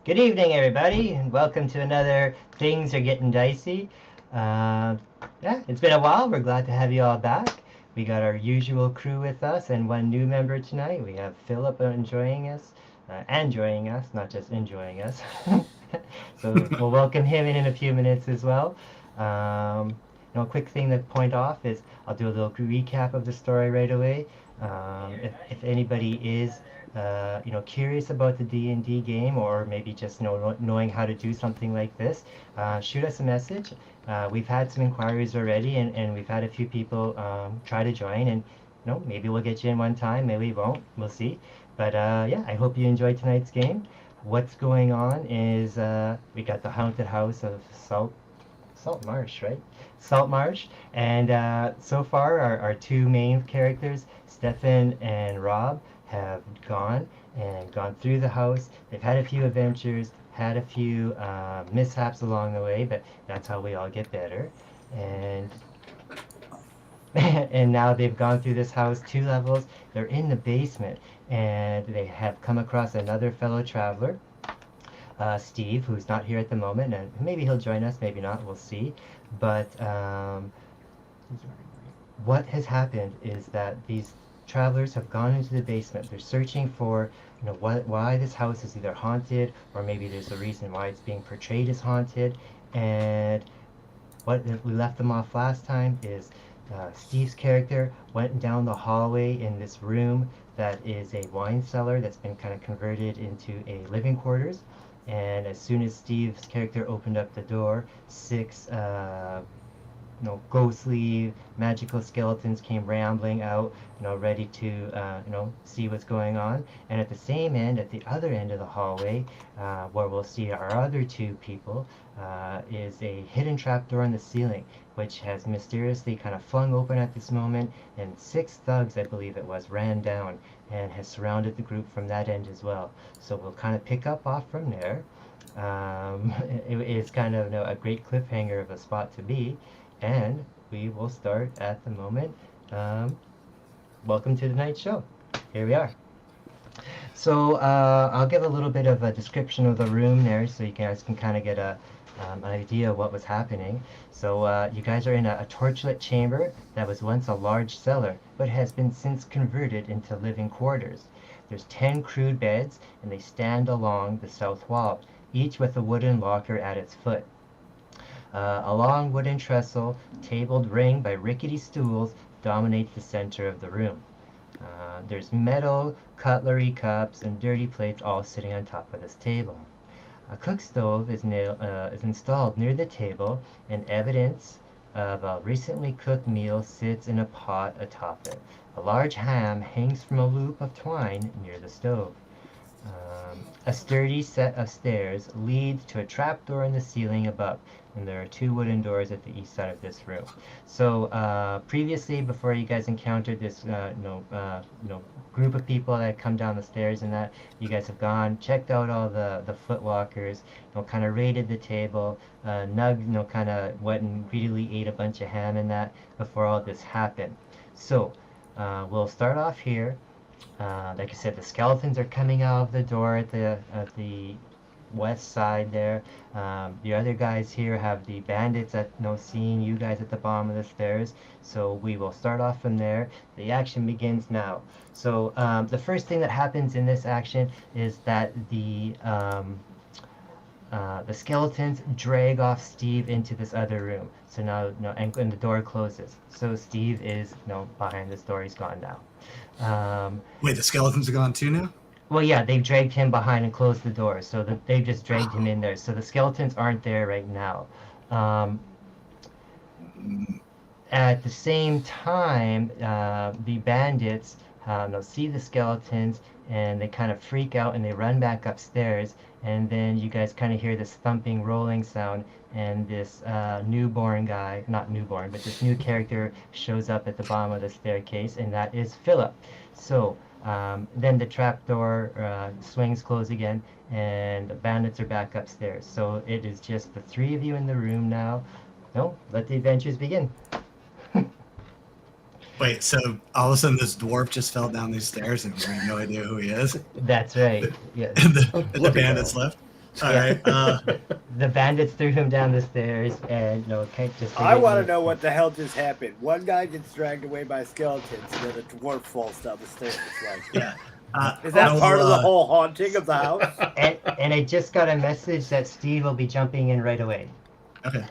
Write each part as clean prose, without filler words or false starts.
Good evening, everybody, and welcome to another Things Are Getting Dicey. Yeah, it's been a while. We're glad to have you all back. We got our usual crew with us and one new member tonight. We have Philip enjoying us, not just enjoying us. So we'll welcome him in a few minutes as well. A quick thing to point off is I'll do a little recap of the story right away. If anybody is curious about the D&D game, or maybe just knowing how to do something like this, shoot us a message. We've had some inquiries already, and we've had a few people try to join, and maybe we'll get you in one time, maybe we won't, we'll see. But yeah, I hope you enjoyed tonight's game. What's going on is we got the haunted house of Saltmarsh, right? Saltmarsh. And so far, our two main characters, Stefan and Rob, have gone through the house. They've had a few adventures, had a few mishaps along the way, but that's how we all get better. And and now they've gone through this house 2 levels. They're in the basement, and they have come across another fellow traveler, Steve, who's not here at the moment, and maybe he'll join us, maybe not, we'll see. But what has happened is that these travelers have gone into the basement. They're searching for, why this house is either haunted, or maybe there's a reason why it's being portrayed as haunted. And what we left them off last time is Steve's character went down the hallway in this room that is a wine cellar that's been kind of converted into a living quarters. And as soon as Steve's character opened up the door, 6 ghostly magical skeletons came rambling out, ready to, see what's going on. And at the same end, at the other end of the hallway, where we'll see our other 2 people, is a hidden trapdoor in the ceiling, which has mysteriously kind of flung open at this moment, and 6 thugs, I believe it was, ran down and has surrounded the group from that end as well. So we'll kind of pick up off from there. It is kind of a great cliffhanger of a spot to be, and we will start at the moment. Welcome to tonight's show. Here we are. So I'll give a little bit of a description of the room there, so you guys can kind of get an idea of what was happening. So you guys are in a torchlit chamber that was once a large cellar, but has been since converted into living quarters. There's 10 crude beds, and they stand along the south wall, each with a wooden locker at its foot. A long wooden trestle, tabled ring by rickety stools, dominates the center of the room. There's metal, cutlery, cups, and dirty plates all sitting on top of this table. A cook stove is installed near the table, and evidence of a recently cooked meal sits in a pot atop it. A large ham hangs from a loop of twine near the stove. A sturdy set of stairs leads to a trapdoor in the ceiling above, and there are 2 wooden doors at the east side of this room. So previously, before you guys encountered this, group of people that come down the stairs, and that you guys have gone, checked out all the footwalkers, kind of raided the table, Nug, kind of went and greedily ate a bunch of ham and that before all this happened. So we'll start off here. Like I said, the skeletons are coming out of the door at the west side there. The other guys here have the bandits seeing you guys at the bottom of the stairs. So we will start off from there. The action begins now. So the first thing that happens in this action is that the skeletons drag off Steve into this other room. So now, and the door closes. So Steve is, behind this door. He's gone now. Wait, the skeletons are gone too now? Well, yeah, they've dragged him behind and closed the door, so they've just dragged him in there. So the skeletons aren't there right now. At the same time, the bandits see the skeletons, and they kind of freak out, and they run back upstairs. And then you guys kind of hear this thumping, rolling sound, and this newborn guy, not newborn, but this new character shows up at the bottom of the staircase, and that is Philip. So then the trapdoor swings closed again, and the bandits are back upstairs. So it is just the 3 of you in the room now. Let the adventures begin. Wait, so all of a sudden this dwarf just fell down these stairs and we have no idea who he is? That's right. Yes. And the bandits left? All right. The bandits threw him down the stairs, and just. I want to know what the hell just happened. One guy gets dragged away by skeletons, and then a dwarf falls down the stairs. Like, Yeah. is that part of the whole haunting of the house? And I just got a message that Steve will be jumping in right away. Okay.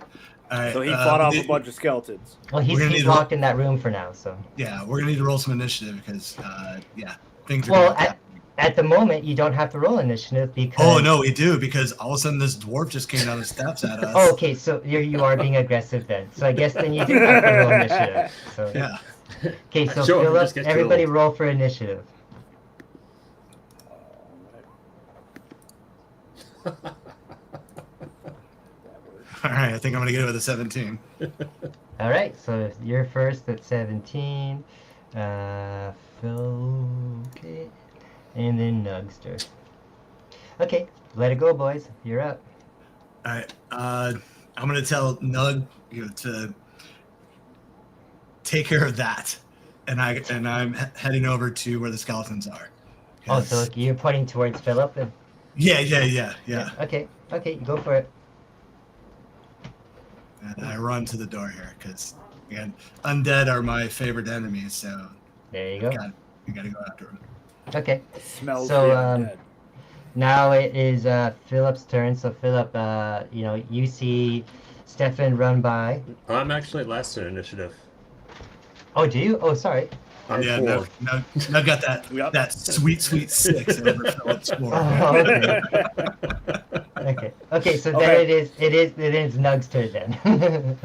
All right. So he fought off a bunch of skeletons. Well, he's locked in that room for now, so. Yeah, we're gonna need to roll some initiative because things are. Well, at the moment, you don't have to roll initiative because. Oh no, we do because all of a sudden this dwarf just came down the steps at us. Oh, okay, so you are being aggressive then. So I guess then you do have to roll initiative. So. Yeah. Okay, so Sure, Philip, everybody roll for initiative. All right, I think I'm gonna get it with a 17. All right, so you're first at 17. Phil, okay, and then Nugster. Okay, let it go, boys. You're up. All right, I'm gonna tell Nug to take care of that, and I'm heading over to where the skeletons are. Oh, so you're pointing towards Philip? And... Yeah. Okay, go for it. And I run to the door here because, again, undead are my favorite enemies, so there you go. You gotta go after them. Okay. Smells so dead. now it is Philip's turn. So Philip, you see Stefan run by. I'm actually last in initiative. Oh, do you? Oh, sorry. I'm 4. No, got that sweet 6 over Philip's score. Oh, okay. So then it is Nug's turn then.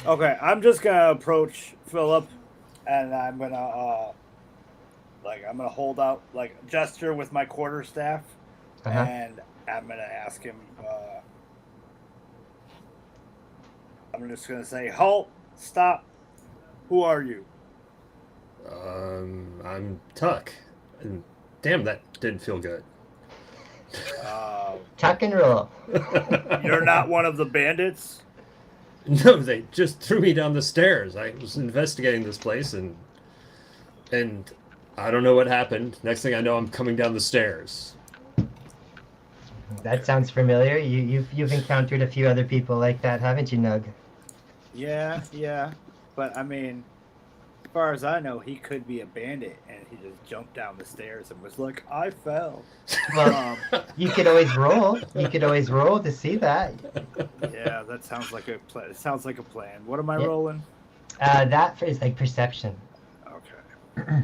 Okay, I'm just gonna approach Philip, and I'm gonna hold out gesture with my quarterstaff, and I'm gonna ask him. I'm just gonna say, "Halt! Stop! Who are you?" I'm Tuck, and damn, that didn't feel good. Tuck and roll. You're not one of the bandits? No, they just threw me down the stairs. I was investigating this place, and I don't know what happened. Next thing I know, I'm coming down the stairs. That sounds familiar. You've encountered a few other people like that, haven't you, Nug? Yeah. But I mean, as far as I know, he could be a bandit, and he just jumped down the stairs and was like, "I fell." Well, you could always roll. You could always roll to see that. Yeah, that sounds like a plan. It sounds like a plan. What am I rolling? That is like perception. Okay. I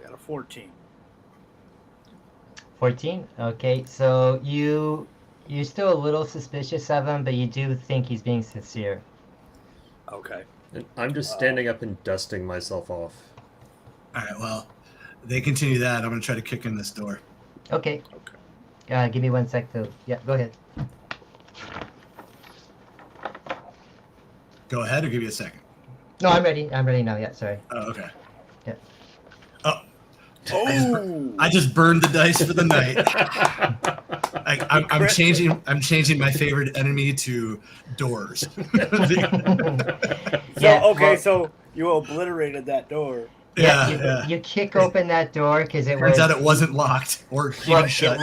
got a 14. 14? Okay, so you're still a little suspicious of him, but you do think he's being sincere. Okay. And I'm just standing up and dusting myself off. All right, well, they continue that. I'm going to try to kick in this door. Okay. Give me 1 sec to... Yeah, go ahead. Go ahead or give you a second? No, I'm ready. I'm ready now. Yeah, sorry. Oh, okay. Yeah. Oh. Oh! I just burned the dice for the night. I'm changing my favorite enemy to doors. So you obliterated that door. You kick open that door because turns out it wasn't locked or even shut.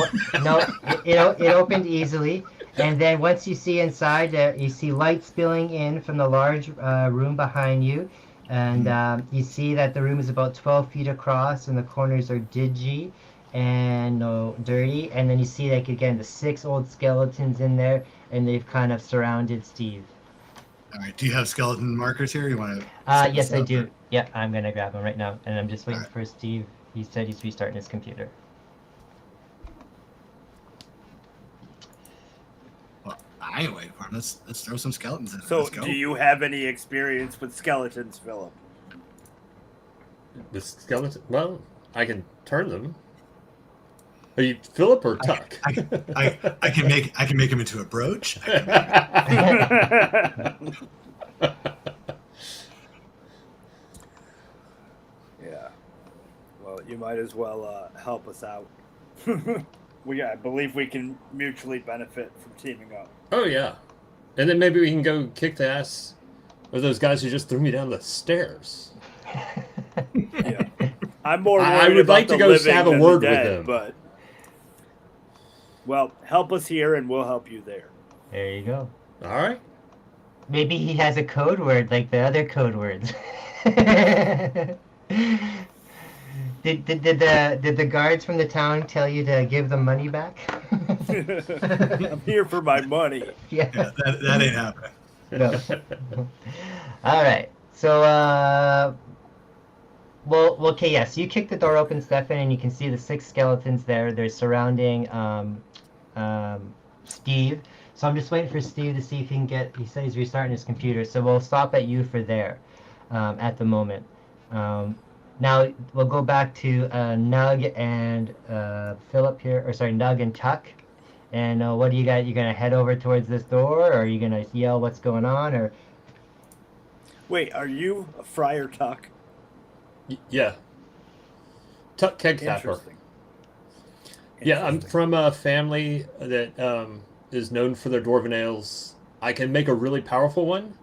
It opened easily, and then once you see inside, you see light spilling in from the large room behind you. And you see that the room is about 12 feet across, and the corners are dingy and dirty. And then you see, again, the 6 old skeletons in there, and they've kind of surrounded Steve. All right. Do you have skeleton markers here? You want to? Yes, I do. Yeah, I'm going to grab them right now. And I'm just waiting for Steve. He said he's restarting his computer. Well, anyway, let's throw some skeletons in. So, Let's go. do you have any experience with skeletons, Philip? The skeleton? Well, I can turn them. Are you Philip or Tuck? I can make him into a brooch. Yeah. Well, you might as well help us out. I believe we can mutually benefit from teaming up. Oh yeah, and then maybe we can go kick the ass Or those guys who just threw me down the stairs. Yeah. I'm more I worried would about like to the go living have a than word the with dead, them. but well, help us here and we'll help you there. There you go. All right. Maybe he has a code word like the other code words. Did the guards from the town tell you to give the money back? I'm here for my money. Yeah. Yeah, that ain't happening. No. All right. So well, okay, yes. You kick the door open, Stefan, and you can see the 6 skeletons there. They're surrounding Steve. So I'm just waiting for Steve to see if he can get. He said he's restarting his computer, so we'll stop at you for there, at the moment. Now we'll go back to Nug and Philip here, or sorry, Nug and Tuck. And what do you got? You gonna head over towards this door, or are you gonna yell what's going on, or? Wait, are you a Friar Tuck? Yeah. Tuck Keg Tapper. Interesting. Yeah, I'm Interesting. from a family that is known for their dwarven ales. I can make a really powerful one,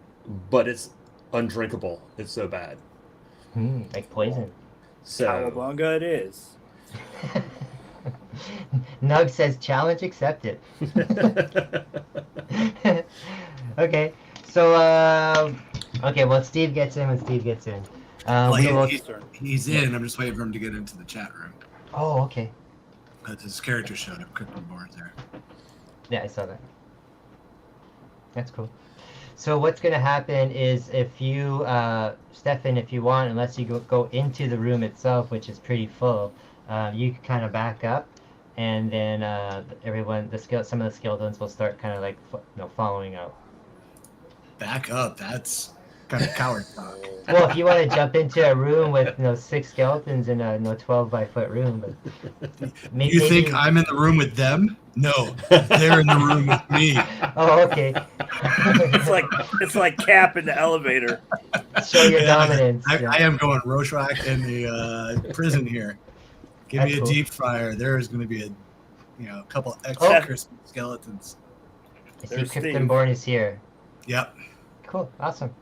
but it's undrinkable. It's so bad. Like poison. So Cowabunga it is. Nug says challenge accepted. Okay, so okay, well Steve gets in when Steve gets in. Well, We will. he's in. I'm just waiting for him to get into the chat room. Oh, okay. His character showed up. Cooking board there. Yeah, I saw that. That's cool. So what's gonna happen is if you, Stefan, if you want, unless you go into the room itself, which is pretty full, you can kind of back up, and then everyone, some of the skeletons will start kind of like following out. Back up. That's kind of coward talk. Well, if you want to jump into a room with 6 skeletons in a 12 by foot room, but maybe, You think I'm in the room with them? No, they're in the room with me. Oh, okay. It's like Cap in the elevator. Show your Yeah, dominance. I yeah. am going Rorschach in the prison here. Give That's me a cool. deep fryer. There is going to be a couple extra crispy skeletons. I see There's Krypton Steve. Born is here. Yep. Cool. Awesome.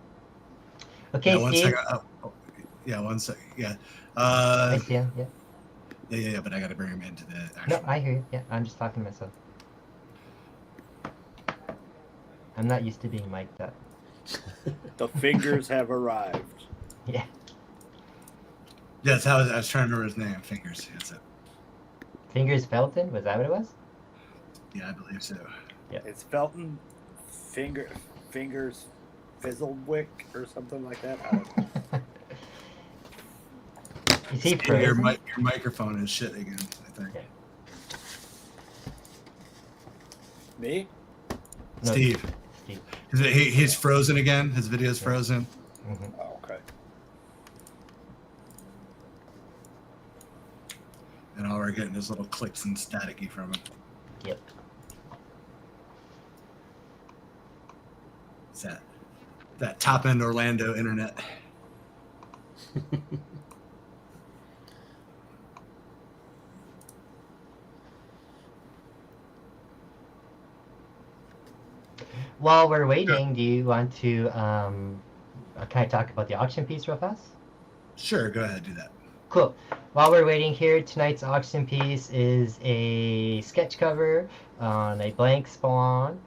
Okay, Yeah, one Steve. second. Oh, yeah, one second. Yeah. I see him. Yeah. Yeah. But I got to bring him into the. No, Actual... I hear you. Yeah, I'm just talking to myself. I'm not used to being mic'd up. The fingers have arrived. Yeah. That's how I was trying to remember his name. Fingers. That's it. Fingers Felton? Was that what it was? Yeah, I believe so. It's Felton Fingers Fizzlewick or something like that. I don't know. Is he Your frozen? microphone is shit again, I think. Yeah. Me? No, Steve. Steve. He's frozen again. His video's frozen. Mhm. Oh, okay. And all we're getting is little clicks and staticky from him. Yep. It's that top end Orlando internet. While we're waiting, do you want to can I talk about the auction piece real fast? Sure, go ahead, do that. Cool. While we're waiting here, tonight's auction piece is a sketch cover on a blank spawn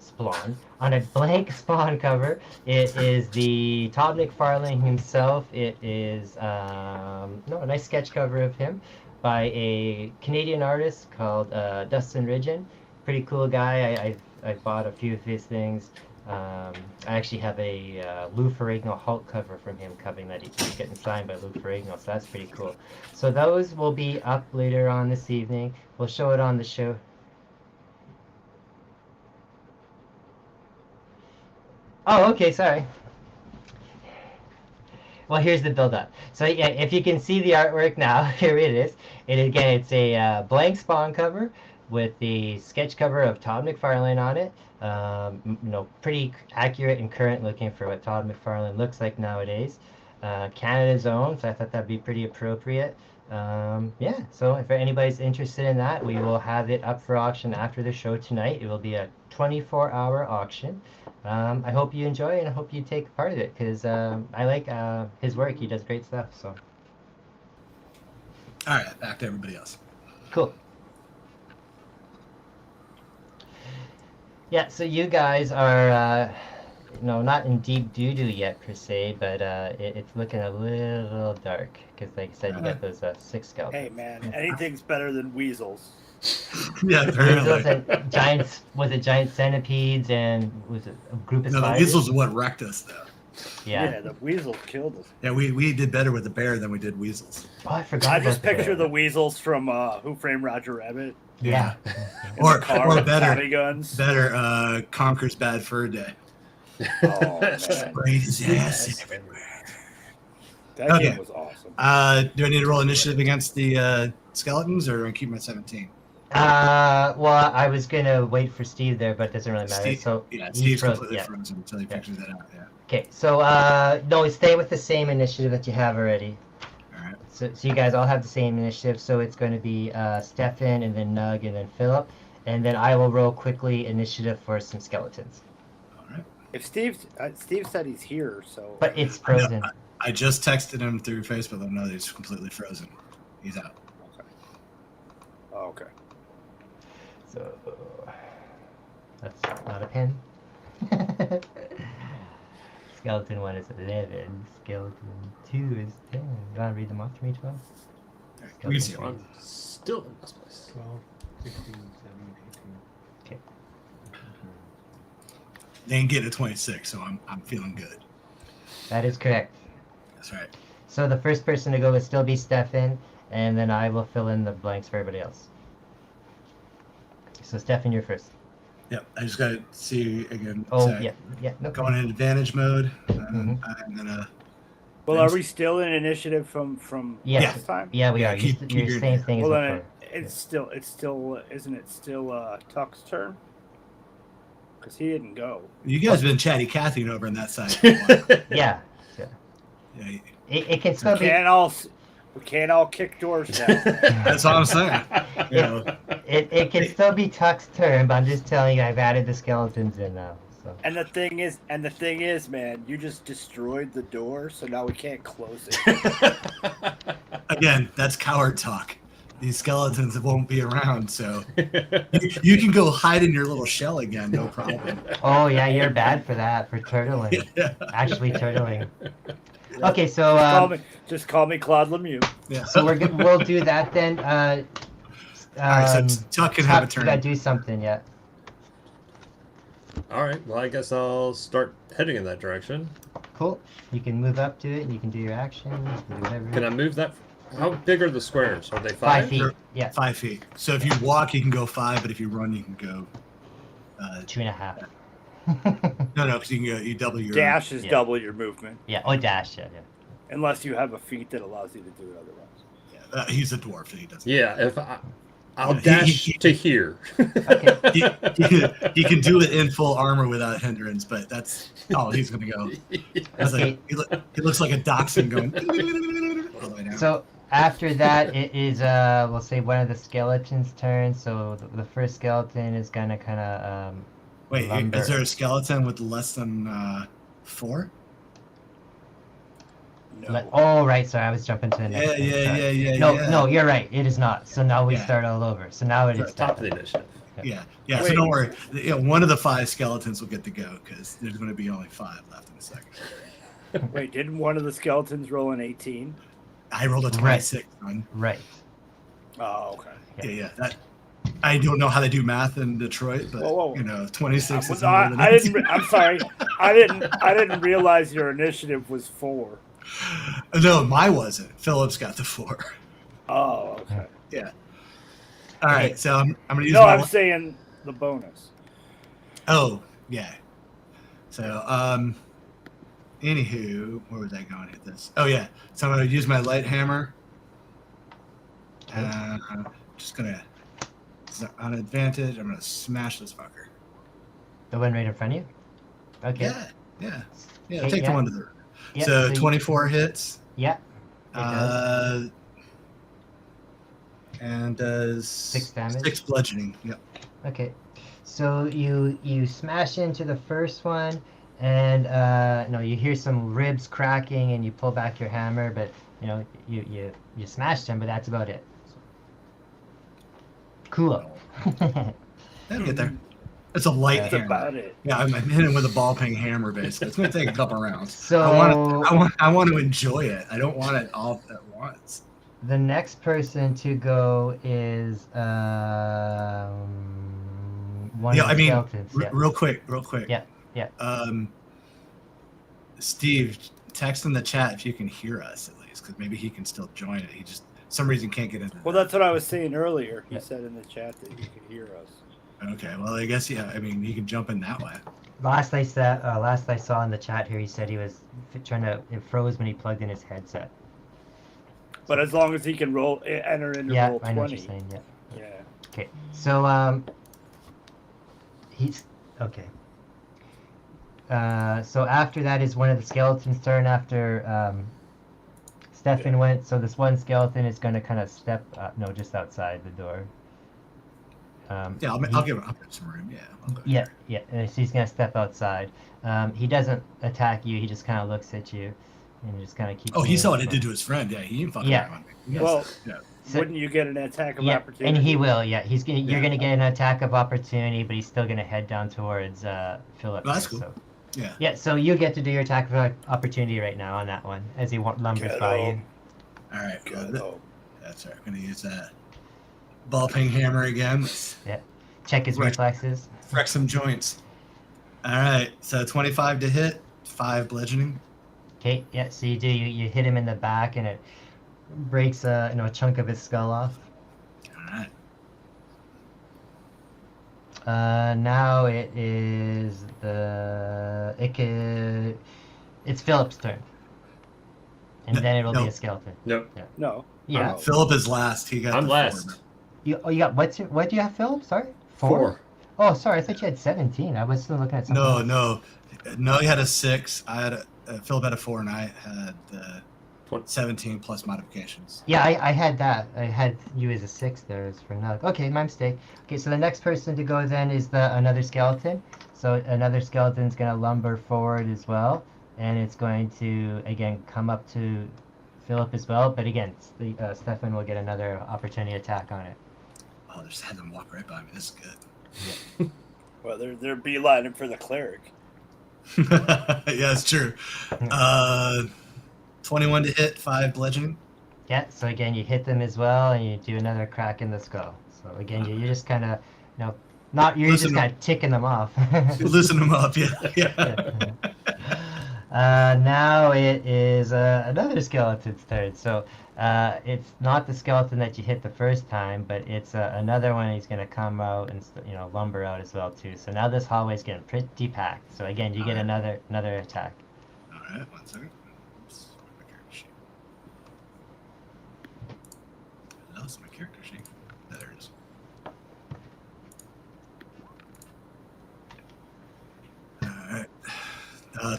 cover. It is the Todd McFarlane himself. It is a nice sketch cover of him by a Canadian artist called Dustin Ridgen. Pretty cool guy. I've bought a few of his things. I actually have a Lou Ferrigno Hulk cover from him coming that he's getting signed by Lou Ferrigno, so that's pretty cool. So those will be up later on this evening. We'll show it on the show. Oh, okay, sorry. Well, here's the build-up. So yeah, if you can see the artwork now, here it is. It's a blank spawn cover with the sketch cover of Todd McFarlane on it. Pretty accurate and current looking for what Todd McFarlane looks like nowadays. Canada's own, so I thought that'd be pretty appropriate. So if anybody's interested in that, we will have it up for auction after the show tonight. It will be a 24-hour auction. I hope you enjoy and I hope you take part of it because I like his work. He does great stuff. So All right, back to everybody else. cool. Yeah, so you guys are, not in deep doo-doo yet per se, but it's looking a little dark because, like I said, you got those 6 skeletons. Hey man, anything's better than weasels. Yeah, Weasels apparently. and giant centipedes and was it a group of No, the spiders? weasels are what wrecked us, though. Yeah. The weasels killed us. Yeah, we did better with the bear than we did weasels. Oh, I forgot. I about just picture the bear. weasels from Who Framed Roger Rabbit. Yeah. In the car or with better, Tommy guns. Conker's Bad Fur Day. Oh man, Sprayed his ass everywhere. that Okay. game was awesome. Do I need to roll initiative against the skeletons, or do I keep my 17? Well, I was gonna wait for Steve there, but it doesn't really matter. So he's Steve's frozen. completely Yeah. frozen until he figures that out. Yeah. Okay. So no, stay with the same initiative that you have already. All right. So you guys all have the same initiative. So it's going to be Stefan and then Nug and then Philip, and then I will roll quickly initiative for some skeletons. All right. If Steve said he's here, so But it's frozen. I just texted him through Facebook. Let him know that he's completely frozen. He's out. okay. So that's not a pen. Skeleton 1 is 11. Skeleton 2 is 10. You want to read them off to me, 12? All right, we can see So him. I'm still in this place. 12, 16, 17, 18. Okay. They ain't getting a 26, so I'm feeling good. That is correct. That's right. So the first person to go would still be Stefan, and then I will fill in the blanks for everybody else. So Stefan, you're first. Yep. I just got to see again. Oh, so yeah. No. Going in advantage mode. Mhm. I'm gonna. Well, are we still in initiative from Yeah. last time? Yeah, we Yeah, are. keep Your your- same thing Well, as then before. it's still isn't it still Tuck's turn? Because he didn't go. You guys have been chatty Cathy over on that side. Yeah. Yeah, It can still be. We can't all kick doors down. that's all I'm saying. You know, It can still be Tuck's turn, but I'm just telling you, I've added the skeletons in now. So. And the thing is, man, you just destroyed the door, so now we can't close it. again, that's coward talk. These skeletons won't be around, so you can go hide in your little shell again, no problem. Oh yeah, you're bad for that, for turtling. Yeah. Actually turtling. Okay, so Just call me Claude Lemieux. Yeah. so we'll do that then. All right, so Tuck can have a Tuck, turn. You gotta do something, yeah. All right. Well, I guess I'll start heading in that direction. Cool. You can move up to it. You can do your action. You can do whatever. Can I move that? How big are the squares? Are they 5 5? feet. Sure. Yeah. 5 feet. So if you walk, you can go 5, but if you run, you can go. 2.5. No, because you double your Dash is Yeah. double your movement, Yeah. Oh, dash. Yeah. unless you have a feat that allows you to do it otherwise. He's a dwarf, so he doesn't. Yeah. I'll He- dash he- to here. Okay. He can do it in full armor without hindrance, but that's all he's going to go. It's Okay. like, he looks like a dachshund going. all the way down. So after that, it is we'll say one of the skeletons' turn. So the first skeleton is gonna kind of Wait, lumber. is there a skeleton with less than 4? No. Oh right, sorry, I was jumping to the next. thing, sorry. Yeah. No, you're right. It is not. So now we Yeah. start all over. So now it is Top of the Stefan. initiative. Yeah. So Wait. don't worry. One of the 5 skeletons will get to go because there's going to be only 5 left in a second. Wait, didn't one of the skeletons roll an 18? I rolled a 26 on. Right. Oh, okay. Yeah. That I don't know how they do math in Detroit, but Whoa. 26 is I, more than I 18. didn't. I'm sorry. I didn't realize your initiative was 4. No, mine wasn't. Phillips got the 4. Oh, okay. Yeah. All right, so I'm going to use No, my. I'm saying the bonus. Oh, yeah. So, anywho, where was I going with this? Oh, yeah. So I'm going to use my light hammer. Just going to, on advantage, I'm going to smash this fucker. The one right in front of you. Okay. Yeah. Okay, Take the yeah. one to the. Yeah, So you- 24 hits. Yeah. It does. And does 6 damage? 6 bludgeoning. Yep. Okay. So you smash into the first one, and no, you hear some ribs cracking, and you pull back your hammer, but you smashed him, but that's about it. Cool. That'll get there. It's a light That's hammer. about it. Yeah, I'm hitting him with a ball peen hammer. Basically, it's going to take a couple rounds. So I want to enjoy it. I don't want it all at once. the next person to go is one Yeah, of the I mean, skeletons. Yeah. real quick. Yeah, yeah. Steve, text in the chat if you can hear us at least, because maybe he can still join it. He just some reason can't get in. Well, that's what I was saying earlier. He Yeah. said in the chat that he could hear us. Okay, well, I guess I mean, he can jump in that way. Last I saw in the chat here, he said he was trying to. It froze when he plugged in his headset. But as long as he can enter into Yeah, roll I know what 20. you're saying. Yeah. Yeah. Okay, so he's okay. So after that is one of the skeletons' turn. After Stefan went, so this one skeleton is going to kind of step. No, just outside the door. Yeah, I'll give him some room. Yeah. I'll go Yeah, here. yeah. So he's going to step outside. He doesn't attack you. He just kind of looks at you, and just kind of keeps. Oh, he saw what it moving. did to his friend. Yeah, he ain't fucking Yeah. around. Yes. Well, yeah. So- wouldn't you get an attack of Yeah, opportunity? and he will. Yeah, he's gonna. You're Yeah. gonna get an attack of opportunity, but he's still gonna head down towards Philip. Well, that's here, cool. So. Yeah. Yeah, so you get to do your attack of opportunity right now on that one as he lumbers Get by you. him. All right. Good. Good. That's right. I'm gonna use that ball peen hammer again. Let's Check his Right. reflexes. wreck some joints. All right. So 25 to hit, 5 bludgeoning. Okay, yeah. So you do. You hit him in the back, and it breaks a chunk of his skull off. All right. Now it is it's Philip's turn, and then it'll No. be a skeleton. Nope. No. Yeah. Oh. Philip is last. He got I'm the last. 4. You got what do you have, Philip? Sorry. 4. Oh, sorry. I thought you had 17. I was still looking at something. No. He had a 6. I had Philip had a 4, and I had 17 plus modifications. Yeah, I had that. I had you as a 6 there as for Nug. Okay, my mistake. Okay, so the next person to go then is another skeleton. So another skeleton's gonna lumber forward as well, and it's going to again come up to Philip as well. But again, Stefan will get another opportunity attack on it. Oh, just had them walk right by me. This is good. Well, they're beelining for the cleric. Yeah, it's true. 21 to hit, 5 bludgeoning. Yeah. So again, you hit them as well, and you do another crack in the skull. So again, you're just kind of, you're Listen just kind of ticking them off. Loosen them up. Yeah. Now it is another skeleton's turn. So it's not the skeleton that you hit the first time, but it's another one. He's gonna come out and lumber out as well too. So now this hallway's getting pretty packed. So again, you get Alright. another attack. All right, 1 second. Oops, my character sheet. I lost my character sheet. There it is. All right.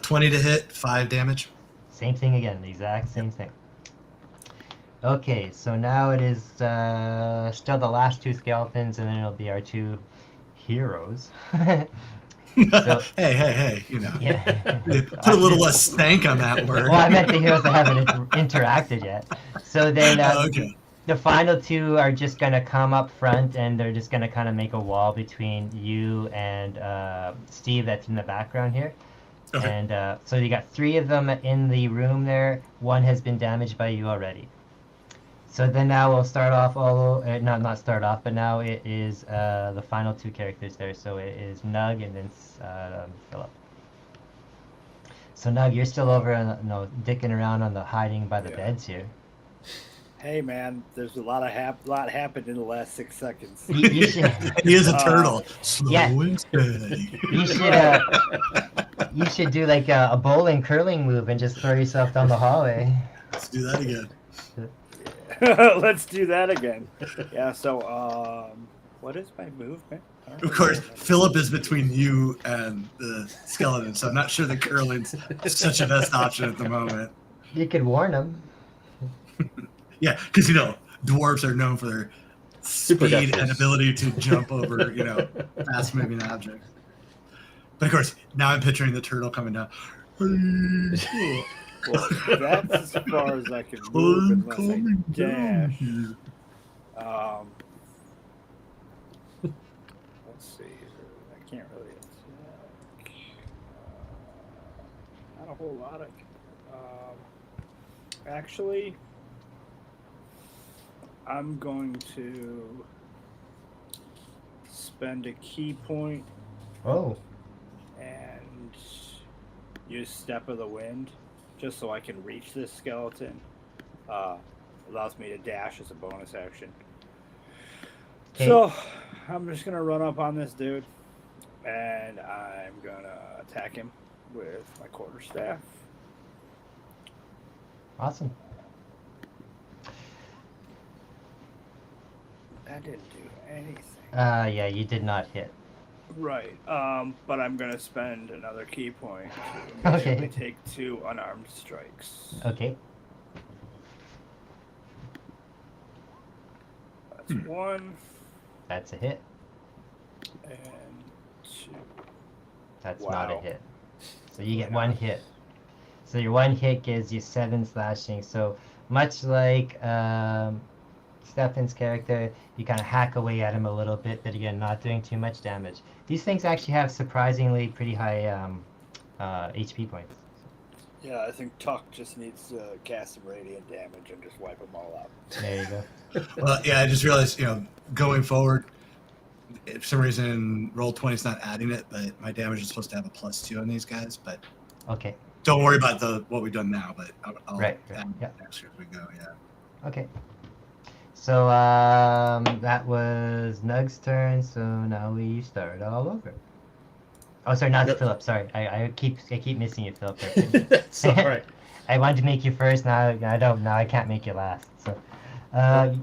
20 to hit, 5 damage. Same thing again. The exact same thing. Okay, so now it is still the last 2 skeletons, and then it'll be our 2 heroes. So- Hey, Yeah. Put a little less stank on that word. Well, I meant the heroes that haven't interacted yet. So then Okay. the final 2 are just going to come up front, and they're just going to kind of make a wall between you and Steve that's in the background here. Okay. And so you got 3 of them in the room there. 1 has been damaged by you already. So then now we'll start off not start off, but now it is the final 2 characters there. So it is Nug and then Philip. So Nug, you're still over, dicking around on the hiding by the Yeah. beds here. Hey, man, there's a lot happened in the last 6 seconds. You should, He is a turtle. Slow yeah. and steady. you should do like a bowling curling move and just throw yourself down the hallway. Let's do that again. Let's do that again. Yeah, so, what is my movement? Of course, Philip is between you and the skeleton, so I'm not sure the curling's such a best option at the moment. You could warn him. Yeah, because dwarves are known for their Super speed deftness. and ability to jump over, fast moving objects. But of course, now I'm picturing the turtle coming down. Well, that's as far as I can move I'm unless I coming down dash. here. Let's see. I can't really attack. Not a whole lot. Actually, I'm going to spend a key point Oh, and use Step of the Wind just so I can reach this skeleton. Allows me to dash as a bonus action. okay. So I'm just gonna run up on this dude, and I'm gonna attack him with my quarterstaff. Awesome. That didn't do anything. Yeah, you did not hit. Right. But I'm gonna spend another key point to Okay. immediately take 2 unarmed strikes. Okay. That's 1 That's a hit. and 2. That's not a Wow. hit. So you get Why not? 1 hit. So your 1 hit gives you 7 slashing. So much like Stefan's character, you kind of hack away at him a little bit, but again, not doing too much damage. These things actually have surprisingly pretty high HP points. Yeah, I think Tuck just needs to cast some radiant damage and just wipe them all out. There you go. Well, yeah, I just realized, going forward, if for some reason Roll20 is not adding it, but my damage is supposed to have a +2 on these guys. But Okay. don't worry about what we've done now. But I'll Right, add yeah. next year as we go. Yeah. Okay. So that was Nug's turn. So now we start all over. Oh, sorry, not Yep. Philip. Sorry, I keep missing you, Philip. That's all right. I wanted to make you first. Now I don't. Now I can't make you last. So,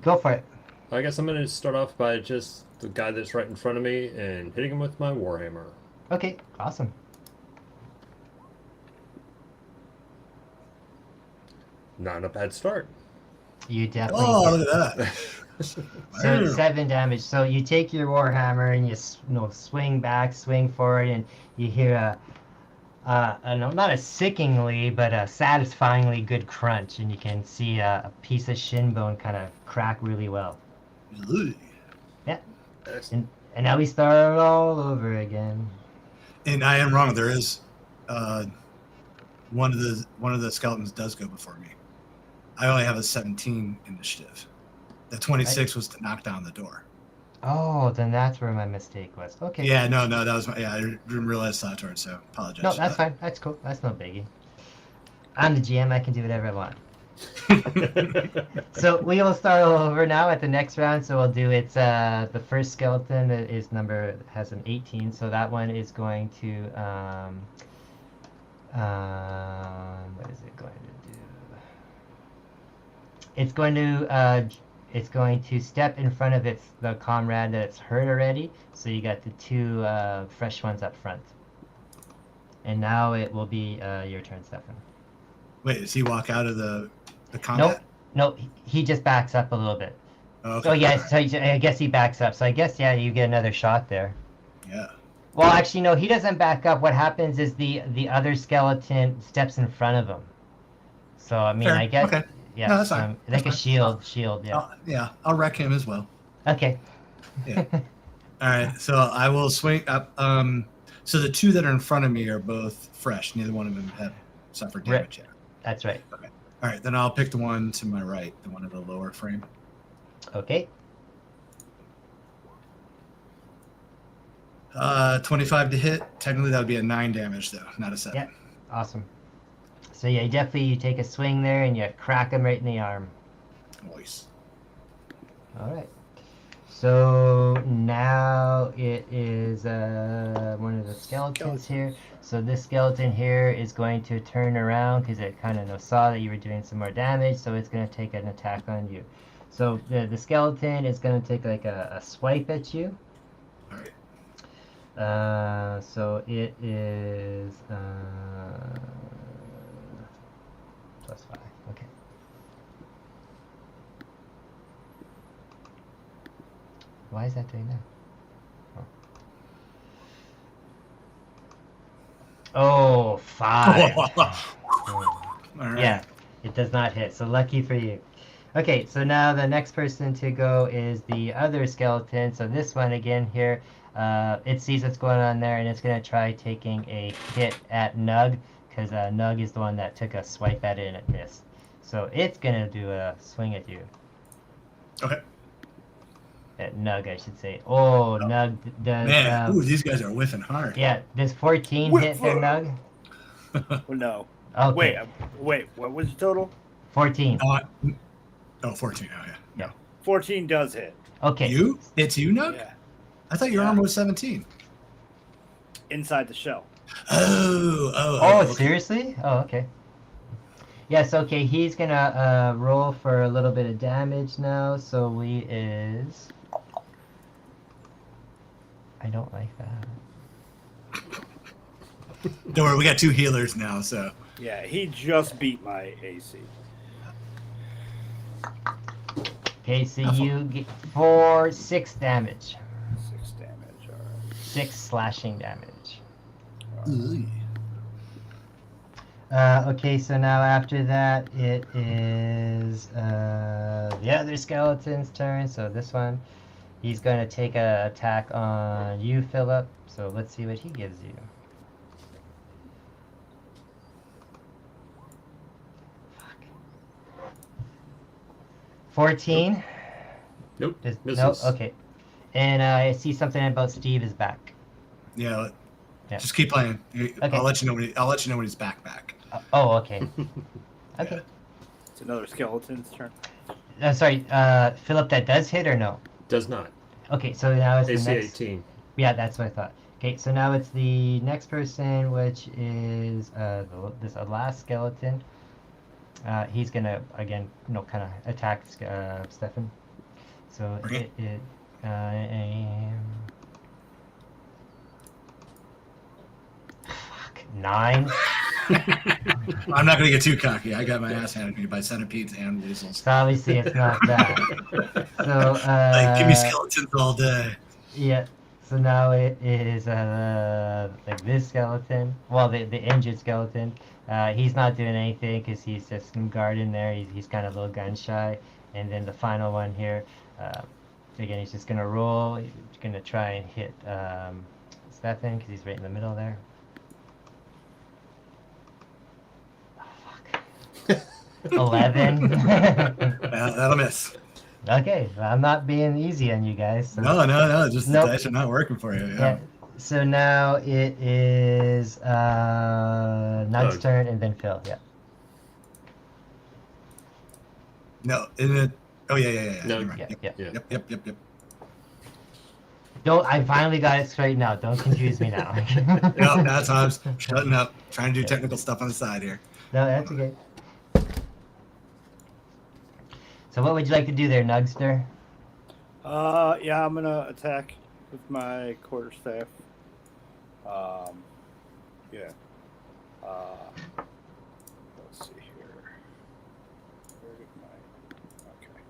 go for it. I guess I'm going to start off by just the guy that's right in front of me and hitting him with my warhammer. Okay, awesome. Not a bad start. You definitely. Oh, hit. look at that! So 7 damage. So you take your warhammer and you swing back, swing forward, and you hear not a sickeningly, but a satisfyingly good crunch, and you can see a piece of shin bone kind of crack really well. Ooh. And now we start all over again. And I am wrong. There is one of the skeletons does go before me. I only have a 17 initiative. The 26 was to knock down the door. Oh, then that's where my mistake was. Okay. Yeah, no, that was I didn't realize Sator, so apologize. No, that's fine. That's cool. That's no biggie. I'm the GM. I can do whatever I want. So we will start all over now at the next round. So we'll do the first skeleton has an 18. So that one is going to what is it going to do? It's going to step in front of the comrade that's hurt already. So you got the 2 fresh ones up front. And now it will be your turn, Stefan. Wait, does he walk out of the combat? Nope, he just backs up a little bit. Okay. So yes, so I guess he backs up. So I guess, yeah, you get another shot there. Yeah. Well, actually, no, he doesn't back up. What happens is the other skeleton steps in front of him. So, I mean, Fair. I guess, Okay. yeah, No, that's fine. like That's a shield, yeah. I'll wreck him as well. Okay. Yeah. All right, so I will swing up. So the 2 that are in front of me are both fresh. Neither one of them have suffered Right. damage yet. That's right. All right, then I'll pick the one to my right, the one at the lower frame. Okay. 25 to hit. Technically, that would be a 9 damage, though, not a 7. Yeah. Awesome. So yeah, you take a swing there and you crack him right in the arm. Nice. All right. So now it is one of the skeletons here. So this skeleton here is going to turn around because it kind of saw that you were doing some more damage. So it's going to take an attack on you. So the skeleton is going to take like a swipe at you. All right. So it is +5. Okay. Why is that doing that? Oh, 5. All right. Yeah, it does not hit. So lucky for you. Okay, so now the next person to go is the other skeleton. So this one again here, it sees what's going on there, and it's gonna try taking a hit at Nug, because Nug is the one that took a swipe at it and it missed. So it's gonna do a swing at you. Okay. At Nug, I should say. Oh, Nug does. Man, ooh, these guys are whiffing hard. Yeah, does 14 hit there, Nug? Well, no. Okay. Wait. What was the total? 14. Not, 14. Oh, yeah. No. 14 does hit. Okay. You? It's you, Nug? Yeah. I thought your armor was 17. Inside the shell. Oh, Okay. seriously? Oh, okay. Yes, okay, he's gonna roll for a little bit of damage now, so we is... I don't like that. Don't worry, we got 2 healers now, so. Yeah, he just beat my AC. Okay, so Oh. you get 6 damage. 6 damage, alright. 6 slashing damage. Ooh. Okay, so now after that, it is the other skeleton's turn. So this one, he's going to take an attack on you, Philip. So let's see what he gives you. Fuck. 14? Nope. Nope, Misses. okay. And I see something about Steve is back. Yeah, Yeah. just keep playing. Okay. I'll let you know when he's back. Oh, okay. Okay. It's another skeleton's turn. Sorry, Philip, that does hit or no? Does not. Okay, so now it's AC the next... 18. Yeah, that's what I thought. Okay, so now it's the next person, which is this last skeleton. He's gonna again, kind of attack Stefan. So Okay. it 9. I'm not gonna get too cocky. I got my ass handed to me by centipedes and weasels. So obviously it's not that. So Like, give me skeletons all day. yeah. So now it is like this skeleton. Well, the injured skeleton. He's not doing anything because he's just guarding there. He's kind of a little gun shy. And then the final one here. Again, he's just gonna roll. He's gonna try and hit Stefan because he's right in the middle there. Oh, fuck. 11. That'll miss. Okay, I'm not being easy on you guys. So. No. Just Nope. the dice are not working for you. Yeah. So now it is Nug's Doug. turn and then Phil. Yeah. No. Isn't it? Oh yeah. No. You're right. Yeah. Yeah. Yep. Don't. I finally got it straightened out. Don't confuse me now. No, that's how I'm shutting up. Trying to do technical stuff on the side here. No, that's okay. So what would you like to do there, Nugster? Yeah, I'm gonna attack with my quarterstaff. Yeah. Let's see here. Where did my... Okay.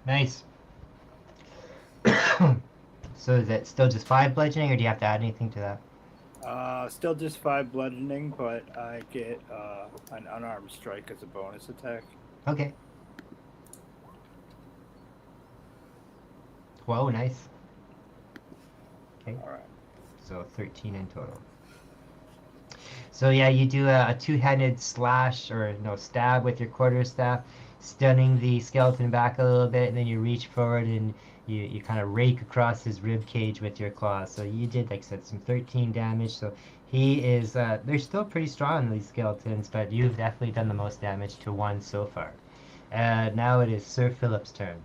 Nice. So is it still just 5 bludgeoning, or do you have to add anything to that? Still just 5 bludgeoning, but I get an unarmed strike as a bonus attack. Okay. Whoa, nice. Okay. All right. So 13 in total. So yeah, you do a two-handed slash or stab with your quarterstaff, stunning the skeleton back a little bit, and then you reach forward and you kind of rake across his rib cage with your claws. So you did, like I said, some 13 damage. So he is they're still pretty strong, these skeletons, but you've definitely done the most damage to one so far. Now it is Sir Philip's turn.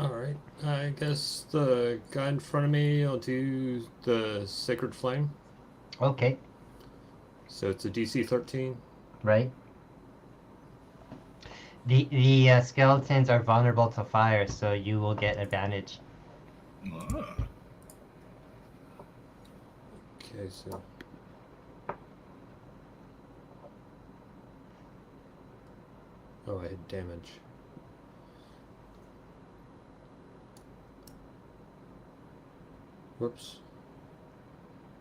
Alright. I guess the guy in front of me will do the Sacred Flame. Okay, So it's a DC 13. right. The skeletons are vulnerable to fire, so you will get advantage. Oh. Okay, so. Oh, I had damage. Whoops.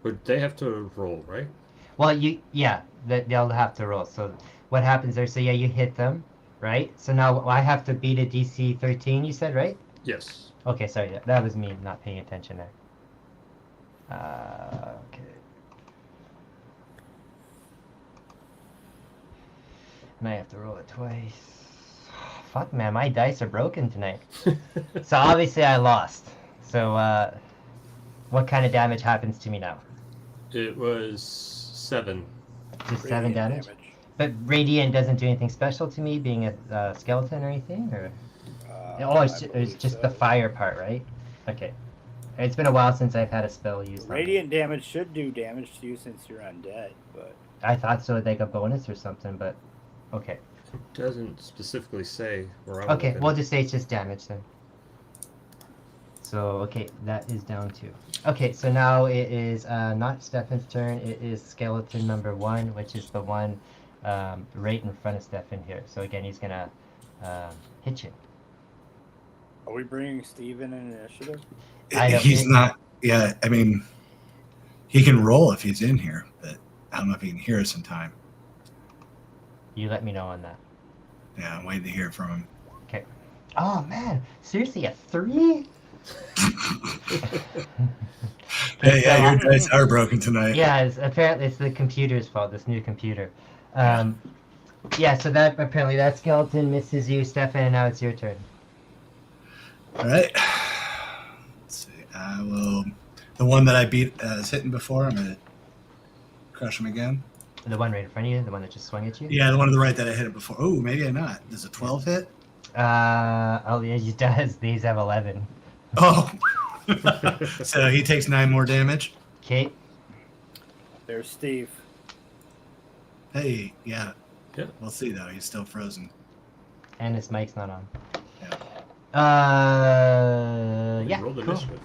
But they have to roll, right? Well, they'll have to roll. So what happens there? So yeah, you hit them, right? So now I have to beat a DC 13. You said, right? Yes. Okay, sorry, that was me not paying attention there. Okay. And I have to roll it twice. Fuck, man, my dice are broken tonight. So obviously I lost. So what kind of damage happens to me now? It was 7. Just 7 Radiant damage? But radiant doesn't do anything special to me, being a skeleton or anything, or oh, I it's believe just the so. fire part, right? Okay. It's been a while since I've had a spell used on me. Radiant damage should do damage to you since you're undead, but I thought so, like a bonus or something, but okay. It doesn't specifically say where I'm Okay, looking. we'll just say it's just damage then. So, okay, that is down to. Okay, so now it is not Stefan's turn, it is skeleton number 1, which is the one right in front of Stefan here. So again, he's gonna hit you. are we bringing Steve in an initiative? I don't- He's not. Yeah, I mean, he can roll if he's in here, but I don't know if he can hear us in time. You let me know on that. Yeah, I'm waiting to hear from him. Okay. Oh man, seriously, a 3? Hey, so, yeah, your dice are broken tonight. yeah, apparently it's the computer's fault, this new computer. Yeah, so that apparently that skeleton misses you, Stefan, and now it's your turn. All right. Let's see. I will. The one that I beat is hitting before. I'm gonna crush him again. The one right in front of you, the one that just swung at you? Yeah, the one to the right that I hit it before. Oh, maybe I'm not. Does a 12 hit? Oh yeah, he does. These have 11. Oh. So he takes 9 more damage. Okay. There's Steve. Hey, yeah. Yeah. We'll see though. He's still frozen. And his mic's not on. Yeah. Yeah, Roll the cool. initiative.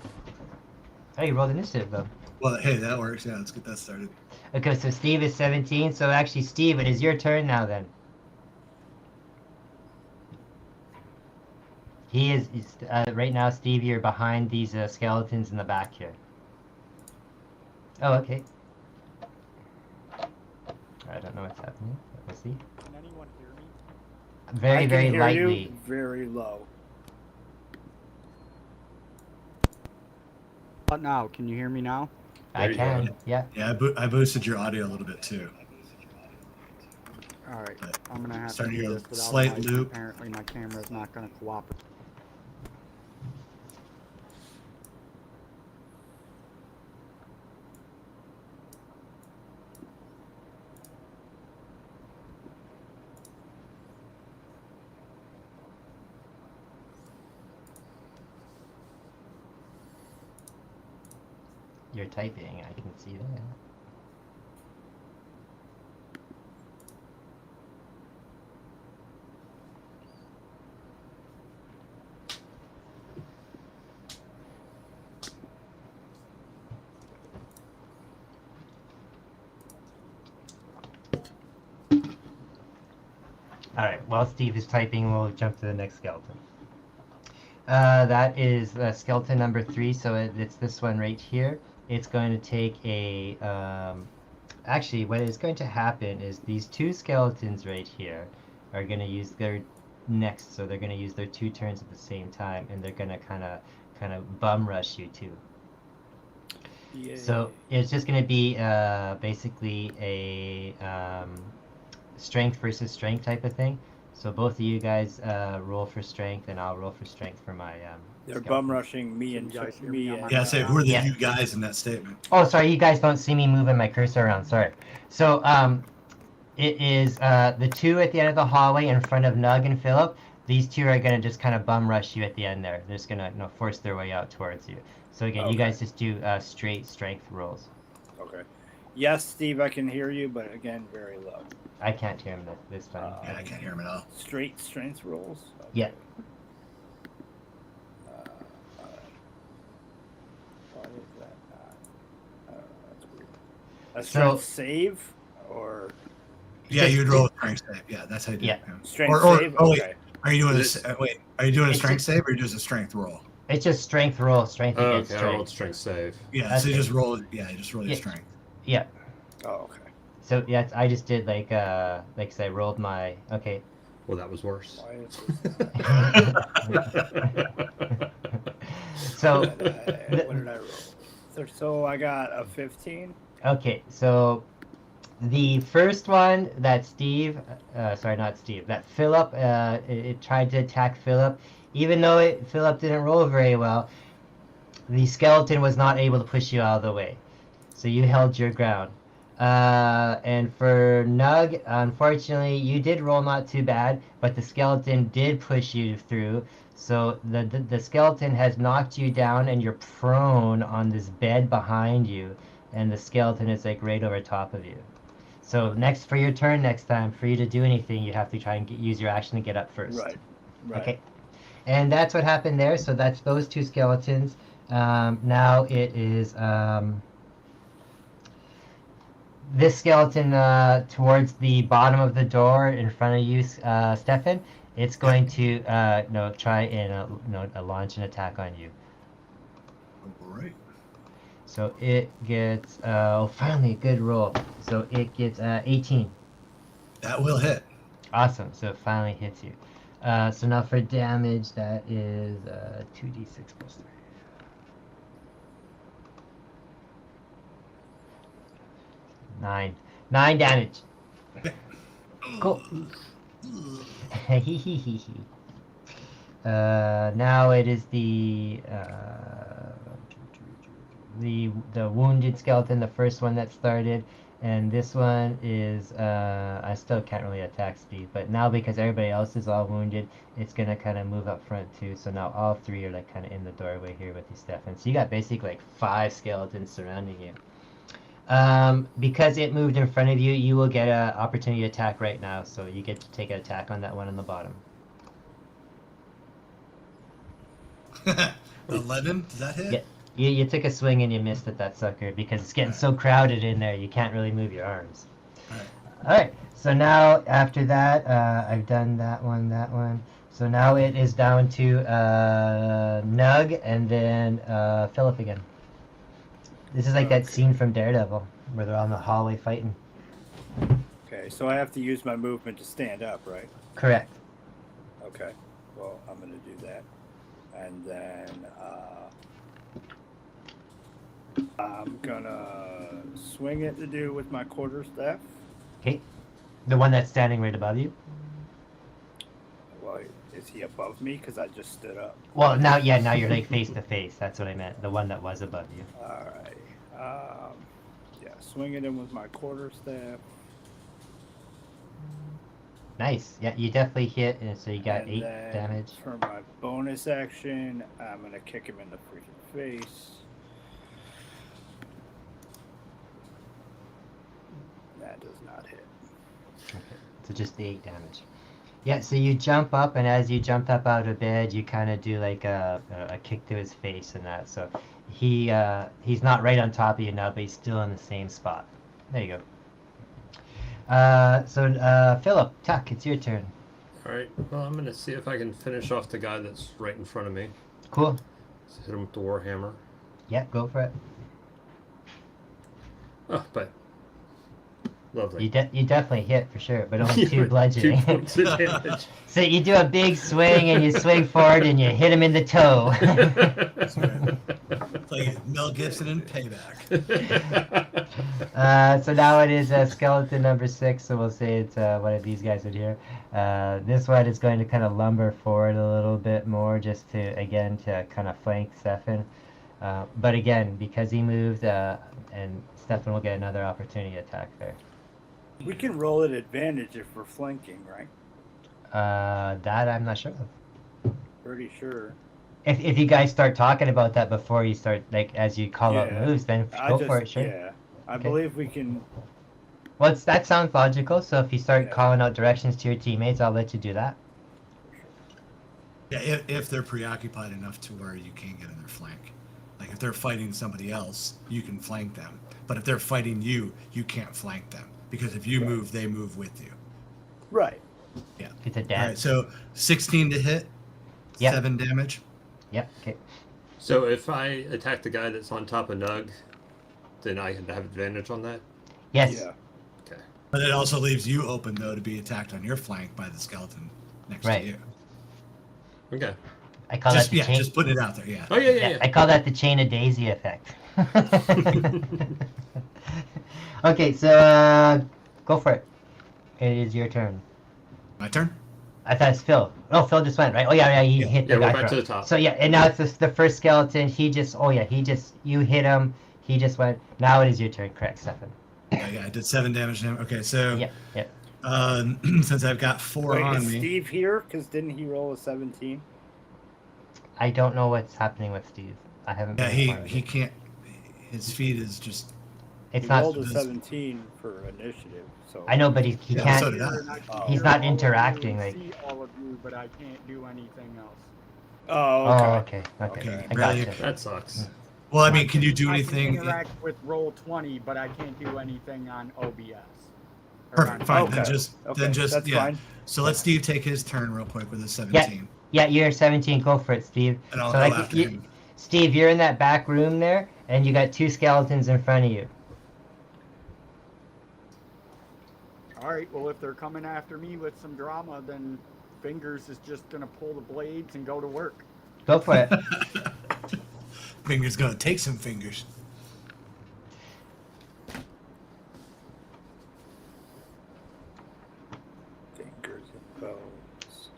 Oh, you rolled initiative though. Well, hey, that works. Yeah, let's get that started. Okay, so Steve is 17. So actually, Steve, it is your turn now then. He's right now, Steve, you're behind these skeletons in the back here. Oh, okay. I don't know what's happening. We'll see. Can anyone hear me? Very, I can very hear lightly. you very low. What now? Can you hear me now? I There you can. go. Yeah. Yeah, I boosted your audio a little bit too. All right, But I'm gonna have to starting do your this without slight a mic. loop. Apparently, my camera's not gonna cooperate. You're typing. I can see that. Alright, while Steve is typing, we'll jump to the next skeleton. That is skeleton number 3, so it's this one right here. It's going to take a... actually, what is going to happen is these 2 skeletons right here are going to use their next, so they're going to use their 2 turns at the same time, and they're going to kind of bum rush you too. Yeah. So it's just going to be basically a strength versus strength type of thing. So both of you guys roll for strength, and I'll roll for strength for my. They're skeleton. bum rushing me Can and you guys hear me me on and my Yeah, say who are the Yeah. you guys in that statement? Oh, sorry, you guys don't see me moving my cursor around. Sorry. So it is the 2 at the end of the hallway in front of Nug and Philip. These 2 are gonna just kind of bum rush you at the end there. They're just gonna force their way out towards you. So again, you Okay. guys just do straight strength rolls. Okay. Yes, Steve, I can hear you, but again, very low. I can't hear him this time. Yeah, I can't hear him at all. Straight strength rolls? Okay. Yeah. Why is that not? That's weird. A So- strength save? Or. Yeah, you'd roll a strength save. Yeah, that's how you do Yeah. it. Yeah. Strength save? Oh wait, Okay. are you doing Is it- Are you doing a It's strength just- save or just a strength roll? It's just strength roll, strength Oh, against okay, I rolled strength. strength save. Yeah, so you Okay. just roll. Yeah, you just roll your Yeah. strength. Yeah. Oh, okay. So yeah, I just did like I rolled my okay. Well, that was worse. Why is So what did I roll? So I got a 15. okay, so the first one that sorry, not Steve, that Philip, it tried to attack Philip. Even though Philip didn't roll very well, the skeleton was not able to push you out of the way. So you held your ground. And for Nug, unfortunately, you did roll not too bad, but the skeleton did push you through. So the skeleton has knocked you down, and you're prone on this bed behind you, and the skeleton is like right over top of you. So next for your turn, next time for you to do anything, you have to try and use your action to get up first. Right. Right. Okay. And that's what happened there. So that's those two skeletons. Now it is this skeleton towards the bottom of the door in front of you, Stefan. It's going to try and launch an attack on you. All right. So it gets finally a good roll. So it gets 18. That will hit. Awesome. So it finally hits you. So now for damage, that is 2d6 plus 3. 9. 9 damage. Cool. Now it is the wounded skeleton, the first one that started, and this one is I still can't really attack Steve, but now because everybody else is all wounded, it's gonna kind of move up front too. So now all three are like kind of in the doorway here with you, Stefan. So you got basically like 5 skeletons surrounding you. Because it moved in front of you, you will get an opportunity to attack right now. So you get to take an attack on that one on the bottom. 11. Does that hit? Yeah. You took a swing and you missed at that sucker because it's getting so crowded in there, you can't really move your arms. Alright, so now after that, I've done that one. So now it is down to Nug and then Philip again. This is like that scene from Daredevil where they're on the hallway fighting. Okay, so I have to use my movement to stand up, right? Correct. Okay. Well, I'm going to do that. And then I'm going to swing at the dude with my quarterstaff. Okay. The one that's standing right above you? Well, is he above me? Because I just stood up. Well, now you're like face to face. That's what I meant. The one that was above you. All right. Swing at him with my quarterstaff. Nice. Yeah, you definitely hit, and so you got And 8 then damage. For my bonus action, I'm going to kick him in the freaking face. That does not hit. Okay. So just the 8 damage. Yeah, so you jump up, and as you jumped up out of bed, you kind of do like a kick to his face and that. So he's not right on top of you now, but he's still in the same spot. There you go. So Philip, Tuck, it's your turn. All right. Well, I'm gonna see if I can finish off the guy that's right in front of me. Cool. Just hit him with the warhammer. Yeah, go for it. Oh, but lovely. You definitely hit for sure, but only 2 2 bludgeoning. points of damage. So you do a big swing and you swing forward and you hit him in the toe. It's like Mel Gibson in Payback. So now it is skeleton number 6, so we'll say it's one of these guys right here. This one is going to kind of lumber forward a little bit more just to kind of flank Stefan. But again, because he moved, and Stefan will get another opportunity attack there. We can roll at advantage if we're flanking, right? That I'm not sure of. Pretty sure. If you guys start talking about that before you start, like as you call out Yeah. moves, then go for it, sure. Yeah. I Okay. believe we can. Well, that sounds logical. So if you start Yeah. calling out directions to your teammates, I'll let you do that. Yeah, if they're preoccupied enough to where you can't get in their flank. Like if they're fighting somebody else, you can flank them. But if they're fighting you, you can't flank them. because if you move, they move with you. Right. It's a All right, dance. so 16 to hit, Yep. 7 damage. Yep. Okay. So if I attack the guy that's on top of Nug, then I can have advantage on that? Yes. Yeah. Okay. But it also leaves you open, though, to be attacked on your flank by the skeleton next Right. to you. Okay. I call Just, that the yeah, chain. just putting it out there, yeah. Oh, yeah. I call that the chain of daisy effect. Okay, so go for it. It is your turn. My turn? I thought it's Phil. Oh, Phil just went, right? Oh, yeah, he Yeah. hit the Yeah, we're guy. back for- to the top. So, yeah, and now it's the first skeleton. You hit him. He just went. Now it is your turn, correct, Stefan? Yeah, I did 7 damage to him. Okay, so Yep. since I've got 4 Wait, on is me. Steve here? Because didn't he roll a 17? I don't know what's happening with Steve. I haven't Yeah, been informed of he it. can't. His feed is just. It's He not. rolled a 17 for initiative. So I know, but he Yeah, can't. so did I. Oh. He's Hear not all of you interacting, and like- see all of you, but I can't do anything else. Oh, Oh, okay. okay. Okay, I really? gotcha. That sucks. Well, I mean, can you do I anything? can interact with roll 20, but I can't do anything on OBS. Or Perfect. on- Fine. Okay. Then just That's yeah. fine. So let Steve take his turn real quick with his 17. Yeah, you're 17. Go for it, Steve. And I'll So, go like, after you- him. Steve, you're in that back room there, and you got 2 skeletons in front of you. All right, well, if they're coming after me with some drama, then Fingers is just going to pull the blades and go to work. Go for it. Fingers gonna take some fingers. Fingers and bones.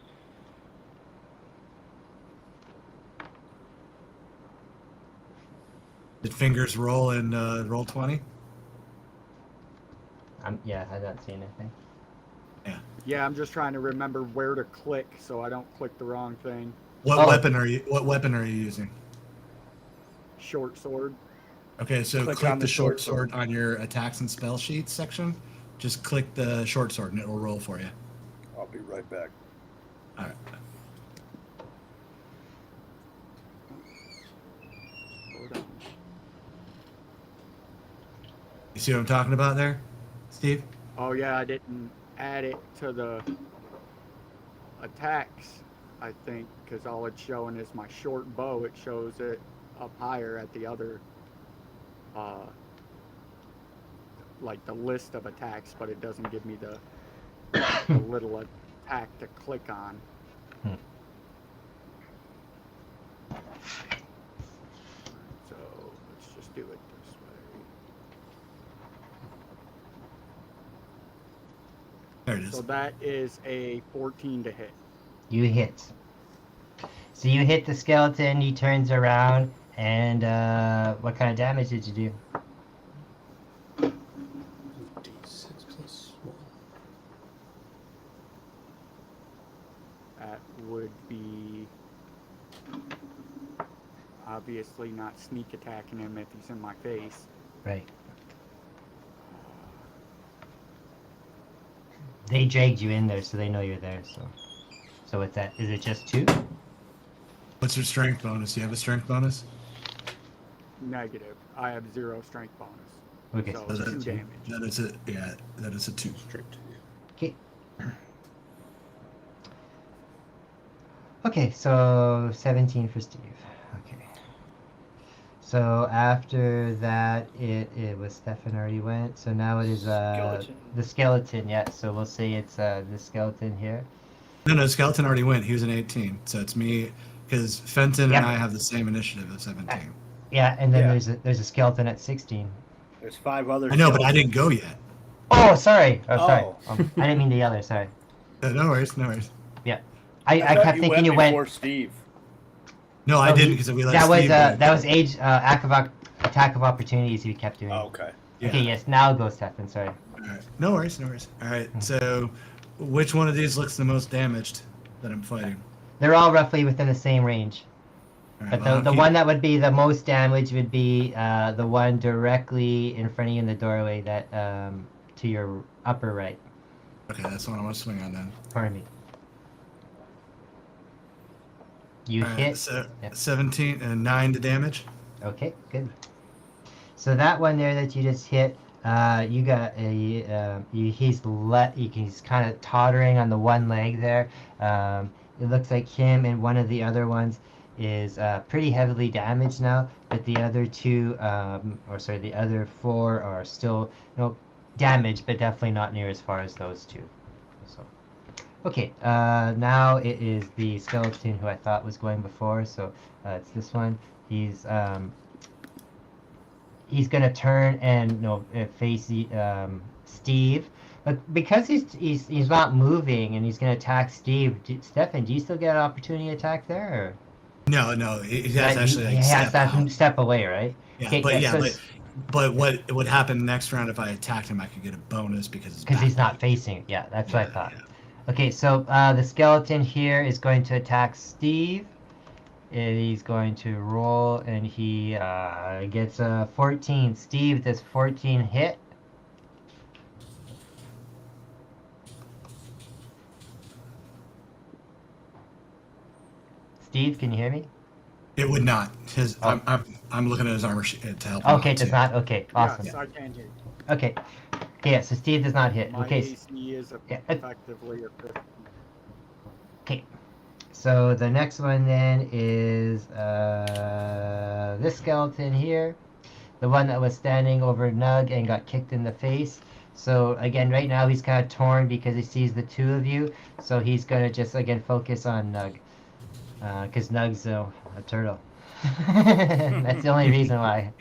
Did fingers roll in roll 20? Yeah, I'm not seeing anything. Yeah, I'm just trying to remember where to click so I don't click the wrong thing. What Oh. weapon are you using? Short sword. Okay, so Click click on the the short short sword on your attacks and spell sheets section. Just click the short sword and it will roll for you. I'll be right back. All right. Hold on. You see what I'm talking about there, Steve? Oh yeah, I didn't add it to the attacks, I think, because all it's showing is my short bow. It shows it up higher at the other, like the list of attacks, but it doesn't give me the little attack to click on. So let's just do it this way. There it is. So that is a 14 to hit. You hit. So you hit the skeleton, he turns around, and what kind of damage did you do? D6 plus 1. That would be obviously not sneak attacking him if he's in my face. Right. They dragged you in there, so they know you're there. So what's that? Is it just 2? What's your strength bonus? You have a strength bonus? Negative. I have 0 strength bonus. Okay. So Oh, 2 that's- damage. That is a that is a 2. Straight to you. Okay. Okay, so 17 for Steve. Okay. So after that, it was Stefan already went. So now it is Skeleton. the skeleton. Yeah. So we'll say it's the skeleton here. No, skeleton already went. He was an 18, so it's me because Fenton Yep. and I have the same initiative of 17. Yeah, and then Yeah. there's a skeleton at 16. There's 5 other. I know, but I skeletons. didn't go yet. Oh, sorry. Oh, sorry. Oh. I didn't mean the other. Sorry. No worries, no worries. I thought kept thinking you went. before Steve. No, I Oh, didn't because we let That was Steve go. that was age attack of opportunities you kept doing. Oh, okay. Yeah. Okay, yes. Now go, Stefan. Sorry. All right. No worries, no worries. All right, so which one of these looks the most damaged that I'm fighting? They're all roughly within the same range. All right, But well, I'll the keep- one that would be the most damage would be the one directly in front of you in the doorway that to your upper right. Okay, that's the one I want to swing on then. Pardon me. You All right, hit. so Yep. 17 and 9 to damage. Okay, good. So that one there that you just hit, You got a he's kind of tottering on the one leg there. It looks like him and one of the other ones is pretty heavily damaged now, but the other two, or sorry, the other four are still, damaged, but definitely not near as far as those two. So, okay, now it is the skeleton who I thought was going before. So it's this one. He's gonna turn and face Steve, but because he's not moving and he's gonna attack Steve. Stefan, do you still get an opportunity attack there? No, he has to actually He like has step to out. step away, right? Yeah, Okay, but so but what would happen next round if I attacked him? I could get a bonus because it's because he's not facing it. Yeah, that's what I thought. Okay, so the skeleton here is going to attack Steve. And he's going to roll, and he gets a 14. Steve, does 14 hit? Steve, can you hear me? It would not. His Oh. I'm looking at his armor sheet to help him Okay, out it does too. not. Okay, awesome. Yes, I can hear you. Okay, yeah. So Steve does not hit. My Okay, AC is yeah, effectively a 50. okay. So the next one then is this skeleton here, the one that was standing over Nug and got kicked in the face. So again, right now he's kind of torn because he sees the two of you. So he's gonna just again focus on Nug, because Nug's a turtle. That's the only reason why.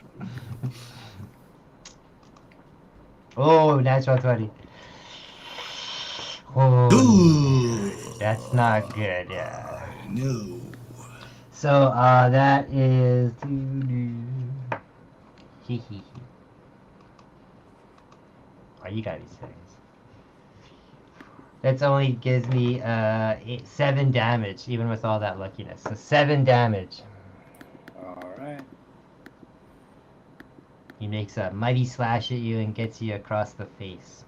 Oh, natural 20. Oh, Ooh, that's not good. Yeah. no. So that is. Hee hee hee. Oh, you gotta be serious. That only gives me 7 damage, even with all that luckiness. So 7 damage. All right. He makes a mighty slash at you and gets you across the face.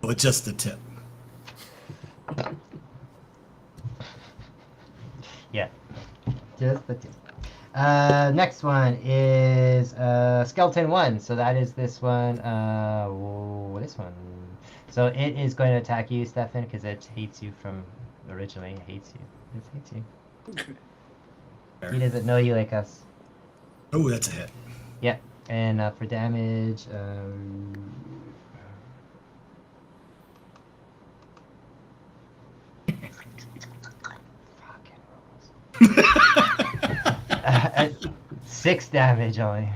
With just the tip. Yeah, just the tip. Next one is skeleton 1. So that is this one. This one. So it is going to attack you, Stefan, because it hates you from originally. It hates you. It hates you. He doesn't know you like us. Oh, that's a hit. Yep. And for damage, fucking rolls. 6 damage only.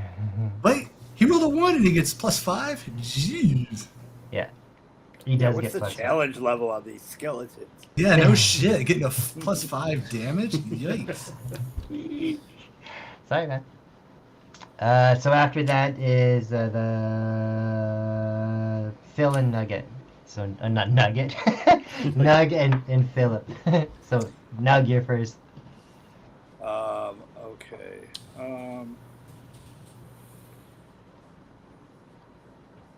Wait, he rolled a 1 and he gets +5. Jeez. Yeah. He does What's get the plus challenge level on these skeletons? Yeah, no shit. Getting a +5 damage. Yikes. Sorry, man. So after that is the Phil and Nugget. So not Nugget, Nug and Philip. So Nug, you're first. Okay.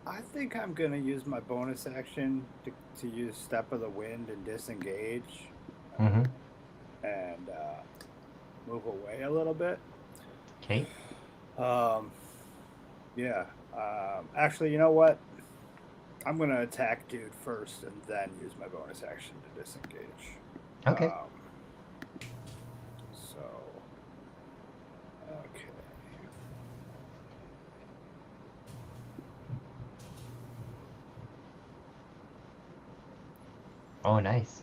I think I'm gonna use my bonus action to use Step of the Wind and disengage, Mm-hmm. and move away a little bit. Okay. Yeah. Actually, you know what? I'm gonna attack dude first, and then use my bonus action to disengage. Okay. So. Okay. Oh, nice.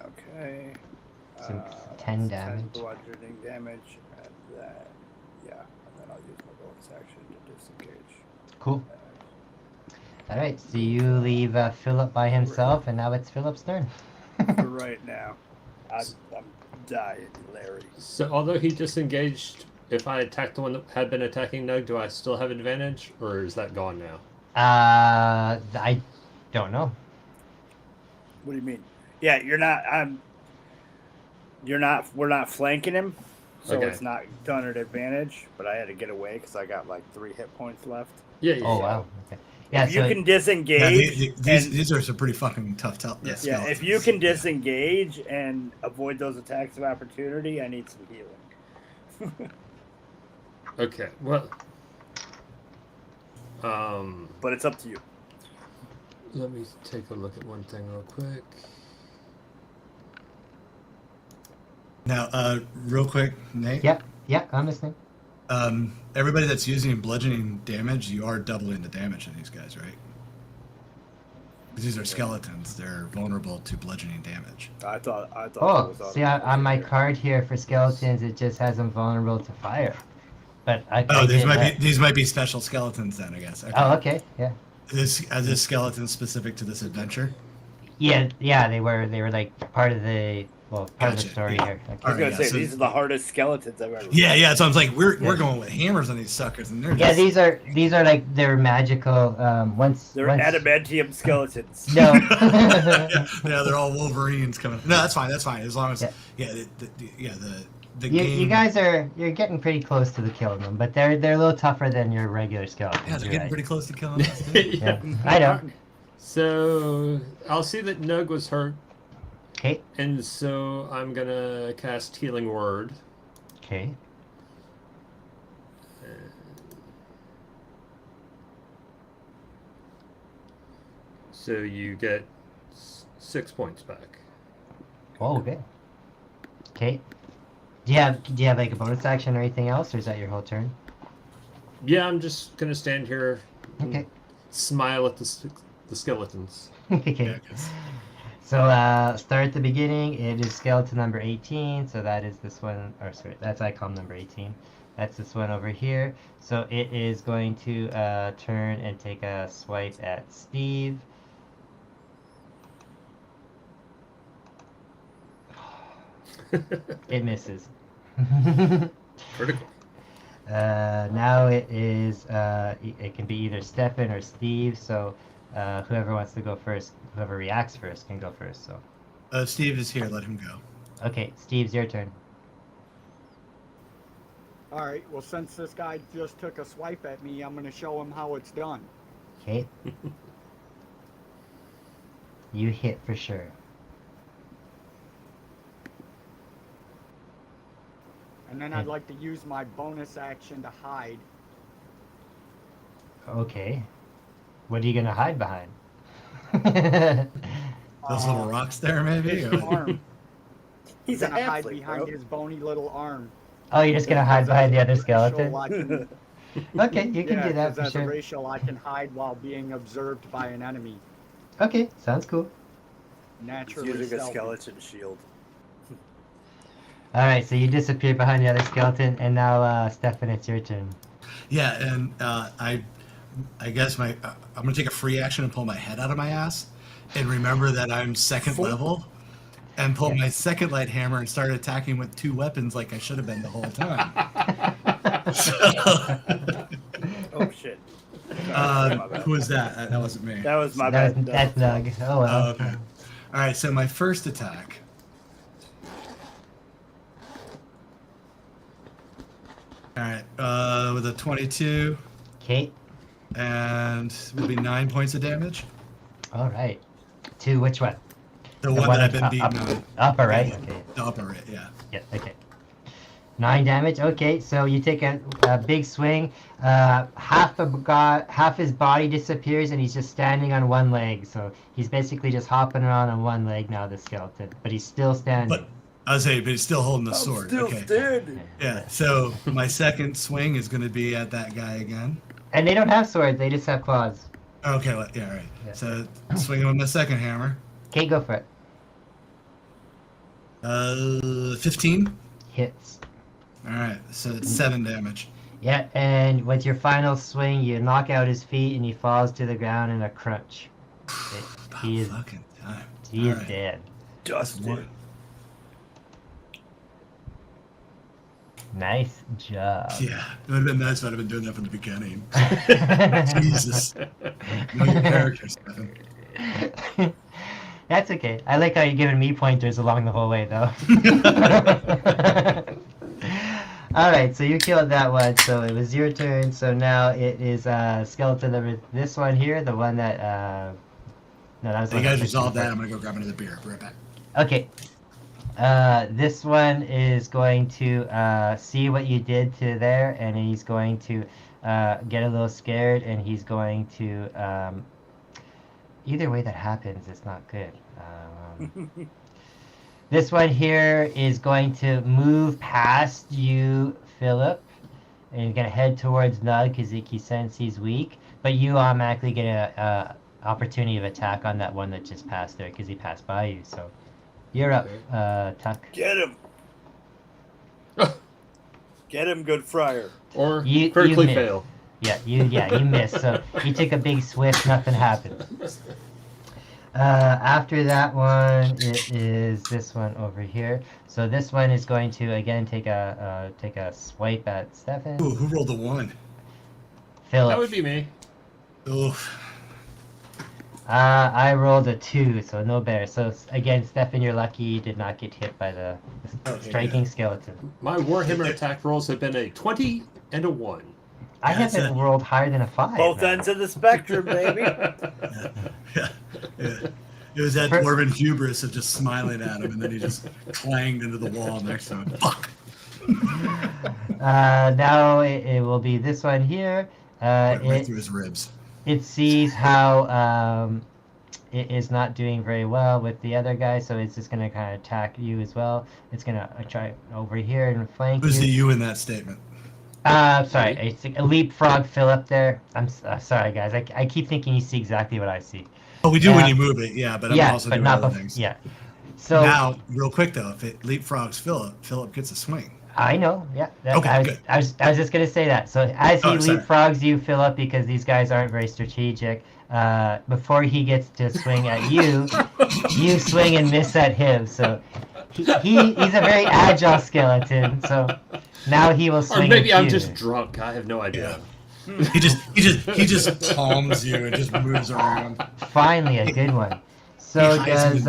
Okay. So 10 damage. 10 bludgeoning damage, and then and then I'll use my bonus action to disengage. Cool. All right. So you leave Philip by himself, and now it's Philip's turn. For right now, I'm dying, Larry. So although he disengaged, if I attacked the one that had been attacking Nug, do I still have advantage, or is that gone now? I don't know. What do you mean? Yeah, you're not. We're not flanking him, so Okay. it's not done at advantage. But I had to get away because I got like 3 hit points left. Yeah. Oh wow. Okay. Yeah. If you So can Yeah, disengage, these are some pretty fucking tough. yeah, if you can disengage and avoid those attacks of opportunity, I need some healing. Okay. Well, But it's up to you. Let me take a look at one thing real quick. Now, real quick, Nate. Yeah, I'm listening. Everybody that's using bludgeoning damage, you are doubling the damage on these guys, right? Because these are skeletons; they're vulnerable to bludgeoning damage. I thought. Oh, it was see, on my card here for skeletons, it just has them vulnerable to fire. But I These might be special skeletons then, I guess. Okay. Oh, okay, yeah. Are this skeleton specific to this adventure? Yeah, they were like part of the of the Gotcha, story yeah. here. Okay. I was gonna Yeah, say so- these are the hardest skeletons I've ever. Yeah. So I was like, we're Yeah. going with hammers on these suckers, and they're Yeah, just, these are like they're magical. They're once adamantium skeletons. No. yeah, they're all Wolverines coming. No, that's fine. As long as the game. You guys you're getting pretty close to the killing them, but they're a little tougher than your regular skeletons. Yeah, they're you're getting right. pretty close to killing us. Dude. Yeah, I know. So I'll see that Nug was hurt, Okay. and so I'm gonna cast Healing Word. Okay. So you get 6 points back. Oh, okay. Okay. Do you have like a bonus action or anything else, or is that your whole turn? Yeah, I'm just gonna stand here, and Okay. smile at the skeletons. Okay. Yeah, 'cause- So start at the beginning. It is skeleton number 18. So that is this one, or sorry, that's icon number 18. That's this one over here. So it is going to turn and take a swipe at Steve. It misses. Critical. Now it is. It can be either Stefan or Steve. So whoever wants to go first, whoever reacts first, can go first. So Steve is here. Let him go. okay, Steve's your turn. All right. Well, since this guy just took a swipe at me, I'm going to show him how it's done. Okay. You hit for sure. And then I'd like to use my bonus action to hide. Okay. What are you gonna hide behind? Those little rocks there, maybe. His Or- arm. He's a gonna hide halfling, behind bro. his bony little arm. Oh, you're just gonna hide behind the other As a skeleton? racial, I can- Okay, you can yeah, do that 'cause for as a sure. racial, I can hide while being observed by an enemy. Okay, sounds cool. He's Naturally using a stealthy. skeleton shield. All right, so you disappear behind the other skeleton, and now, Stefan, it's your turn. Yeah, and I guess I'm gonna take a free action and pull my head out of my ass, and remember that I'm second level, and pull my second light hammer and start attacking with 2 weapons like I should have been the whole time. Oh shit. My bad. Who was that? That wasn't me. That was my That's bad. Nug. Oh well. Oh, okay. All right. So my first attack. All right, with a 22, Okay. and will be 9 points of damage. All right. To which one? The one that I've been up, beaten up, on. upper right. Yeah, Okay. the upper right, yeah. Yeah. Okay. 9 damage. Okay, so you take a big swing. Half his body disappears, and he's just standing on one leg. So he's basically just hopping around on one leg now, the skeleton. But he's still standing. But I was saying, but he's still holding the I'm sword. still Okay. standing. Yeah. So my second swing is going to be at that guy again. And they don't have swords; they just have claws. Okay. Yeah. All right. Yeah. So swinging with my second hammer. Okay, go for it. 15. Hits. All right. So it's 7 damage. Yeah, and with your final swing, you knock out his feet, and he falls to the ground in a crunch. He is Fucking time. he is Alright. dead. Dusted. Nice job. Yeah, it would have been nice if I'd have been doing that from the beginning. Jesus. Know your character, Stefan. That's okay. I like how you're giving me pointers along the whole way, though. All right, so you killed that one, so it was your turn. So now it is skeleton number. This one here, the one that. No, that was. So you one guys that- resolve that. I'm gonna go grab another beer. Be right back. Okay. This one is going to see what you did to there, and he's going to get a little scared, and he's going to. Either way that happens, it's not good. This one here is going to move past you, Philip, and he's gonna head towards Nug because he senses he's weak. But you automatically get a opportunity of attack on that one that just passed there because he passed by you. So you're up, Tuck. Get him. Get him, good friar. Or You critically miss. fail. Yeah, you missed. So you took a big swift, nothing happened. After that one, it is this one over here. So this one is going to again take a swipe at Stefan. Ooh, who rolled a 1? Philip. That would be me. Oof. I rolled a 2, so no better. So again, Stefan, you're lucky you did not get hit by the Okay, striking good. skeleton. My Warhammer attack rolls have been a 20 and a 1. I Yeah, that's haven't rolled higher than a 5. Both man. ends of the spectrum, baby. Yeah. It was that dwarven hubris of just smiling at him, and then he just clanged into the wall next to him. Fuck. Now it will be this one here. Right through his ribs. It sees how it is not doing very well with the other guy, so it's just going to kind of attack you as well. It's going to try over here and flank Who's the you. you in that statement? Sorry, it's a leapfrog Philip there. I'm sorry, guys. I keep thinking you see exactly what I see. Oh, we do when you move it, yeah, but I'm also but doing not other things. Yeah. So Now, real quick though, if it leapfrogs Philip gets a swing. I know, yeah. Okay, good. I was just gonna say that. So as he sorry. leapfrogs you, Philip, because these guys aren't very strategic. Before he gets to swing at you, you swing and miss at him. So he's a very agile skeleton. So now he will swing. Or maybe at I'm you. just drunk. I have no idea. He just palms you and just moves around. Finally a good one. So He hides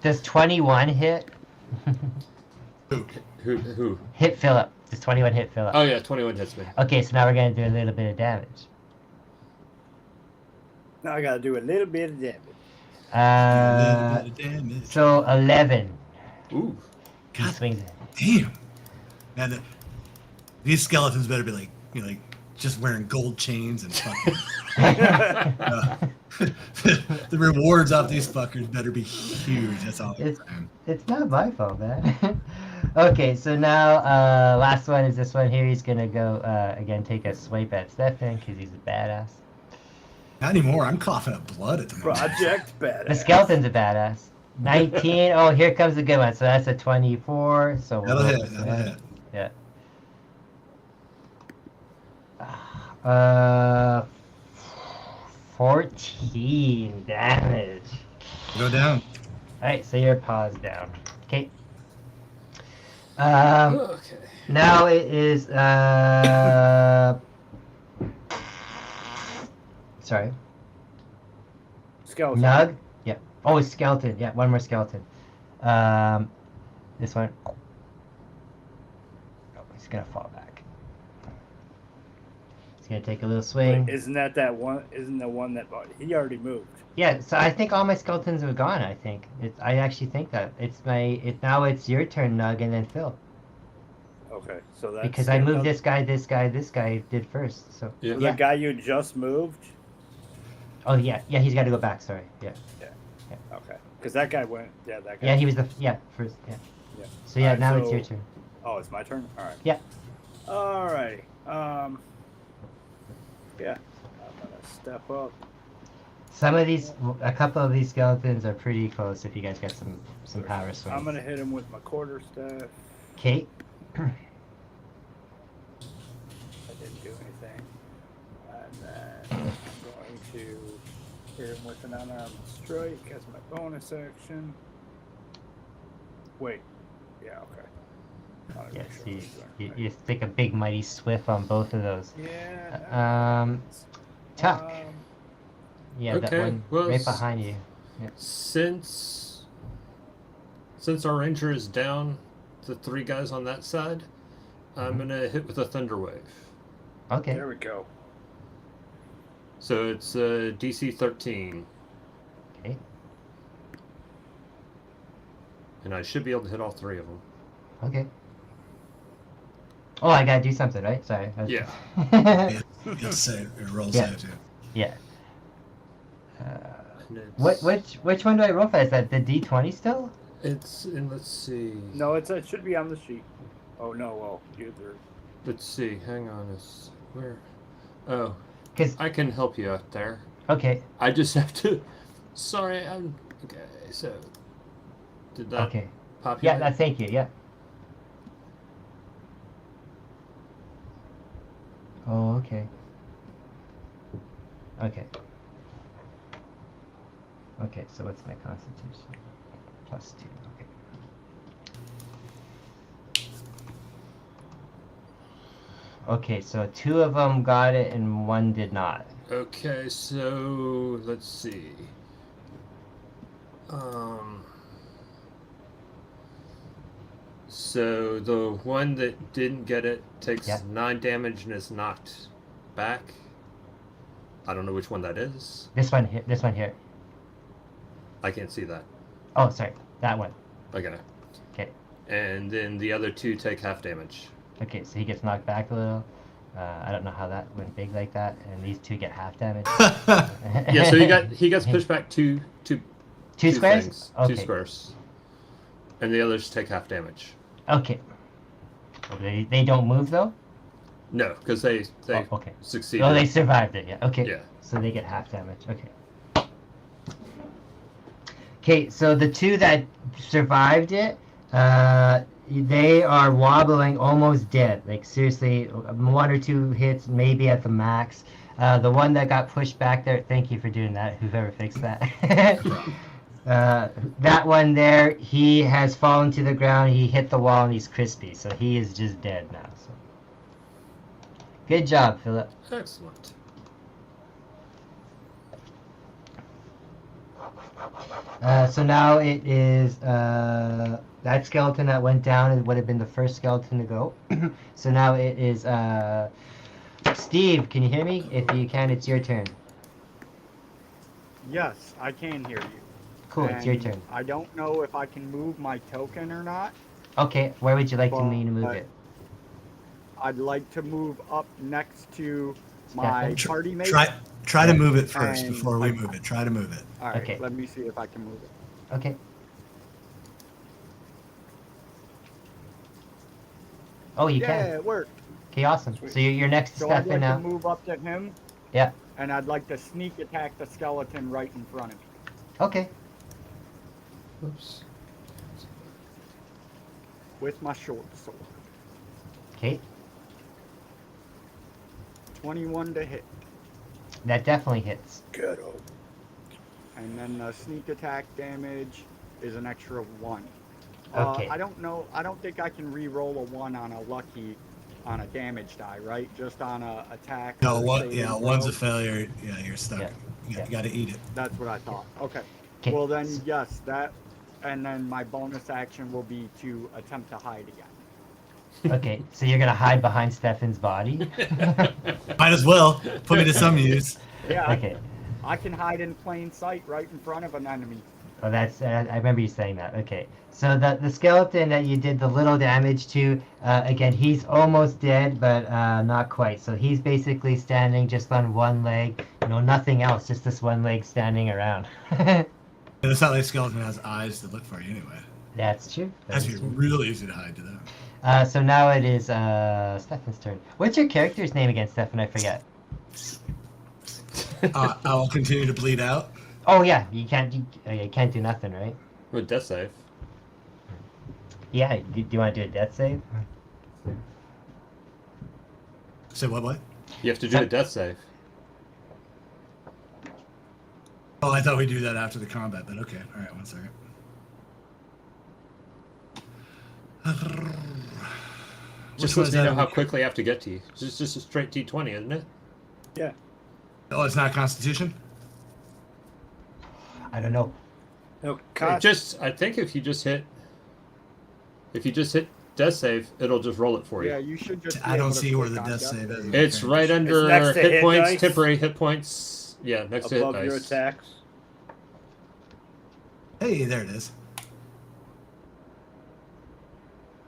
does 21 hit? Who? Hit Philip. Does 21 hit Philip? Oh yeah, 21 hits me. Okay, so now we're gonna do a little bit of damage. Now I gotta do a little bit of damage. Uh, Little bit of damage. so 11. Ooh. He God swings it. damn. Now these skeletons better be like just wearing gold chains and fucking. The rewards off these fuckers better be huge. That's all. I'm saying. It's not my fault, man. Okay, so now last one is this one here. He's gonna go again take a swipe at Stefan because he's a badass. Not anymore. I'm coughing up blood at the moment. Project badass. The skeleton's a badass. 19. Oh, here comes a good one. So that's a 24. So we'll That'll go hit. with That'll that. hit. Yeah. 14 damage. Go down. Alright, so your paw's down. Okay. Okay. Now it is sorry. Skeleton. Nug? Yeah. Oh, it's skeleton. Yeah, one more skeleton. This one. Oh, he's gonna fall back. He's gonna take a little swing. Wait, isn't that one? Isn't the one that he already moved? Yeah, so I think all my skeletons are gone. I think I actually think that now it's your turn, Nug, and then Phil. Okay, so that's Because I moved this guy did first. So Yeah. So yeah. the guy you just moved. Oh yeah, he's got to go back. Sorry. Yeah. Okay, because that guy went. Yeah, that guy. Yeah, he was first. Yeah. Yeah. So yeah, Alright, now it's so- your turn. Oh, it's my turn. All right. Yeah. All right. Yeah. I'm gonna step up. A couple of these skeletons are pretty close. If you guys got some power swings. I'm gonna hit him with my quarterstaff. Okay. I didn't do anything. And then I'm going to hit him with an unarmed strike as my bonus action. Wait. Yeah. Okay. I wanna Yes, make sure these are- you stick a big mighty swift on both of those. Yeah. Tuck. Yeah, that Okay, one well, right behind you. Since our ranger is down, the 3 guys on that side, I'm gonna hit with a thunder wave. Okay. There we go. So it's DC 13, Okay. and I should be able to hit all 3 of them. Okay. Oh, I gotta do something, right? Sorry. Yeah. Yeah, you'll save. Your roll Yeah. save too. Yeah. And it's, Which one do I roll for? Is that the D20 still? It's in. Let's see. No, it should be on the sheet. Oh no, well, either. Let's see. Hang on. It's where? Oh, 'Cause I can help you out there. okay. I just have to. Sorry, I'm. Okay, so. Did that Okay. populate? Yeah, thank you. Yeah. Oh, okay. Okay. Okay, so what's my constitution? +2. Okay. Okay, so 2 of them got it and 1 did not. Okay, so let's see. So the one that didn't get it takes Yeah. 9 damage and is knocked back. I don't know which one that is. This one here. This one here. I can't see that. Oh, sorry. That one. Okay. Okay. And then the other 2 take half damage. Okay, so he gets knocked back a little. I don't know how that went big like that. And these 2 get half damage. Yeah, so he gets pushed back two squares? things, Okay. 2 squares. And the others take half damage. Okay. They don't move though? No, because they Oh, okay. succeeded. Oh, they survived it. Yeah. Okay. Yeah. So they get half damage. Okay. Okay. So the 2 that survived it, they are wobbling, almost dead. Like seriously, 1 or 2 hits, maybe at the max. The one that got pushed back there. Thank you for doing that. Whoever fixed that. That one there, he has fallen to the ground. He hit the wall and he's crispy, so he is just dead now. So, good job, Philip. Excellent. So now it is that skeleton that went down. It would have been the first skeleton to go. So now it is Steve. Can you hear me? If you can, it's your turn. Yes, I can hear you. Cool, it's your And turn. I don't know if I can move my token or not. Okay, where would you like me to move But it? I'd like to move up next to my Stefan? party mate. Try to move it first And before we move it. Try to move it. All right, Okay. let me see if I can move it. Okay. Oh, you Yeah, can. it worked. Okay, awesome. Sweet. So you're next to So I'd Stefan like now. to move up to him. Yeah. And I'd like to sneak attack the skeleton right in front of me. Okay. Oops. With my short sword. Okay. 21 to hit. That definitely hits. Good. And then the sneak attack damage is an extra 1. Okay. I don't know. I don't think I can re-roll a 1 on a lucky, on a damage die, right? Just on a attack. No, or one. saving Yeah, one's a throw? failure. Yeah, you're stuck. Yeah. You got to eat it. That's what I thought. Okay. 'Kay. Well then, yes, that, and then my bonus action will be to attempt to hide again. Okay, so you're gonna hide behind Stefan's body? Might as well put me to some use. Yeah. Okay. I can hide in plain sight right in front of an enemy. Oh, that's. I remember you saying that. Okay. So the skeleton that you did the little damage to, again, he's almost dead, but not quite. So he's basically standing just on one leg. Nothing else, just this one leg standing around. And it's not like skeleton has eyes to look for you anyway. That's true. That's That is true. real easy to hide to them. So now it is Stefan's turn. What's your character's name again, Stefan? I forget. I will continue to bleed out. Oh yeah, you can't do nothing, right? With death save. Yeah. Do you want to do a death save? Say what? You have to do a death save. Oh, I thought we'd do that after the combat, but okay. All right, 1 second. Just Which lets me know one how is that? quickly I have to get to you. It's just a straight D20, isn't it? Yeah. Oh, it's not Constitution? I don't know. No, I think if you just hit death save, it'll just roll it for you. Yeah, you should just. I be don't able to see where click the on death save is. It's Okay. right under next to hit hit points, dice. temporary hit points. Yeah, next to hit above your dice. attacks. Hey, there it is.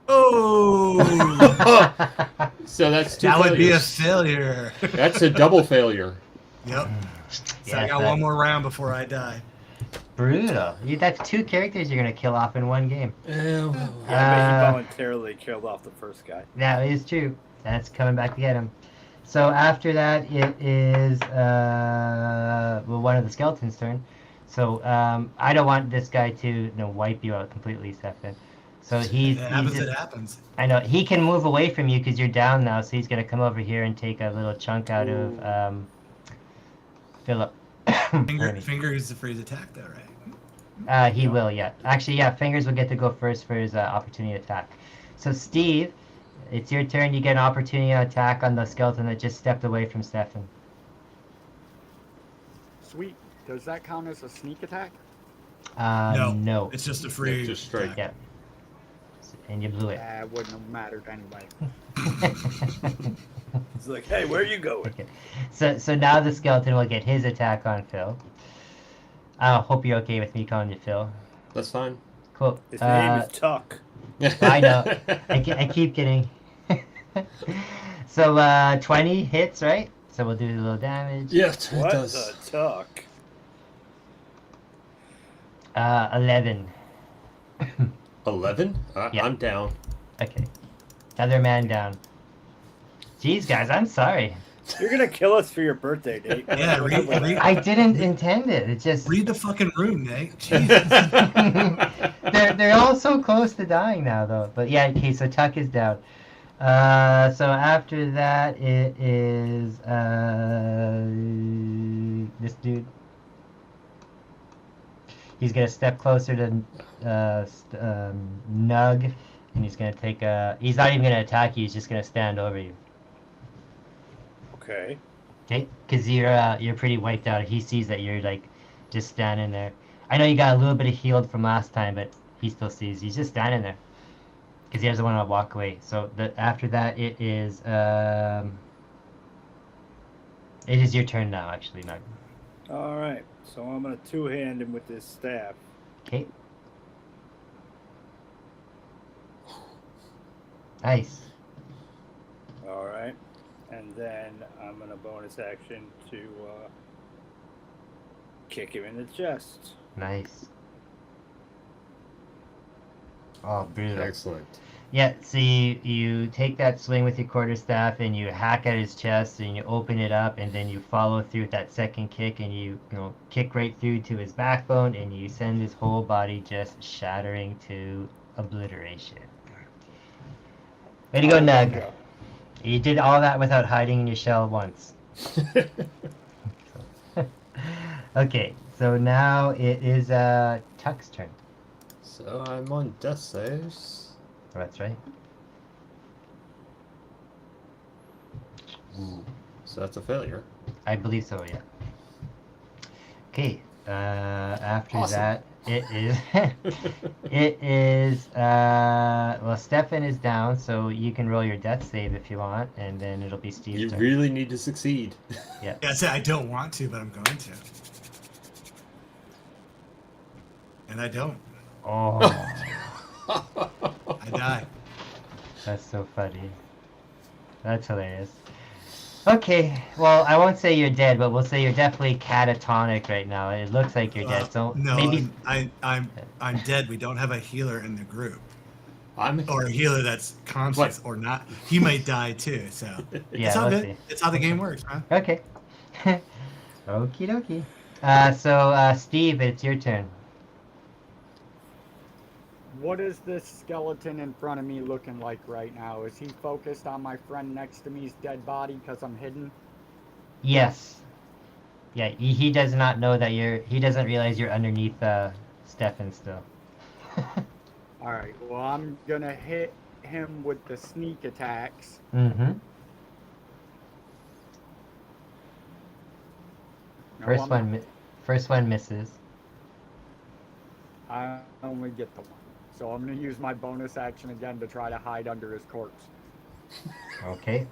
Oh, So that's two that would be a failures. failure. That's a double failure. Yep. So I Yes, got that- one more round before I die. Brutal. That's 2 characters you're gonna kill off in one game. Yeah, but he Uh, voluntarily killed off the first guy. That is true. That's coming back to get him. So after that, it is well, one of the skeletons' turn. So I don't want this guy to wipe you out completely, Stefan. So he's It happens. just, It happens. I know he can move away from you because you're down now. So he's gonna come over here and take a little chunk out of Ooh. Philip. Pardon me. Finger is the freeze attack, though, right? He will, yeah. Actually, yeah. Fingers will get to go first for his opportunity attack. So Steve, it's your turn. You get an opportunity attack on the skeleton that just stepped away from Stefan. Sweet. Does that count as a sneak attack? No. It's just a free. Just straight. attack. Yeah. And you blew it. Wouldn't have mattered anyway. He's like, hey, where are you going? Okay. So now the skeleton will get his attack on Phil. I hope you're okay with me calling you Phil. That's fine. Cool. His name is Tuck. I know. I keep getting. So 20 hits, right? So we'll do a little damage. Yeah, it What does. the Tuck? 11. 11? Yeah. I'm down. Okay. Other man down. Jeez, guys, I'm sorry. You're gonna kill us for your birthday, Nate. Yeah, read I didn't intend it. It just the fucking room, Nate. Jesus. they're all so close to dying now, though. But yeah, okay. So Tuck is down. So after that, it is this dude. He's gonna step closer to Nug, and he's gonna take a. He's not even gonna attack you. He's just gonna stand over you. Okay. Okay, because you're pretty wiped out. He sees that you're like just standing there. I know you got a little bit of healed from last time, but he still sees. He's just standing there because he doesn't want to walk away. So after that, it is your turn now. Actually, Nug. All right. So I'm gonna two-hand him with this staff. Okay. Nice. All right. And then I'm gonna bonus action to kick him in the chest. Nice. Oh, brutal. Excellent. Yeah, so you take that swing with your quarterstaff and you hack at his chest and you open it up and then you follow through with that second kick and you kick right through to his backbone and you send his whole body just shattering to obliteration. Way to go, Nug. You did all that without hiding in your shell once. Okay, so now it is Tuck's turn. So I'm on death saves. Oh, that's right. So that's a failure. I believe so, yeah. Okay, after Awesome. that, it is, it is, well, Stefan is down, so you can roll your death save if you want, and then it'll be Steve's You turn. really need to succeed. Yeah, I don't want to, but I'm going to. And I don't. Oh, I die. that's so funny. That's hilarious. Okay, well, I won't say you're dead, but we'll say you're definitely catatonic right now. It looks like you're dead, so No, maybe... I'm dead. We don't have a healer in the group, I'm or a healer that's conscious or not. He might die too. So Yeah, it's all let's good. see. It's how the game works, man. Okay. Okie dokie. So, Steve, it's your turn. What is this skeleton in front of me looking like right now? Is he focused on my friend next to me's dead body because I'm hidden? Yes. Yeah, he does not know that he doesn't realize you're underneath Stefan still. Alright, well, I'm gonna hit him with the sneak attacks. Mm-hmm. No, First one misses. I only get the one. So I'm gonna use my bonus action again to try to hide under his corpse. Okay.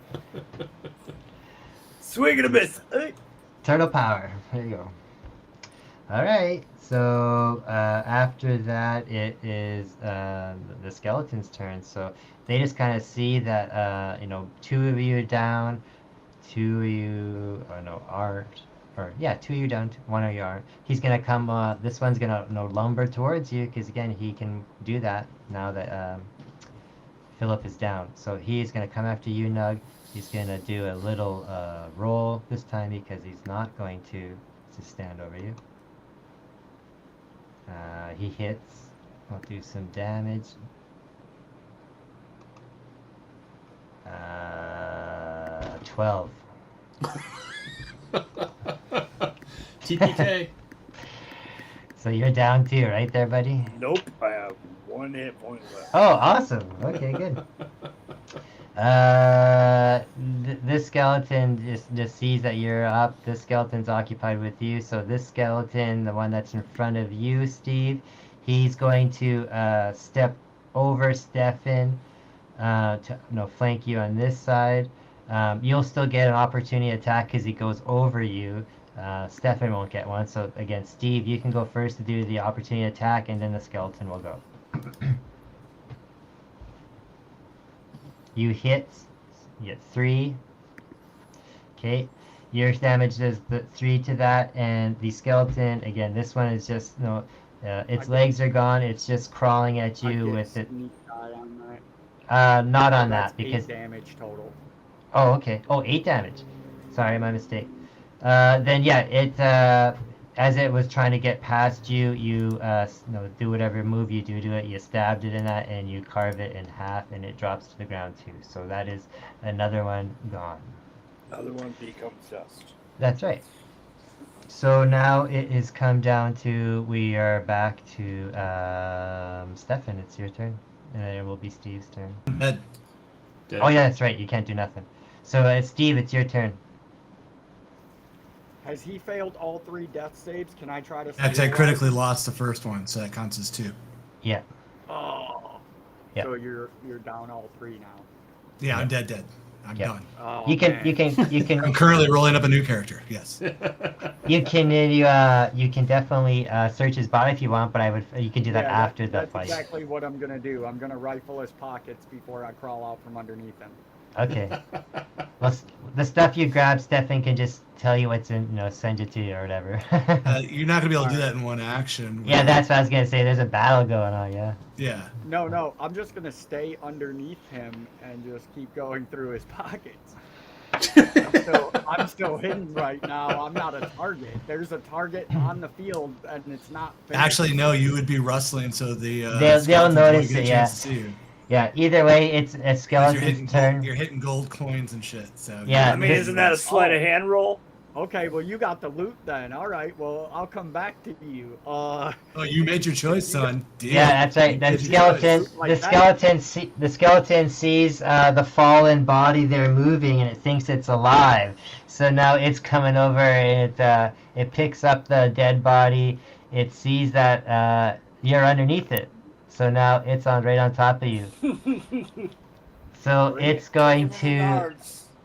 Swing and a miss. Hey. Turtle power. There you go. All right. So after that, it is the skeleton's turn. So they just kind of see that two of you are down, two of you no aren't, or yeah, two of you down, one of you aren't. He's gonna come. This one's gonna lumber towards you because again he can do that now that Philip is down. So he's gonna come after you, Nug. He's gonna do a little roll this time because he's not going to stand over you. He hits. I'll do some damage. 12. TPK. So you're down too, right there, buddy? Nope, I have 1 hit point left. Oh, awesome. Okay, good. This skeleton just sees that you're up. This skeleton's occupied with you. So this skeleton, the one that's in front of you, Steve, he's going to step over Stefan to flank you on this side. You'll still get an opportunity attack because he goes over you. Stefan won't get one. So again, Steve, you can go first to do the opportunity attack, and then the skeleton will go. You hit. You get 3. Okay. Your damage does the 3 to that, and the skeleton again. This one is just its legs are gone. It's just crawling at you with it. Sneak eye on that. Not on That's that because 8 damage total. Oh, okay. Oh, 8 damage. Sorry, my mistake. Then yeah, it as it was trying to get past you, you do whatever move you do to it. You stabbed it in that, and you carve it in half, and it drops to the ground too. So that is another one gone. Another one becomes dust. That's right. So now it has come down to we are back to Stefan. It's your turn, and then it will be Steve's turn. Dead. Oh yeah, that's right. You can't do nothing. So Steve, it's your turn. Has he failed all 3 death saves? Can I try to? I stabilize? critically lost the first one, so that counts as 2. Yeah. Oh. Yeah. So you're down all 3 now. Yeah, I'm dead. I'm Yeah. done. Oh, You can man. I'm currently rolling up a new character. Yes. you can definitely search his body if you want, but you can do that Yeah, after the that's fight. exactly what I'm gonna do. I'm gonna rifle his pockets before I crawl out from underneath him. Okay. Well, the stuff you grab, Stefan can just tell you what's in, send it to you or whatever. You're not gonna be able to do that in one action. Yeah, that's what I was gonna say. There's a battle going on. Yeah. Yeah. No, I'm just gonna stay underneath him and just keep going through his pockets. I'm still hidden right now. I'm not a target. There's a target on the field, and it's not. Actually, no. You would be rustling, so the They'll skeleton notice won't get it. a Yeah. chance to see you. Yeah. Either way, it's a 'Cause skeleton's turn. You're hitting gold coins and shit. So Yeah, I mean, isn't that a sleight of hand roll? Okay, well you got the loot then. All right, well I'll come back to you. Oh, you made your choice, son. Deal. Yeah, that's right. You The made your choice. skeleton, the skeleton sees the fallen body there moving, and it thinks it's alive. So now it's coming over, and it picks up the dead body. It sees that you're underneath it. So now it's right on top of you. So it's going to.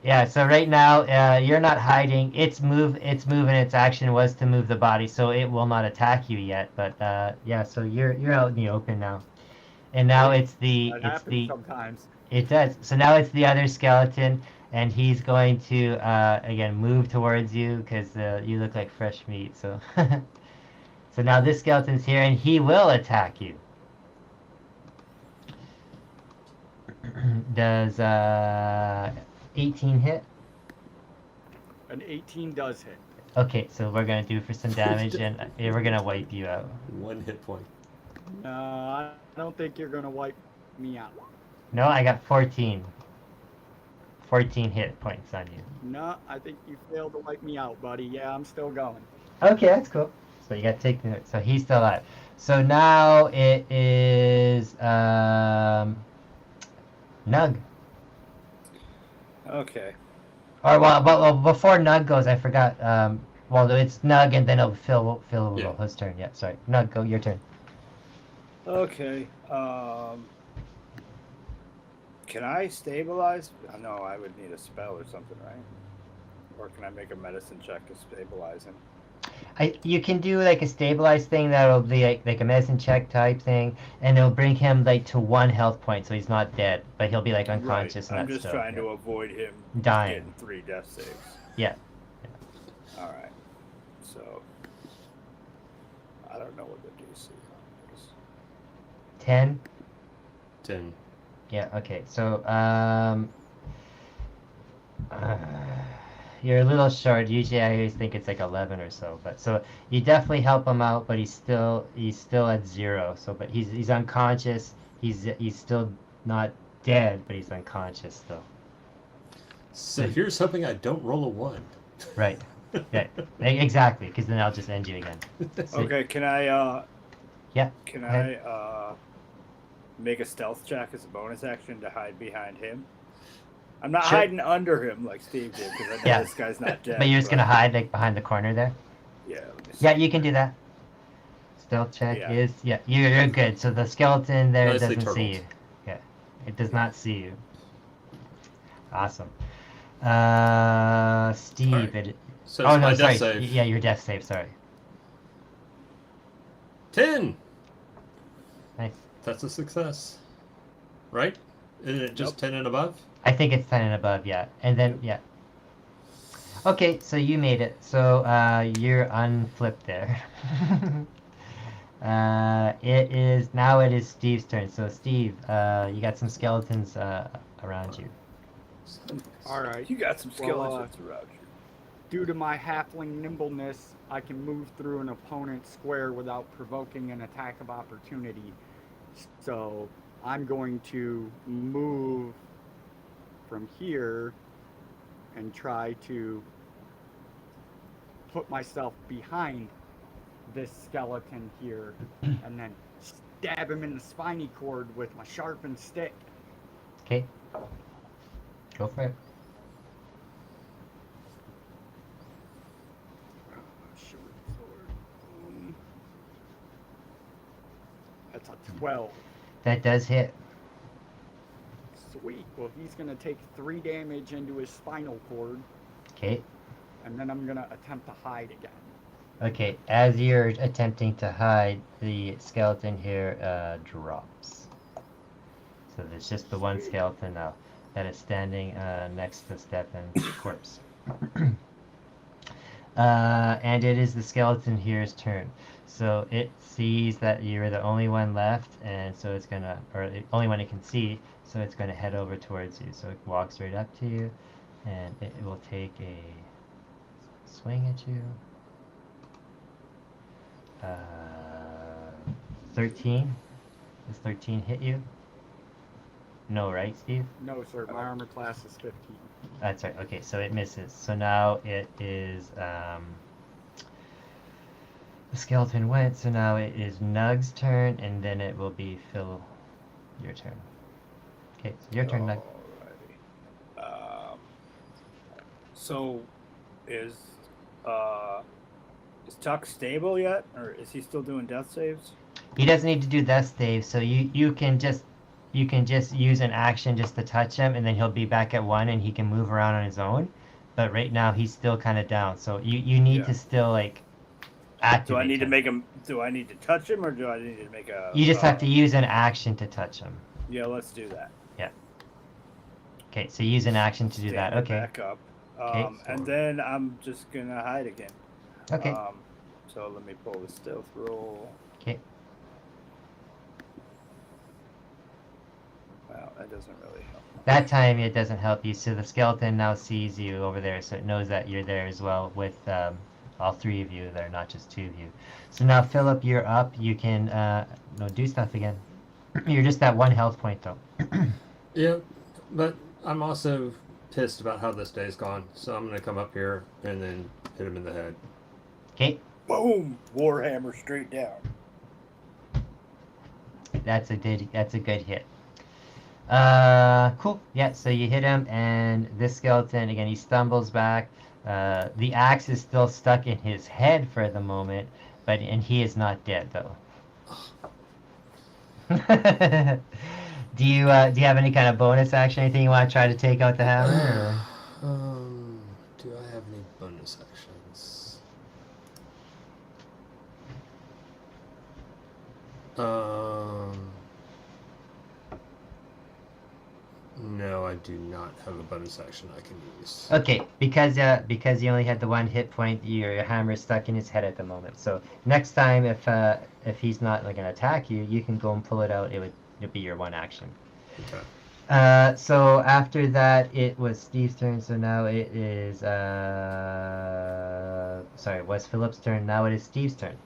Yeah, so right now you're not hiding. Its moving its action was to move the body, so it will not attack you yet. But yeah, so you're out in the open now, and now That happens sometimes. it does. So now it's the other skeleton, and he's going to again move towards you because you look like fresh meat. So so now this skeleton's here, and he will attack you. Does 18 hit? An 18 does hit. Okay, so we're gonna do for some damage, and we're gonna wipe you out. 1 hit point. No, I don't think you're gonna wipe me out. No, I got 14. 14 hit points on you. No, I think you failed to wipe me out, buddy. Yeah, I'm still going. Okay, that's cool. So you gotta take the. So he's still alive. So now it is Nug. Okay. Or well, before Nug goes, I forgot. Well, it's Nug, and then it'll Phil will Yeah. go his turn. Yeah, sorry. Nug, go your turn. Okay. Can I stabilize? No, I would need a spell or something, right? Or can I make a medicine check to stabilize him? You can do like a stabilized thing that'll be like a medicine check type thing, and it'll bring him like to 1 health point, so he's not dead, but he'll be like unconscious Right. and I'm that just stuff. trying Yeah. to avoid him Dying. getting 3 death saves. Yeah. All right. So I don't know what the DC is. 10. 10. Yeah. Okay. So you're a little short. Usually, I always think it's like 11 or so. But so you definitely help him out, but he's still at 0. So, but he's unconscious. He's still not dead, but he's unconscious still. So here's hoping I don't roll a 1. Right. Yeah. Exactly. Because then I'll just end you again. So, Okay, can I Yeah. can go I ahead. make a stealth check as a bonus action to hide behind him? I'm not Sure. hiding under him like Steve did because I know Yeah. this guy's not dead. But you're just gonna hide like behind the corner there. Yeah. Let me see. Yeah, you can do that. Stealth check Yeah. is you're good. So the skeleton there Nicely doesn't see turtled. you. Yeah, it does not see you. Awesome. Steve. Alright. So Oh it's no, my sorry. death save. Yeah, your death save. Sorry. 10. Nice. That's a success. Right? Isn't it just 10 and above? I think it's 10 and above. Yeah, and then yeah. Okay, so you made it. So you're unflipped there. It is Steve's turn. So Steve, you got some skeletons around you. All right. You got some Well, skeletons around you. Due to my halfling nimbleness, I can move through an opponent's square without provoking an attack of opportunity. So I'm going to move from here and try to put myself behind this skeleton here and then stab him in the spiny cord with my sharpened stick. Okay. Go for it. Short sword. That's a 12. That does hit. Sweet. Well, he's going to take 3 damage into his spinal cord, Okay. and then I'm going to attempt to hide again. Okay. As you're attempting to hide, the skeleton here drops. So there's just the one skeleton now that is standing next to Stefan's corpse. And it is the skeleton here's turn. So it sees that you're the only one left, and so it's gonna, or the only one it can see, so it's gonna head over towards you. So it walks right up to you, and it will take a swing at you. 13. Does 13 hit you? No, right, Steve? No, sir. My armor class is 15. That's right. Okay, so it misses. So now it is the skeleton went. So now it is Nug's turn, and then it will be Phil, your turn. Okay, so your turn, Nug. Alrighty. So is Tuck stable yet, or is he still doing death saves? He doesn't need to do death save, so you can just use an action just to touch him, and then he'll be back at 1, and he can move around on his own. But right now he's still kind of down, so you need to still like activate. Do I need to him. make him? Do I need to touch him, or do I need to make a? You just have to use an action to touch him. Yeah, let's do that. Okay, so use an action to do that. Stand Okay. Back up. Okay, and then I'm just gonna hide again. Okay. So let me pull the stealth roll. Okay. Well, that doesn't really help. That time it doesn't help you, so the skeleton now sees you over there, so it knows that you're there as well with all 3 of you there, not just 2 of you. So now, Philip, you're up. You can do stuff again. You're just at 1 health point, though. Yeah, but I'm also pissed about how this day's gone, so I'm going to come up here and then hit him in the head. Okay, Boom! Warhammer straight down. that's a good hit. Cool. Yeah, so you hit him, and this skeleton, again, he stumbles back. The axe is still stuck in his head for the moment, and he is not dead, though. Do you have any kind of bonus action, anything you want to try to take out the hammer? Or? Do I have any bonus actions? No, I do not have a bonus action I can use. Okay, because you only had the one hit point, your hammer's stuck in his head at the moment. So next time, if he's not like gonna attack you, you can go and pull it out. It'd be your one action. Okay. So after that, it was Steve's turn. So now it is sorry, it was Philip's turn. Now it is Steve's turn.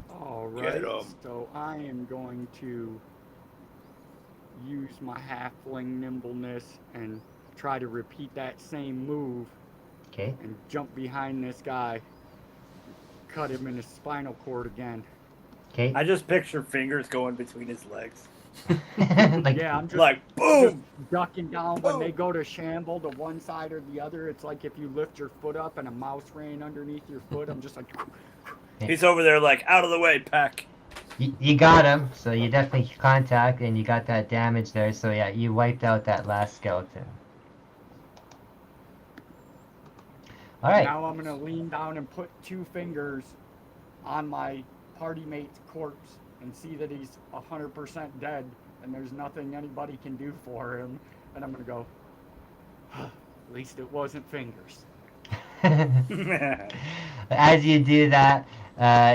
All Get right, 'em. so I am going to use my halfling nimbleness and try to repeat that same move Okay. and jump behind this guy, cut him in his spinal cord again. Okay. I just picture fingers going between his legs. Like, Yeah, I'm just, Like, just boom! ducking down when they Boom. go to shamble to one side or the other. It's like if you lift your foot up and a mouse ran underneath your foot. I'm just like, He's over there like, out of the way, Peck. you got him. So you definitely contact, and you got that damage there. So yeah, you wiped out that last skeleton. All right. now I'm going to lean down and put 2 fingers on my party mate's corpse and see that he's 100% dead and there's nothing anybody can do for him. And I'm going to go, at least it wasn't fingers. As you do that,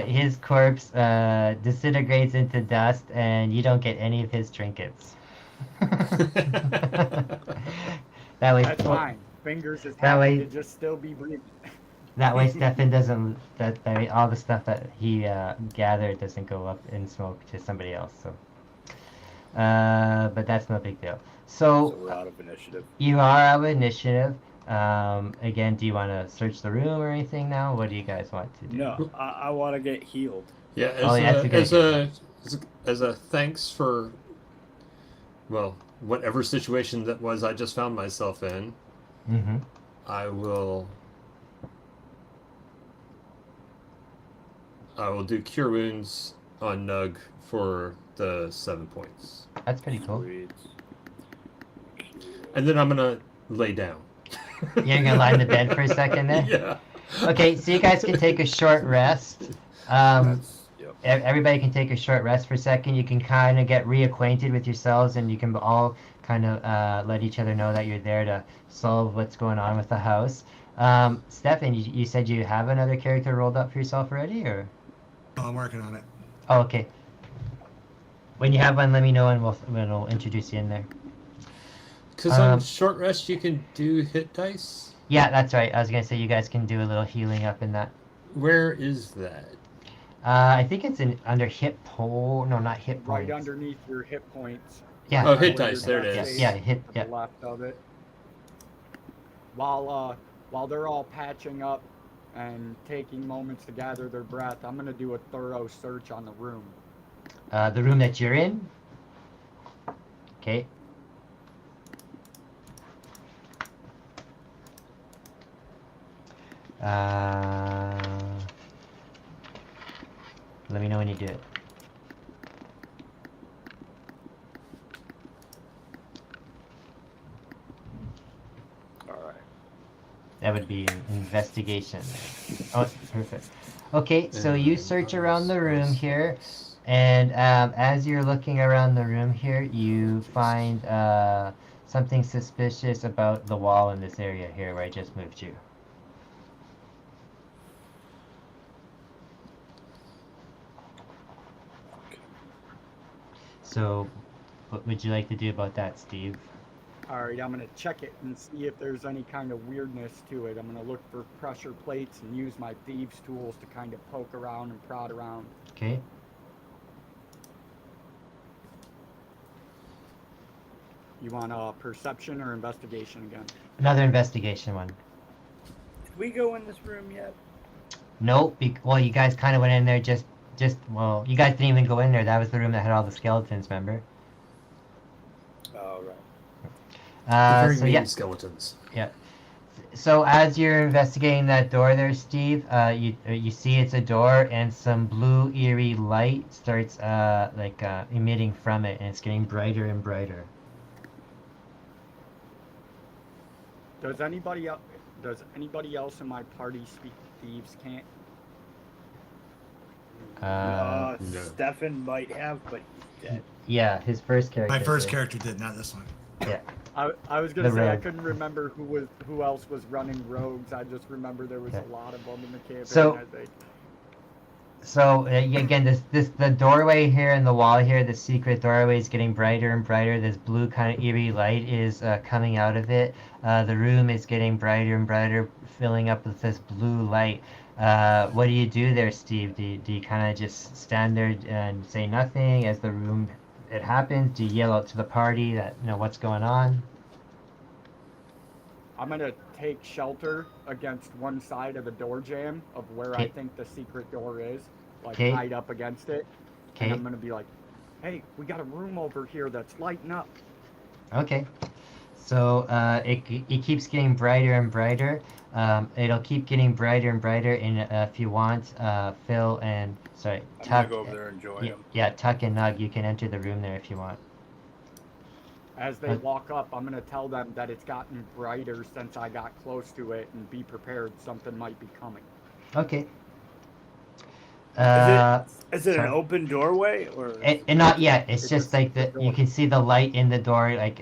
his corpse disintegrates into dust, and you don't get any of his trinkets. That way, That's fine. Fingers is That happy way- to just still be breathing. that way, Stefan doesn't. That way, all the stuff that he gathered doesn't go up in smoke to somebody else. So, but that's no big deal. So So we're out of initiative. you are out of initiative. Again, do you want to search the room or anything now? What do you guys want to do? No, I want to get healed. Yeah, Oh, yeah, that's a good as a thanks for, well, whatever situation that was I just found myself in, Mm-hmm. I will do Cure Wounds on Nug for the 7 points. That's pretty cool. Sweet. And then I'm gonna lay down. You're gonna lie in the bed for a second there? Yeah. Okay, so you guys can take a short rest. Yep. Everybody can take a short rest for a second. You can kind of get reacquainted with yourselves, and you can all kind of let each other know that you're there to solve what's going on with the house. Stefan, you said you have another character rolled up for yourself already, or? Oh, I'm working on it. Oh, okay. When you have one, let me know, and we'll introduce you in there. Because on short rest you can do hit dice. Yeah, that's right. I was gonna say you guys can do a little healing up in that. Where is that? I think it's under hit point. No, not hit Right points. underneath your hit points. Yeah. Oh, hit Where dice, your there it death is. save Yeah, hit. to Yeah. the left of it. While they're all patching up and taking moments to gather their breath, I'm gonna do a thorough search on the room. The room that you're in. Okay. Let me know when you do it. All right. That would be an investigation. Oh, perfect. Okay, so you search around the room here, and as you're looking around the room here, you find something suspicious about the wall in this area here where I just moved you. So, what would you like to do about that, Steve? Alright, I'm gonna check it and see if there's any kind of weirdness to it. I'm gonna look for pressure plates and use my thieves' tools to kind of poke around and prod around. Okay. You want perception or investigation again? Another investigation one. Did we go in this room yet? Nope. Well, you guys kind of went in there well, you guys didn't even go in there. That was the room that had all the skeletons, remember? Oh, right. The very So mean yeah, skeletons. yeah. So as you're investigating that door there, Steve, you see it's a door, and some blue eerie light starts emitting from it, and it's getting brighter and brighter. Does anybody else in my party speak thieves' cant? Uh, No. Stefan might have, but he's dead. yeah, his first character. My first did. character did, not this one. Yeah. I was gonna The say I rogue. couldn't remember who else was running rogues. I just remember there was Yeah. a lot of them in the campaign. So- I think. So again, this the doorway here and the wall here, the secret doorway is getting brighter and brighter. This blue kind of eerie light is coming out of it. The room is getting brighter and brighter, filling up with this blue light. What do you do there, Steve? Do you kind of just stand there and say nothing as the room it happens? Do you yell out to the party that what's going on? I'm gonna take shelter against one side of the door jamb of where I Okay. think the secret door is, like Okay. hide up against it. And Okay. I'm gonna be like, "Hey, we got a room over here that's lighting up." Okay. So it keeps getting brighter and brighter. It'll keep getting brighter and brighter. And if you want, Phil and sorry, I'm Tuck. gonna go over there and join him. Yeah, Tuck and Nug, you can enter the room there if you want. As they walk up, I'm gonna tell them that it's gotten brighter since I got close to it, and be prepared. Something might be coming. Okay. Is it an sorry. open doorway or? And not yet. It's It's just a like the secret you door. can see the light in the door, like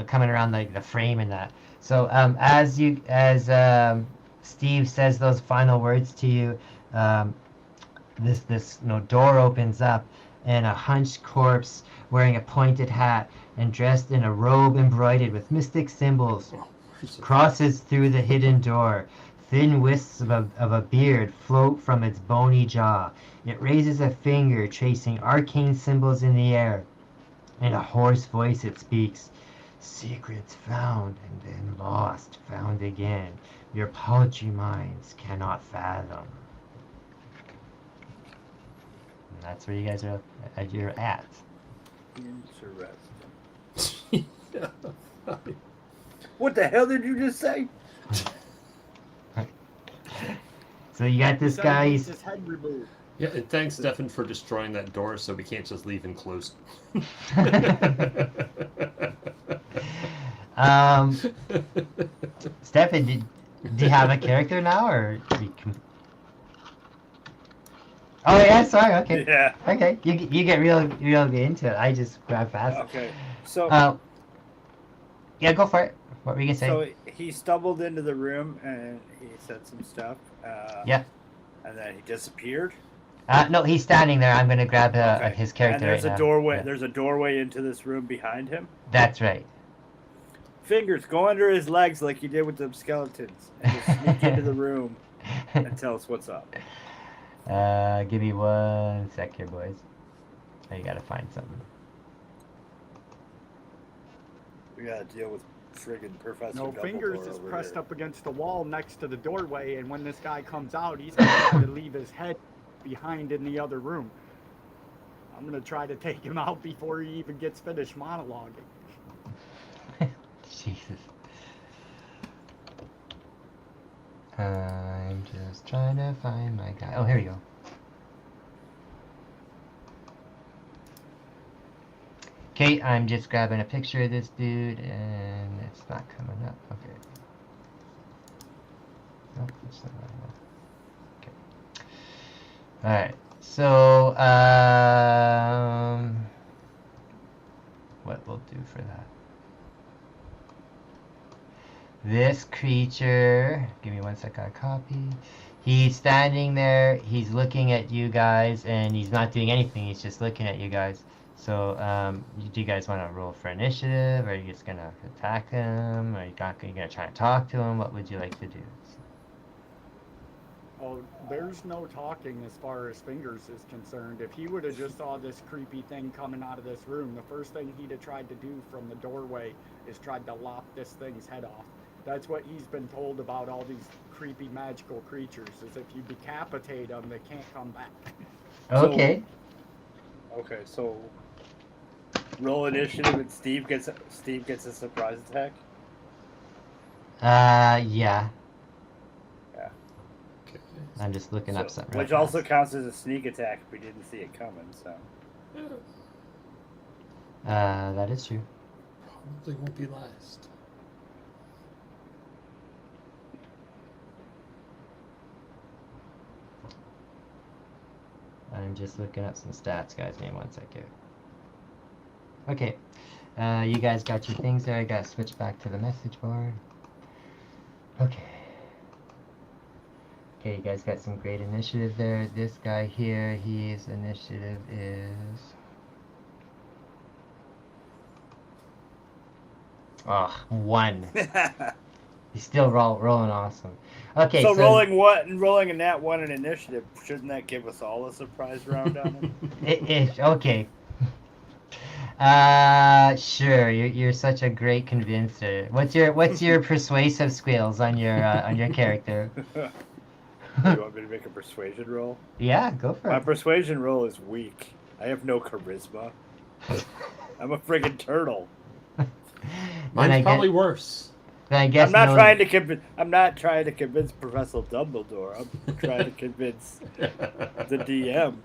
coming around the frame and that. So as Steve says those final words to you, this door opens up, and a hunched corpse wearing a pointed hat and dressed in a robe embroidered with mystic symbols crosses through the hidden door. Thin wisps of a beard float from its bony jaw. It raises a finger, tracing arcane symbols in the air. In a hoarse voice it speaks. Secrets found and then lost, found again. Your paltry minds cannot fathom. And that's where you guys are you're at. Interesting. What the hell did you just say? So you got He this said guy. he needs He's his head removed. Yeah, and thanks, Stefan, for destroying that door so we can't just leave and close it. Stefan, do you have a character now, or you can... Oh yeah, sorry. Okay. Yeah. Okay, you get real into it. I just grab fast. Okay. So Yeah, go for it. What were you gonna say? so he stumbled into the room and he said some stuff. Yeah. And then he disappeared. No, he's standing there. I'm gonna grab Okay. his character And there's right a now. doorway. Yeah. There's a doorway into this room behind him. That's right. Fingers, go under his legs like you did with the skeletons, and just sneak into the room and tell us what's up. Give me 1 sec here, boys. I gotta find something. We gotta deal with friggin' Professor No, Dumbledore Fingers is over pressed here. up against the wall next to the doorway, and when this guy comes out, he's gonna try to leave his head behind in the other room. I'm gonna try to take him out before he even gets finished monologuing. Jesus. I'm just trying to find my guy. Oh, here we go. Okay, I'm just grabbing a picture of this dude, and it's not coming up. Okay. Nope, it's not right now. Okay. Alright, so, what we'll do for that? This creature, give me 1 sec, I copy. He's standing there, he's looking at you guys, and he's not doing anything, he's just looking at you guys. So, do you guys want to roll for initiative? Or are you just going to attack him? Or are you going to try to talk to him? What would you like to do? Oh, there's no talking as far as Fingers is concerned. If he would have just saw this creepy thing coming out of this room, the first thing he'd have tried to do from the doorway is tried to lop this thing's head off. That's what he's been told about all these creepy magical creatures, is if you decapitate them, they can't come back. Okay. Okay, so roll initiative and Steve gets a surprise attack. Yeah. Okay. I'm just looking up something. real Which also fast. counts as a sneak attack if we didn't see it coming. So That is true. Probably won't be last. I'm just looking up some stats, guys. Give me 1 second. Okay. You guys got your things there. I gotta switch back to the message board. Okay. Okay, you guys got some great initiative there. This guy here, his initiative is... Oh, 1. He's still rolling awesome. Okay, so rolling a nat 1 in initiative, shouldn't that give us all a surprise round on it? Okay. Sure. You're such a great convincer. What's your persuasive skills on your character? You want me to make a persuasion roll? Yeah, go for My it. persuasion roll is weak. I have no charisma. I'm a friggin' turtle. Mine's probably worse. Then I guess I'm not trying to convince Professor Dumbledore. I'm trying to convince the DM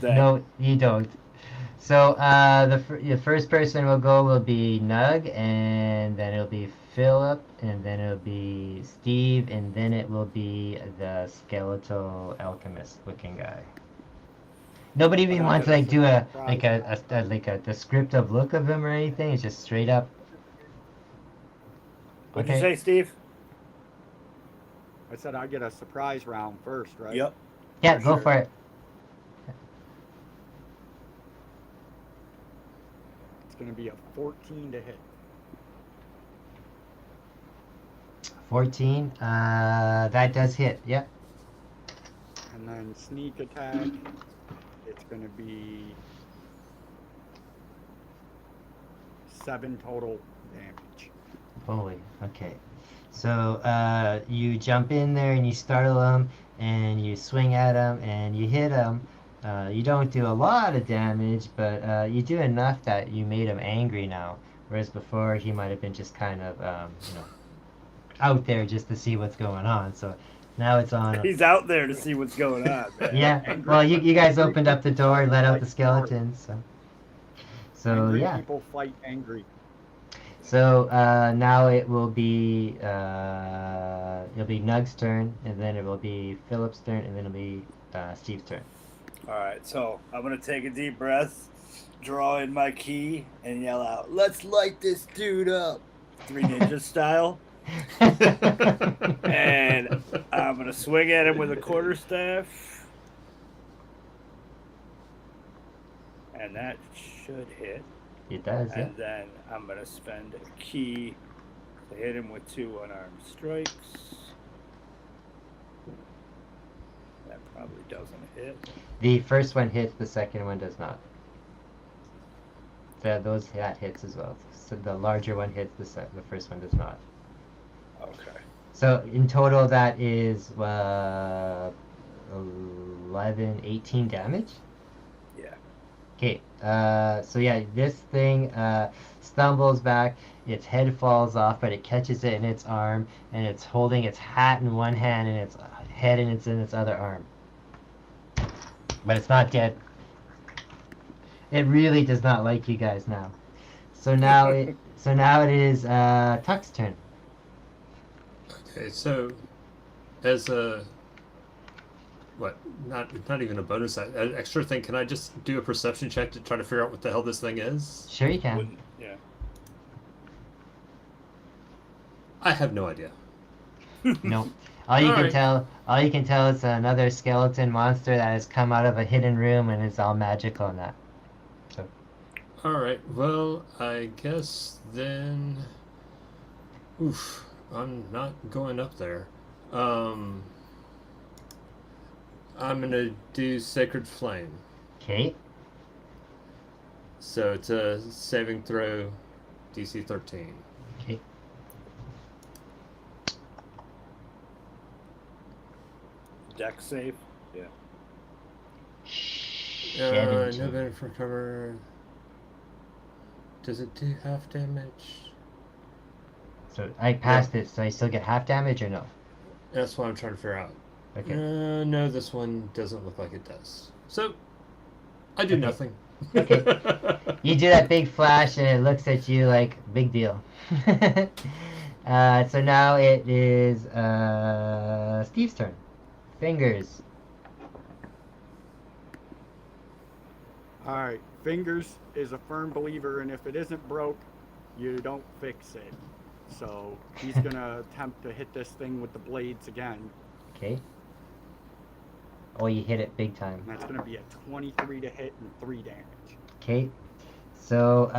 that No, you don't. So the first person will be Nug, and then it'll be Philip, and then it'll be Steve, and then it will be the skeletal alchemist looking guy. Nobody even wants to like do a descriptive look of him or anything. It's just straight up. What'd you say, Steve? I said I get a surprise round first, right? Yep. Yeah, For go sure. for it. It's going to be a 14 to hit. 14. That does hit. Yep. And then sneak attack, it's going to be 7 total damage. Holy. Okay. So you jump in there and you startle him, and you swing at him and you hit him. You don't do a lot of damage, but you do enough that you made him angry now. Whereas before he might have been just kind of out there just to see what's going on. So now it's on. He's out there to see what's going on, man. Yeah. Well, you guys opened up the door and let out the skeletons. So Angry yeah. people fight angry. So now it will be it'll be Nug's turn, and then it will be Philip's turn, and then it'll be Steve's turn. All right, so I'm gonna take a deep breath, draw in my key, and yell out, "Let's light this dude up!" 3 Ninja style. And I'm gonna swing at him with a quarterstaff, and that should hit. It does, yeah. And then I'm gonna spend a key to hit him with 2 unarmed strikes. That probably doesn't hit. The first one hits, the second one does not. That hits as well. So the larger one hits, the first one does not. Okay. So in total, that is 18 damage. Yeah. Okay, so yeah, this thing stumbles back, its head falls off, but it catches it in its arm, and it's holding its hat in one hand and its head in its other arm. But it's not dead. It really does not like you guys now. So now it is Tuck's turn. Okay, so as a not even a bonus, an extra thing, can I just do a perception check to try to figure out what the hell this thing is? Sure you can. Wouldn't, yeah. I have no idea. No. All you Alright. can tell is another skeleton monster that has come out of a hidden room and is all magical and that. So Alright, well, I guess then... Oof, I'm not going up there. I'm gonna do Sacred Flame. okay. So it's a saving throw, DC 13. Okay. Deck save. Yeah. Shed No benefit for cover. Does it do half damage? So I passed it, so I still get half damage or no? That's what I'm trying to figure out. Okay. No, this one doesn't look like it does. So, I do nothing. Okay. You do that big flash and it looks at you like big deal. So now it is Steve's turn. Fingers. All right. Fingers is a firm believer, and if it isn't broke, you don't fix it. So he's gonna attempt to hit this thing with the blades again. Okay. Oh, you hit it big time. And that's gonna be a 23 to hit and 3 damage. Okay. So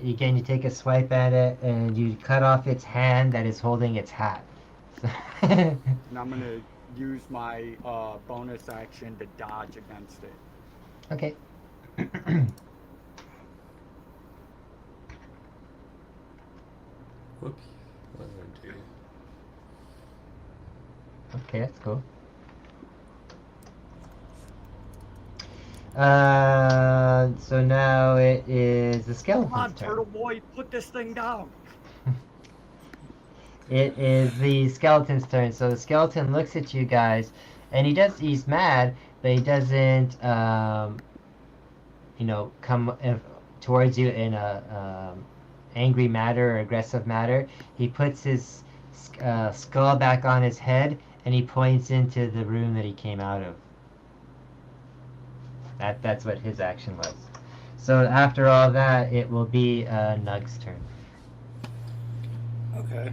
again, you take a swipe at it and you cut off its hand that is holding its hat. And I'm gonna use my bonus action to dodge against it. Okay. Whoops. What did I do? Okay, that's cool. So now it is the Come on, skeleton's turtle turn. boy, put this thing down. It is the skeleton's turn. So the skeleton looks at you guys, and he's mad, but he doesn't, come towards you in a angry manner or aggressive manner. He puts his skull back on his head, and he points into the room that he came out of. That's what his action was. So after all that, it will be Nug's turn. Okay.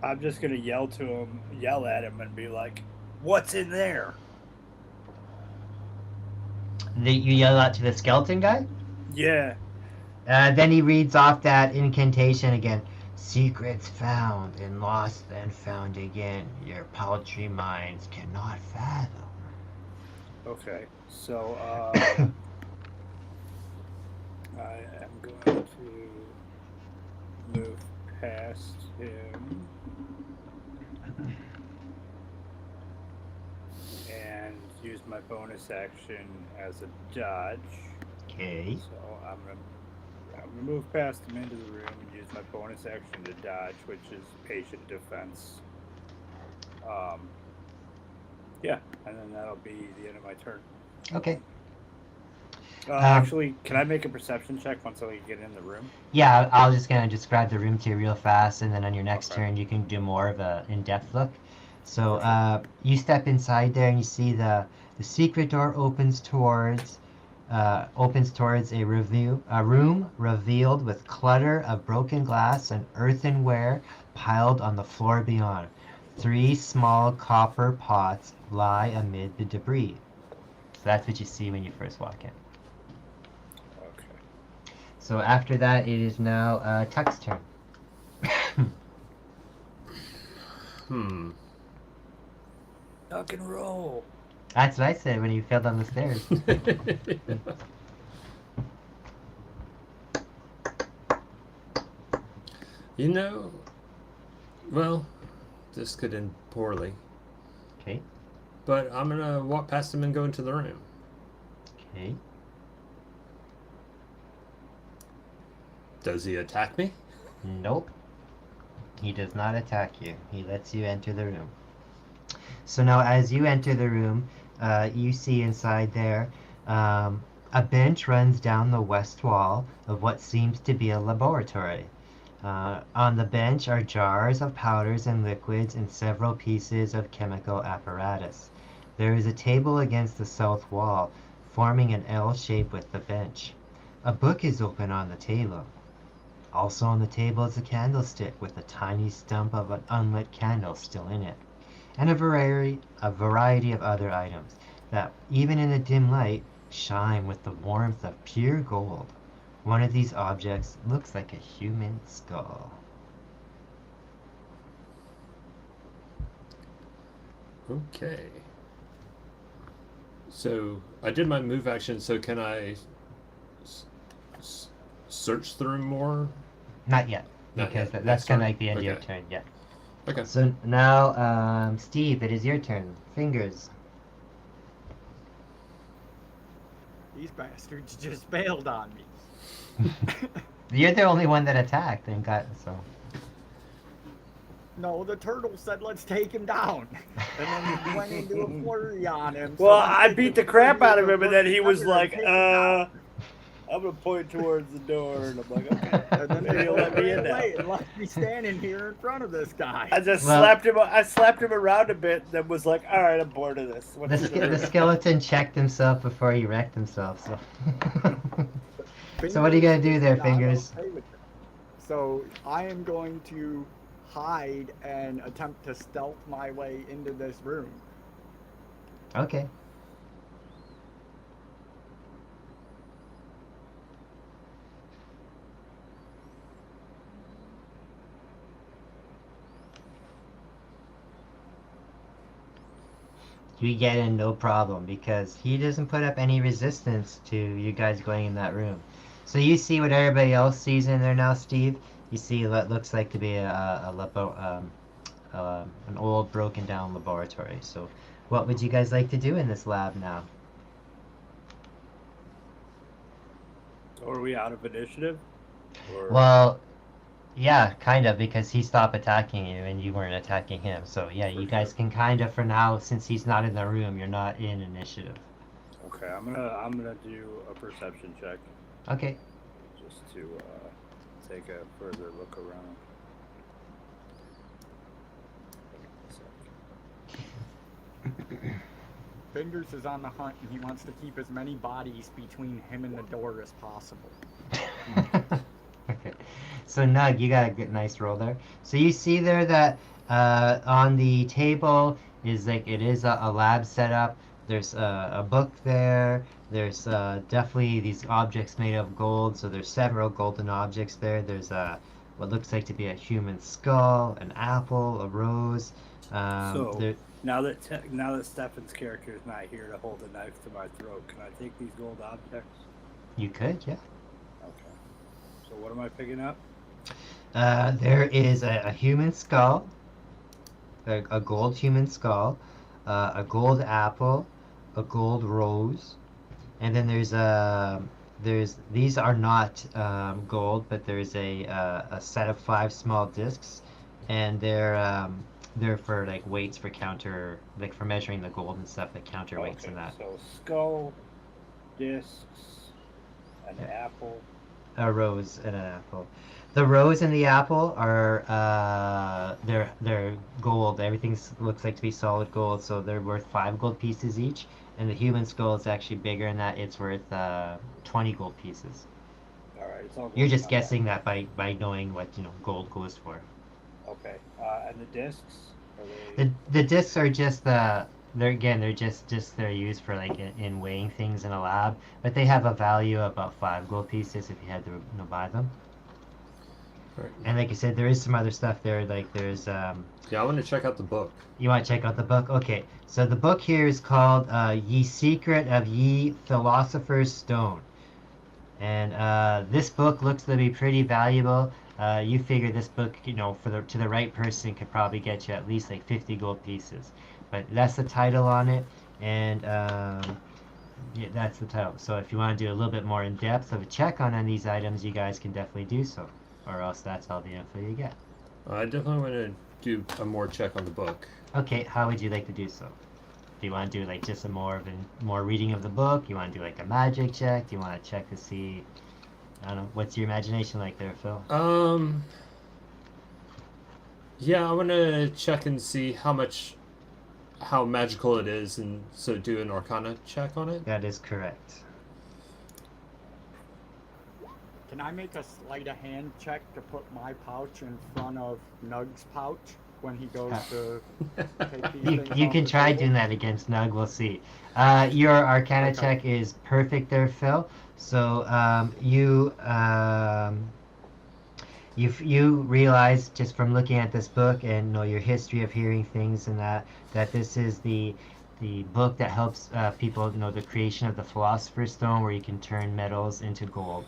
I'm just gonna yell at him, and be like, "What's in there?" You yell out to the skeleton guy? Yeah. Then he reads off that incantation again. Secrets found and lost and found again. Your paltry minds cannot fathom. Okay. So I am going to move past him and use my bonus action as a dodge. Okay. So I'm gonna move past him into the room and use my bonus action to dodge, which is patient defense. Yeah, and then that'll be the end of my turn. Okay. Actually, can I make a perception check once I get in the room? Yeah, I'll just gonna describe the room to you real fast, and then on your next Okay. turn you can do more of a in-depth look. So you step inside there and you see the secret door opens towards a room revealed with clutter of broken glass and earthenware piled on the floor beyond. 3 small copper pots lie amid the debris. So that's what you see when you first walk in. Okay. So after that, it is now Tuck's turn. Duck and roll. That's what I said when you fell down the stairs. Well, this could end poorly. Okay. But I'm gonna walk past him and go into the room. Okay. Does he attack me? Nope. He does not attack you. He lets you enter the room. So now as you enter the room, you see inside there a bench runs down the west wall of what seems to be a laboratory. On the bench are jars of powders and liquids and several pieces of chemical apparatus. There is a table against the south wall, forming an L shape with the bench. A book is open on the table. Also on the table is a candlestick with a tiny stump of an unlit candle still in it, and a variety of other items that, even in the dim light, shine with the warmth of pure gold. One of these objects looks like a human skull. Okay. So I did my move action, so can I search the room more? Not yet, Not because yet. that's kind of Sorry. like the end of your Okay. turn, yeah. Okay. So now, Steve, it is your turn. Fingers. These bastards just bailed on me. You're the only one that attacked and got, so. No, the turtle said, "Let's take him down," and then he went into a flurry on him. Well, I'm I thinking beat the crap out of maybe him, and then he was better like, take him down. I'm gonna point towards the door, and I'm like, okay. And then Maybe they he'll let me in ran now. away and left me standing here in front of this guy. I just Well- slapped him. I slapped him around a bit, then was like, "All right, I'm bored of this." What's The, in the the room? skeleton checked himself before he wrecked himself. So, so what are you gonna do Fingers there, is not Fingers? okay with that. So I am going to hide and attempt to stealth my way into this room. Okay. You get in no problem because he doesn't put up any resistance to you guys going in that room. So you see what everybody else sees in there now, Steve. You see what looks like to be an old broken down laboratory. So what would you guys like to do in this lab now? So are we out of initiative? Or... Well, yeah, kind of, because he stopped attacking you and you weren't attacking him. So yeah, For you guys sure. can kind of, for now, since he's not in the room, you're not in initiative. Okay, I'm gonna do a perception check Okay. just to take a further look around. Fingers is on the hunt and he wants to keep as many bodies between him and the door as possible. Okay. So Nug, you got a good, nice roll there. So you see there that on the table is like it is a lab setup. There's a book there. There's definitely these objects made of gold. So there's several golden objects there. There's what looks like to be a human skull, an apple, a rose. So now that Stefan's character is not here to hold a knife to my throat, can I take these gold objects? You could, yeah. Okay. So what am I picking up? There is a human skull, a gold human skull, a gold apple, a gold rose, and then there's these are not gold, but there's a set of 5 small discs, and they're for like weights for like for measuring the gold and stuff, like counterweights Okay, and that. so skull, discs, an apple. A rose and an apple. The rose and the apple are they're gold. Everything looks like to be solid gold, so they're worth 5 gold pieces each. And the human skull is actually bigger in that it's worth 20 gold pieces. All right, it's all gold. You're just Not guessing that by knowing what gold goes for. bad. Okay, and the discs? Are they... The discs are just they're just they're used for like in weighing things in a lab, but they have a value of about 5 gold pieces if you had to buy them. Right. And like I said, there is some other stuff there. Like there's Yeah, I want to check out the book. You want to check out the book? Okay, so the book here is called Ye Secret of Ye Philosopher's Stone. And this book looks to be pretty valuable. You figure this book, to the right person could probably get you at least like 50 gold pieces. But that's the title on it, and yeah, that's the title. So if you want to do a little bit more in depth of a check on any of these items, you guys can definitely do so. Or else that's all the info you get. I definitely want to do a more check on the book. Okay, how would you like to do so? Do you want to do like just a more reading of the book? You want to do like a magic check? Do you want to check to see? I don't know. What's your imagination like there, Phil? Yeah, I want to check and see how magical it is, and so do an Arcana check on it. That is correct. Can I make a sleight of hand check to put my pouch in front of Nug's pouch when he goes to take these things You off can the try table? doing that against Nug. We'll see. Your Arcana Okay. check is perfect there, Phil. So you realize just from looking at this book and your history of hearing things and that this is the book that helps people the creation of the Philosopher's Stone, where you can turn metals into gold.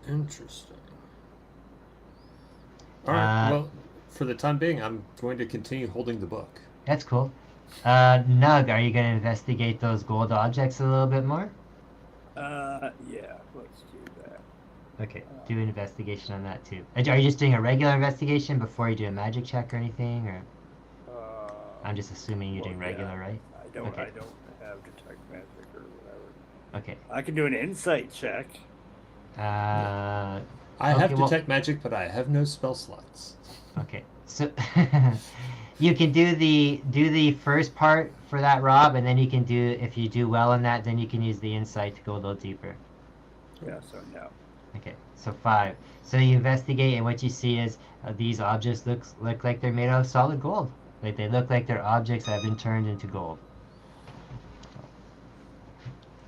Interesting. All right. Well, for the time being, I'm going to continue holding the book. That's cool. Nug, are you going to investigate those gold objects a little bit more? Yeah, let's do that. Okay, do an investigation on that too. Are you just doing a regular investigation before you do a magic check or anything, or I'm just assuming you're doing regular, right? I don't Okay. have detect magic or whatever. Okay. I can do an insight check. Uh, I Okay, have well- detect magic, but I have no spell slots. okay. So you can do the first part for that, Rob, and then you can do if you do well in that, then you can use the insight to go a little deeper. Yeah, so no. Okay, so 5. So you investigate, and what you see is these objects look like they're made out of solid gold. Like they look like they're objects that have been turned into gold.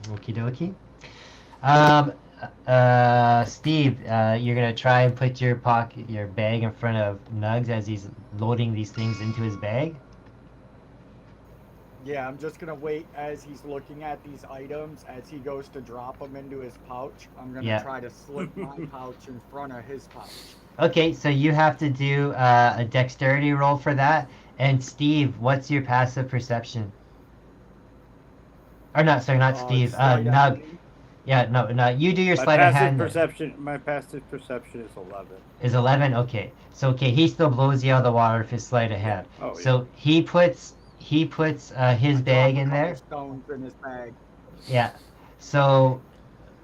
Okie dokie. Steve, you're gonna try and put your bag in front of Nugs as he's loading these things into his bag. Yeah, I'm just gonna wait as he's looking at these items. As he goes to drop them into his pouch, I'm gonna Yeah. try to slip my pouch in front of his pouch. Okay, so you have to do a dexterity roll for that. And Steve, what's your passive perception? Or not, sorry, not Steve. Sleight of Nug. hand. Yeah, no. You do your My sleight of passive hand. perception. My passive perception is 11. Is 11? Okay. So okay, he still blows you out of the water with his sleight of hand. Oh, yeah. So he puts his bag in Drop a there. couple stones in his bag. Yeah. So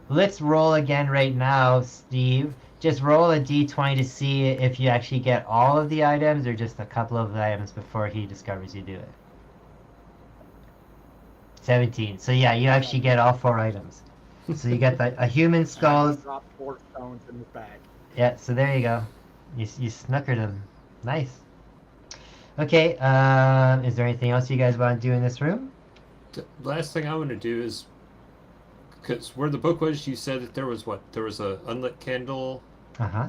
let's roll again right now, Steve. Just roll a d20 to see if you actually get all of the items or just a couple of the items before he discovers you do it. 17. So yeah, you actually get all 4 items. So you get a human And I skull. just dropped 4 stones in his bag. Yeah, so there you go. You snookered him. Nice. Okay, is there anything else you guys want to do in this room? The last thing I want to do is, because where the book was, you said that there was a unlit candle. Uh-huh.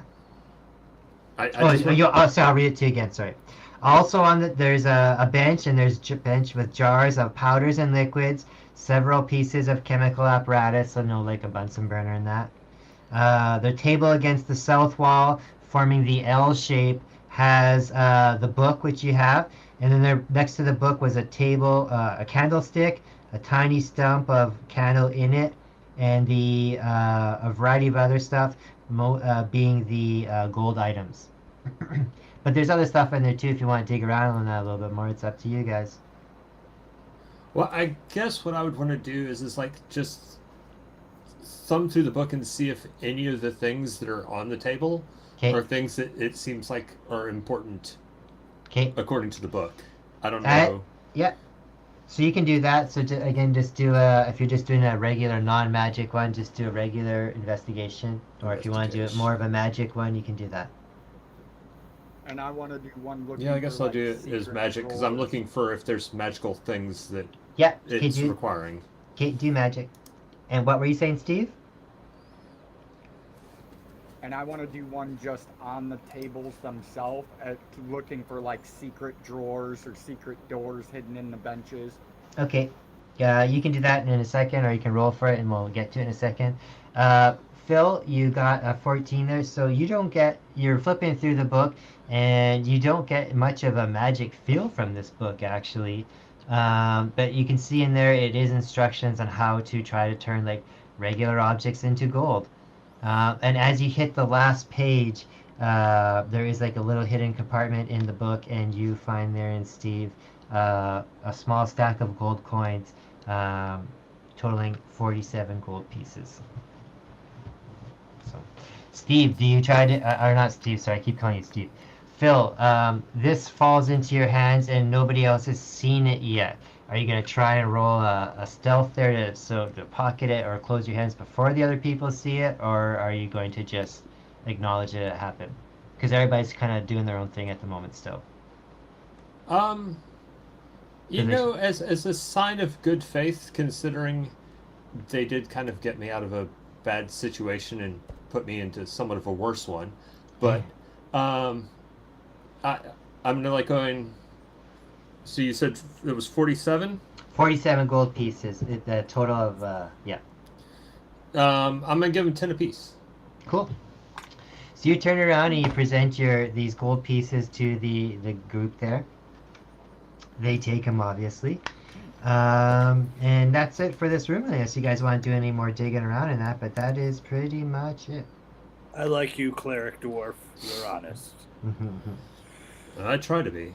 I So I'll read it to you again, sorry. Also there's a bench, and there's a bench with jars of powders and liquids, several pieces of chemical apparatus, so no like a Bunsen burner and that. The table against the south wall, forming the L shape, has the book which you have, and then there next to the book was a table, a candlestick, a tiny stump of candle in it, and a variety of other stuff, being the gold items. But there's other stuff in there too if you want to dig around on that a little bit more. It's up to you guys. Well, I guess what I would want to do is like just thumb through the book and see if any of the things that are on the table Okay. are things that it seems like are important Okay. according to the book. I don't Uh, know. Yeah. So you can do that. So again, just do if you're just doing a regular non-magic one, just do a regular investigation. Or if you want to do it more of a magic one, you can do that. And I want to do one looking Yeah, I guess for, I'll like, do it as secret magic because I'm drawers. looking for if there's magical things that Yeah. Okay. it's requiring. Do magic. And what were you saying, Steve? And I want to do one just on the tables themselves, looking for like secret drawers or secret doors hidden in the benches. Okay. You can do that in a second, or you can roll for it, and we'll get to it in a second. Phil, you got a 14 there, so you're flipping through the book, and you don't get much of a magic feel from this book, actually. But you can see in there it is instructions on how to try to turn like regular objects into gold. And as you hit the last page, there is like a little hidden compartment in the book, and you find therein, Steve, a small stack of gold coins, totaling 47 gold pieces. So, Steve, do you try to, or not Steve, sorry, I keep calling you Steve. Phil, this falls into your hands and nobody else has seen it yet. Are you going to try and roll a stealth there to pocket it or close your hands before the other people see it, or are you going to just acknowledge it happened? Because everybody's kind of doing their own thing at the moment still. You know, as a sign of good faith, considering they did kind of get me out of a bad situation and put me into somewhat of a worse one, but I'm gonna like going. So you said it was 47? 47 gold pieces. The total of yeah. I'm gonna give them 10 apiece. Cool. So you turn around and you present these gold pieces to the group there. They take them, obviously. And that's it for this room, unless you guys want to do any more digging around in that, but that is pretty much it. I like you, cleric dwarf. You're honest. I try to be.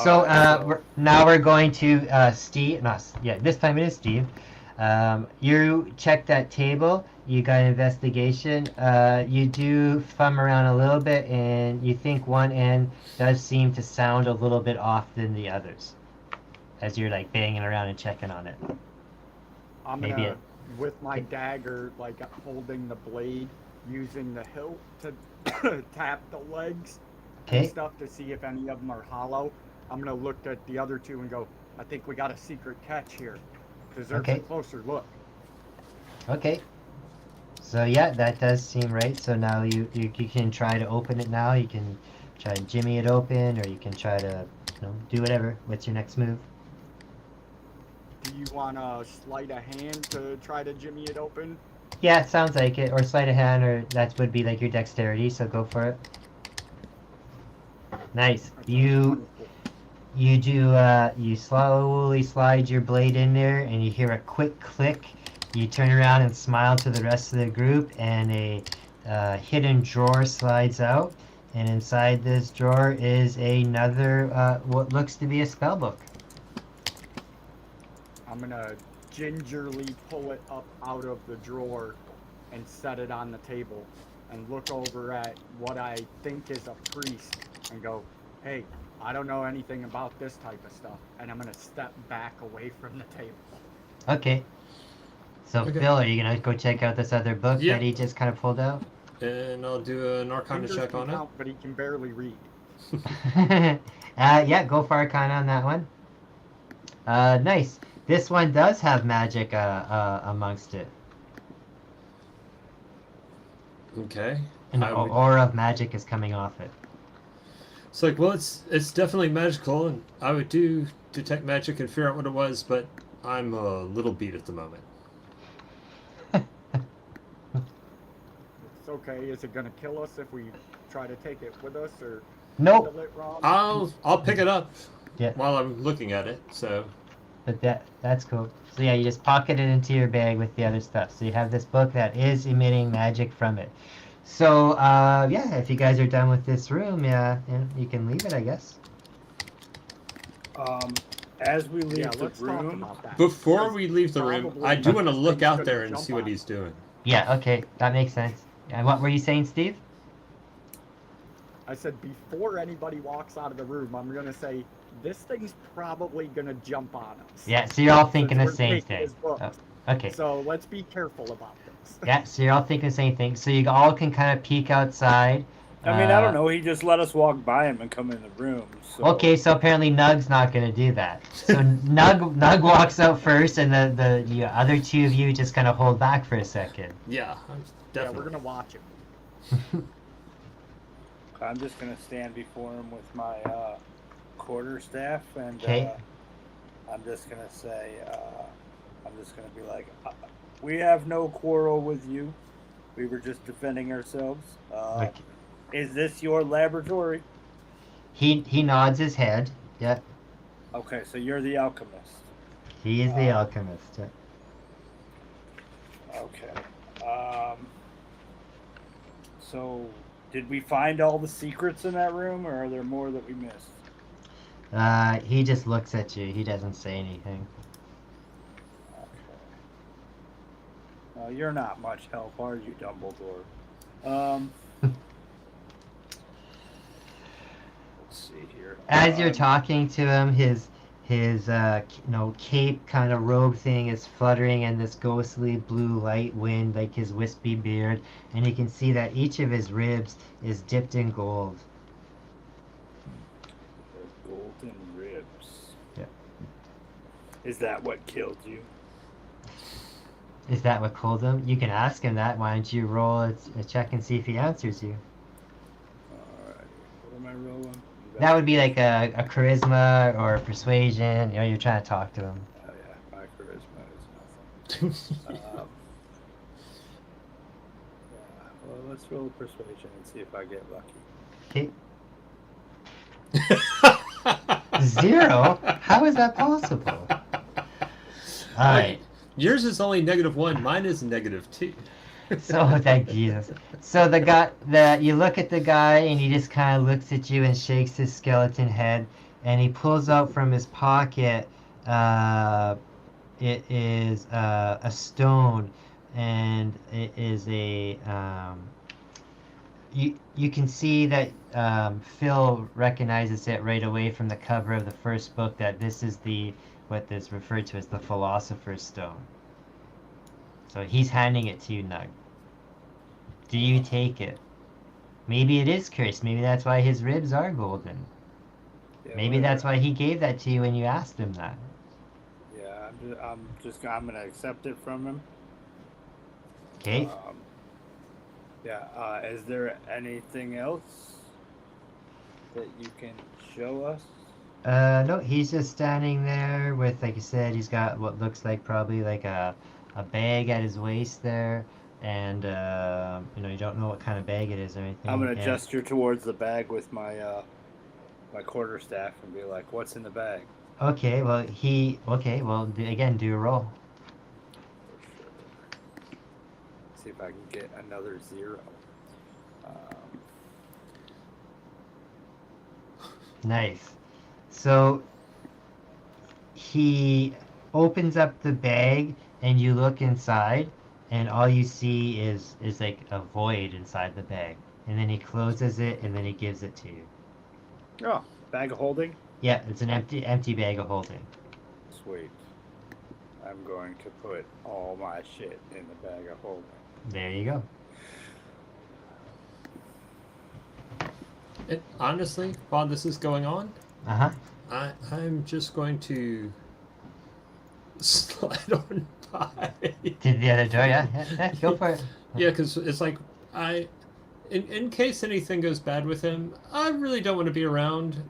So now we're going to Steve. This time it is Steve. You check that table. You got investigation. You do thumb around a little bit, and you think one end does seem to sound a little bit off than the others, as you're like banging around and checking on it. I'm Maybe gonna, it- with my dagger, like holding the blade, using the hilt to tap the legs and Okay. stuff to see if any of them are hollow. I'm gonna look at the other two and go, I think we got a secret catch here. Deserves Okay. a closer look. Okay. So yeah, that does seem right. So now you can try to open it now. You can try and jimmy it open, or you can try to do whatever. What's your next move? Do you wanna sleight a hand to try to jimmy it open? Yeah, it sounds like it. Or sleight of hand, or that would be like your dexterity. So go for it. Nice. That's You you slowly slide your blade in there, and you hear a quick click. You turn around and smile to the rest of the group, and a hidden drawer slides out. And inside this drawer is another what looks to be a spell book. I'm gonna gingerly pull it up out of the drawer and set it on the table and look over at what I think is a priest and go, hey, I don't know anything about this type of stuff. And I'm gonna step back away from the table. Okay. So Okay. Phil, are you gonna go check out this other book Yeah. that he just kind of pulled out? And I'll do an Arcana Fingers check can on it. count, but he can barely read. Yeah, go for Arcana on that one. Nice. This one does have magic amongst it. Okay. An I would- aura of magic is coming off it. It's like, well, it's definitely magical, and I would do detect magic and figure out what it was, but I'm a little beat at the moment. It's okay. Is it gonna kill us if we try to take it with us or Nope. handle it wrong? I'll pick it up Yeah. while I'm looking at it. So But that's cool. So yeah, you just pocket it into your bag with the other stuff. So you have this book that is emitting magic from it. So yeah, if you guys are done with this room, yeah, you can leave it, I guess. As we leave Yeah, the let's talk room, about that. before Because we leave the room, probably I do want to this look thing's out gonna there and jump see what on he's us. doing. Yeah, okay, that makes sense. And what were you saying, Steve? I said before anybody walks out of the room, I'm gonna say this thing's probably gonna jump on us. Yeah, so you're all thinking the Since we're same taking thing. his books. Oh, okay. So let's be careful about this. Yeah, so you're all thinking the same thing. So you all can kind of peek outside. I mean, I don't know. He just let us walk by him and come in the room. So. Okay, so apparently Nug's not gonna do that. So Nug walks out first, and the other two of you just kind of hold back for a second. Yeah, I'm Yeah, definitely. we're gonna watch him. I'm just gonna stand before him with my quarterstaff, and Okay. I'm just gonna say, I'm just gonna be like, we have no quarrel with you. We were just defending ourselves. Like, Is this your laboratory? he nods his head. Yeah, Okay, so you're the alchemist. he is the alchemist. Yeah. Okay. So, did we find all the secrets in that room, or are there more that we missed? He just looks at you. He doesn't say anything. Okay. You're not much help, are you, Dumbledore? Let's see here. As you're talking to him, his cape kind of robe thing is fluttering in this ghostly blue light wind, like his wispy beard, and you can see that each of his ribs is dipped in gold. The golden ribs. Yeah. Is that what killed you? Is that what killed him? You can ask him that. Why don't you roll a check and see if he answers you? Alright. What am I rolling? That would be like a charisma or a persuasion. You're trying to talk to him. Oh yeah, my charisma is nothing. Yeah, well, let's roll persuasion and see if I get lucky. Okay. 0? How is that possible? Alright. Yours is only -1. Mine is -2. So thank Jesus. So you look at the guy and he just kind of looks at you and shakes his skeleton head, and he pulls out from his pocket it is a stone, and it is a you can see that Phil recognizes it right away from the cover of the first book that this is the what is referred to as the Philosopher's Stone. So he's handing it to you, Nug. Do you take it? Maybe it is cursed. Maybe that's why his ribs are golden. Yeah, Maybe that's whatever. why he gave that to you when you asked him that. Yeah, I'm gonna accept it from him. Okay. Yeah. Is there anything else that you can show us? No, he's just standing there with, like you said, he's got what looks like probably like a bag at his waist there, and you don't know what kind of bag it is or I'm anything. gonna And gesture towards the bag with my my quarterstaff and be like, "What's in the bag?" okay, well, again, do a roll. For sure. See if I can get another 0. Nice. So he opens up the bag, and you look inside, and all you see is like a void inside the bag. And then he closes it, and then he gives it to you. Oh, bag of holding. Yeah, it's an empty bag of holding. Sweet. I'm going to put all my shit in the bag of holding. There you go. Honestly, while this is going on, Uh-huh. I'm just going to slide on by. To the other door, yeah, go for it. Yeah, because it's like in case anything goes bad with him, I really don't want to be around.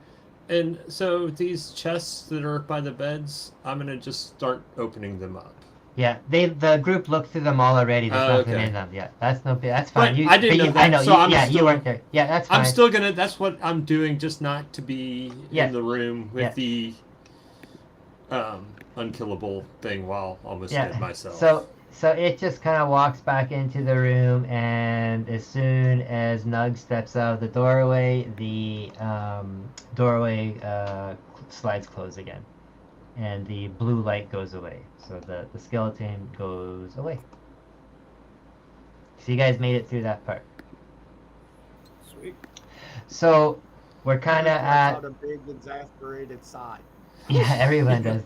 And so these chests that are by the beds, I'm gonna just start opening them up. Yeah, the group looked through them all already. There's Oh, nothing okay. in them. Yeah, that's that's fine. But I didn't know that, I know. so I'm you still- weren't there. Yeah, that's fine. I'm still gonna. That's what I'm doing, just not to be Yeah. in the room with Yeah. the unkillable thing while almost Yeah. dead myself. So it just kind of walks back into the room, and as soon as Nug steps out of the doorway, the doorway slides closed again, and the blue light goes away. So the skeleton goes away. So you guys made it through that part. Sweet. So we're kind of Lets at out a big exasperated sigh. yeah, everyone does.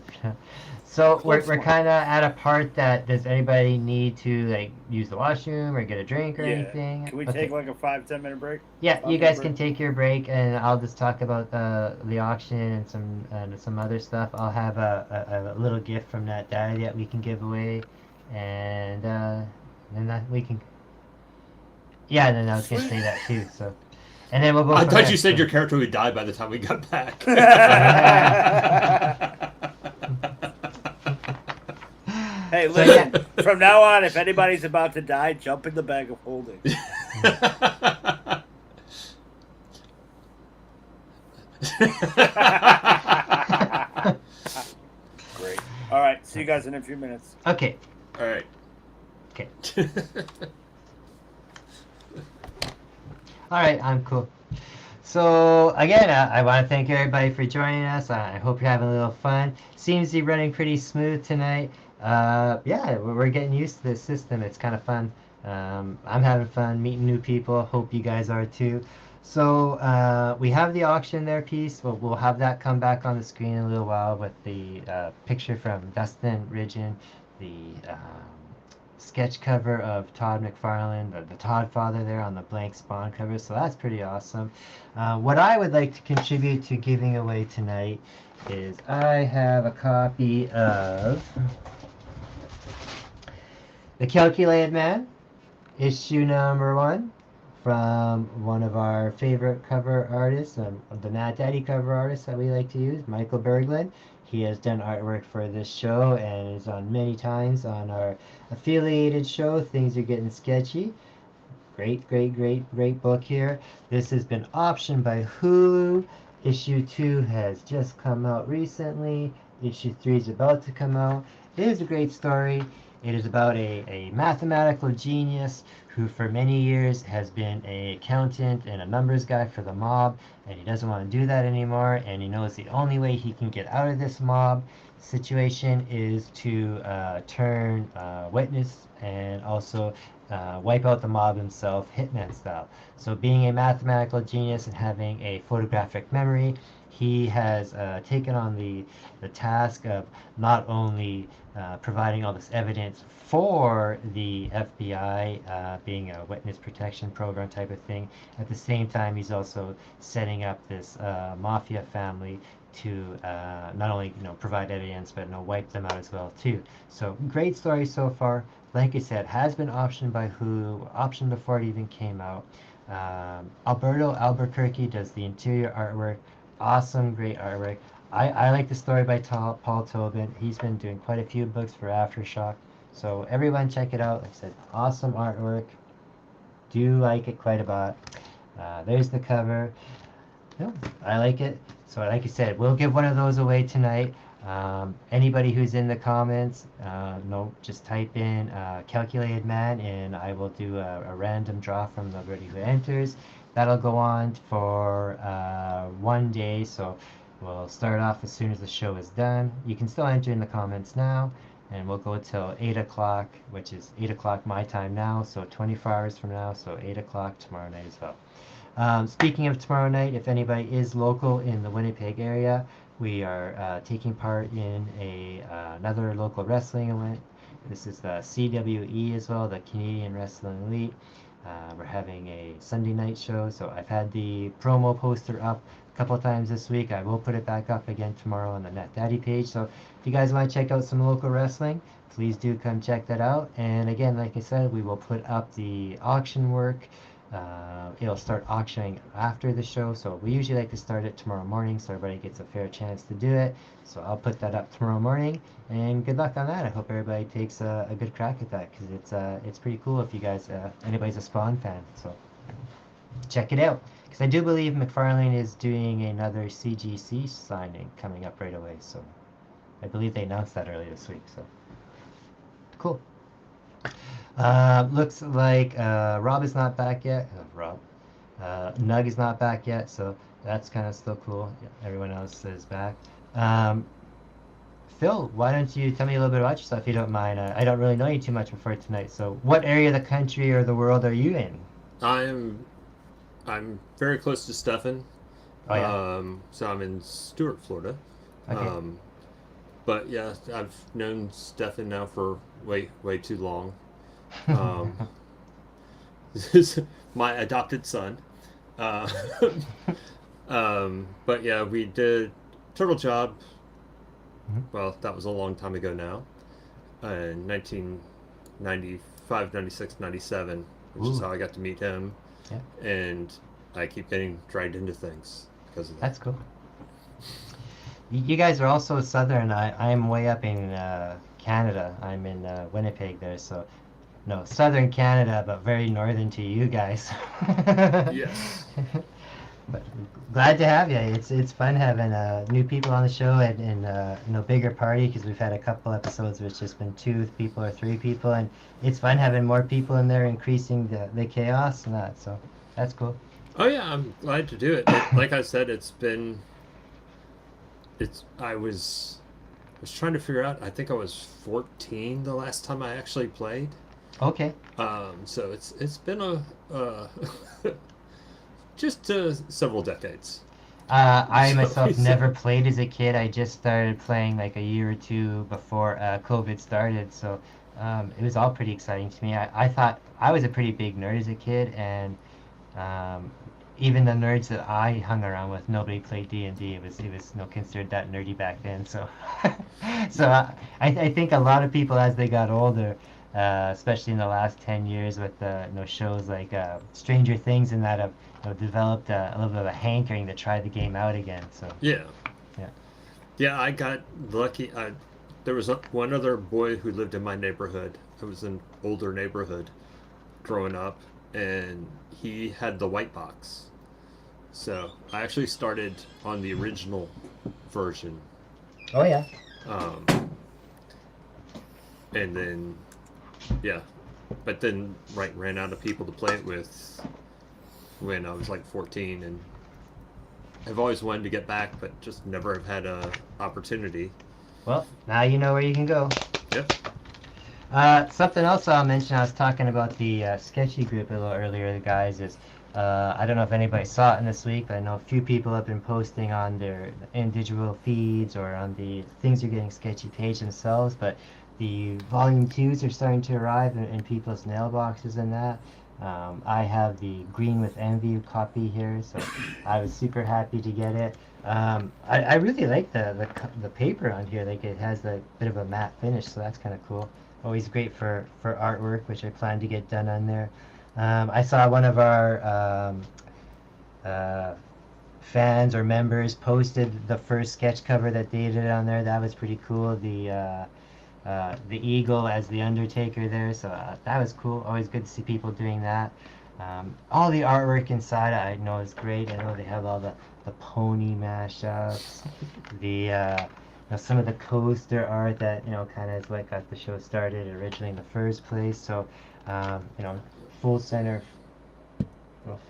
So we're kind of at a part that does anybody need to like use the washroom or get a drink or Yeah. anything? Can we Okay. take like a 5-10 minute break? Yeah, you 5 guys minute can take your break, and I'll just talk about the auction and some other stuff. I'll have a little gift from that guy that we can give away, and then that we can. Yeah, and then I was gonna say that too. So, and then we'll go. I from thought there, you said so. your character would die by the time we got back. Hey, So, listen. From now on, if anybody's about to die, jump in the bag of holding. Great. All right. See you guys in a few minutes. Okay. All right. Okay. All right, I'm cool. So again, I want to thank everybody for joining us. I hope you're having a little fun. Seems to be running pretty smooth tonight. Yeah, we're getting used to this system. It's kind of fun. I'm having fun meeting new people. Hope you guys are too. So we have the auction there piece. We'll have that come back on the screen in a little while with the picture from Dustin Ridgen, the sketch cover of Todd McFarlane, the Todd father there on the blank Spawn cover. So that's pretty awesome. What I would like to contribute to giving away tonight is I have a copy of The Calculated Man, issue number 1, from one of our favorite cover artists, the Mad Daddy cover artists that we like to use, Michael Berglund. He has done artwork for this show and is on many times on our affiliated show, Things Are Getting Sketchy. Great book here. This has been optioned by Hulu. Issue 2 has just come out recently. Issue 3 is about to come out. It is a great story. It is about a mathematical genius who for many years has been an accountant and a numbers guy for the mob, and he doesn't want to do that anymore, and he knows the only way he can get out of this mob situation is to turn witness and also wipe out the mob himself, hitman style. So being a mathematical genius and having a photographic memory, he has taken on the task of not only providing all this evidence for the FBI, being a witness protection program type of thing. At the same time, he's also setting up this mafia family to not only provide evidence but wipe them out as well too. So great story so far. Like I said, has been optioned by Hulu, optioned before it even came out. Alberto Albuquerque does the interior artwork. Awesome, great artwork. I like the story by Paul Tobin. He's been doing quite a few books for Aftershock. So everyone check it out. Like I said, awesome artwork. Do like it quite a lot. There's the cover. Yeah, I like it. So like I said, we'll give one of those away tonight. Anybody who's in the comments, just type in calculated man and I will do a random draw from nobody who enters. That'll go on for 1 day, so we'll start off as soon as the show is done. You can still enter in the comments now, and we'll go till 8 o'clock, which is 8 o'clock my time now, so 24 hours from now, so 8 o'clock tomorrow night as well. Speaking of tomorrow night, if anybody is local in the Winnipeg area, we are taking part in another local wrestling event. This is the CWE as well, the Canadian Wrestling Elite. We're having a Sunday night show, so I've had the promo poster up a couple of times this week. I will put it back up again tomorrow on the Net Daddy page. So if you guys want to check out some local wrestling, please do come check that out. And again, like I said, we will put up the auction work. It'll start auctioning after the show, so we usually like to start it tomorrow morning so everybody gets a fair chance to do it. So I'll put that up tomorrow morning, and good luck on that. I hope everybody takes a good crack at that, because it's pretty cool if you guys anybody's a Spawn fan. So check it out, because I do believe McFarlane is doing another CGC signing coming up right away. So I believe they announced that earlier this week. So cool. Looks like Rob is not back yet. Nug is not back yet, so that's kind of still cool. Yeah, everyone else is back. Phil, why don't you tell me a little bit about yourself if you don't mind? I don't really know you too much before tonight, so what area of the country or the world are you in? I'm very close to Stefan. Oh, yeah. So I'm in Stuart, Florida. Okay. But yeah, I've known Stefan now for way too long. This is my adopted son. But yeah, we did Turtle Job. Well, that was a long time ago now. In 1995, 96, 97, which is how I got to meet him. Yeah. And I keep getting dragged into things because of that. That's cool. You guys are also southern. I'm way up in Canada. I'm in Winnipeg there, so no, southern Canada, but very northern to you guys. Yes. But glad to have you. It's fun having new people on the show and bigger party, because we've had a couple episodes where it's just been 2 people or 3 people, and it's fun having more people in there, increasing the chaos and that. So that's cool. Oh yeah, I'm glad to do it. Like I said, I was trying to figure out. I think I was 14 the last time I actually played. Okay. So it's been just several decades. I So, myself so- never played as a kid. I just started playing like a year or 2 before COVID started. So it was all pretty exciting to me. I thought I was a pretty big nerd as a kid, and even the nerds that I hung around with, nobody played D&D. It was considered that nerdy back then. So I think a lot of people, as they got older, especially in the last 10 years with shows like Stranger Things and that, have developed a little bit of a hankering to try the game out again. So Yeah. Yeah. Yeah, I got lucky. There was one other boy who lived in my neighborhood. It was an older neighborhood growing up, and he had the white box. So I actually started on the original version. Oh yeah. And then Yeah, but then ran out of people to play it with when I was like 14, and I've always wanted to get back, but just never have had a opportunity. Well, now you know where you can go. Yep. Something else I'll mention, I was talking about the sketchy group a little earlier, guys, is I don't know if anybody saw it in this week, but I know a few people have been posting on their individual feeds or on the Things Are Getting Sketchy page themselves, but the volume 2s are starting to arrive in people's mailboxes and that. I have the Green with Envy copy here, so I was super happy to get it. I really like the paper on here, like it has a bit of a matte finish, so that's kind of cool. Always great for artwork, which I plan to get done on there. I saw one of our fans or members posted the first sketch cover that they did on there. That was pretty cool. The eagle as the Undertaker there, so that was cool. Always good to see people doing that. All the artwork inside I know is great. I know they have all the pony mashups, some of the coaster art that kind of is what got the show started originally in the first place. So full center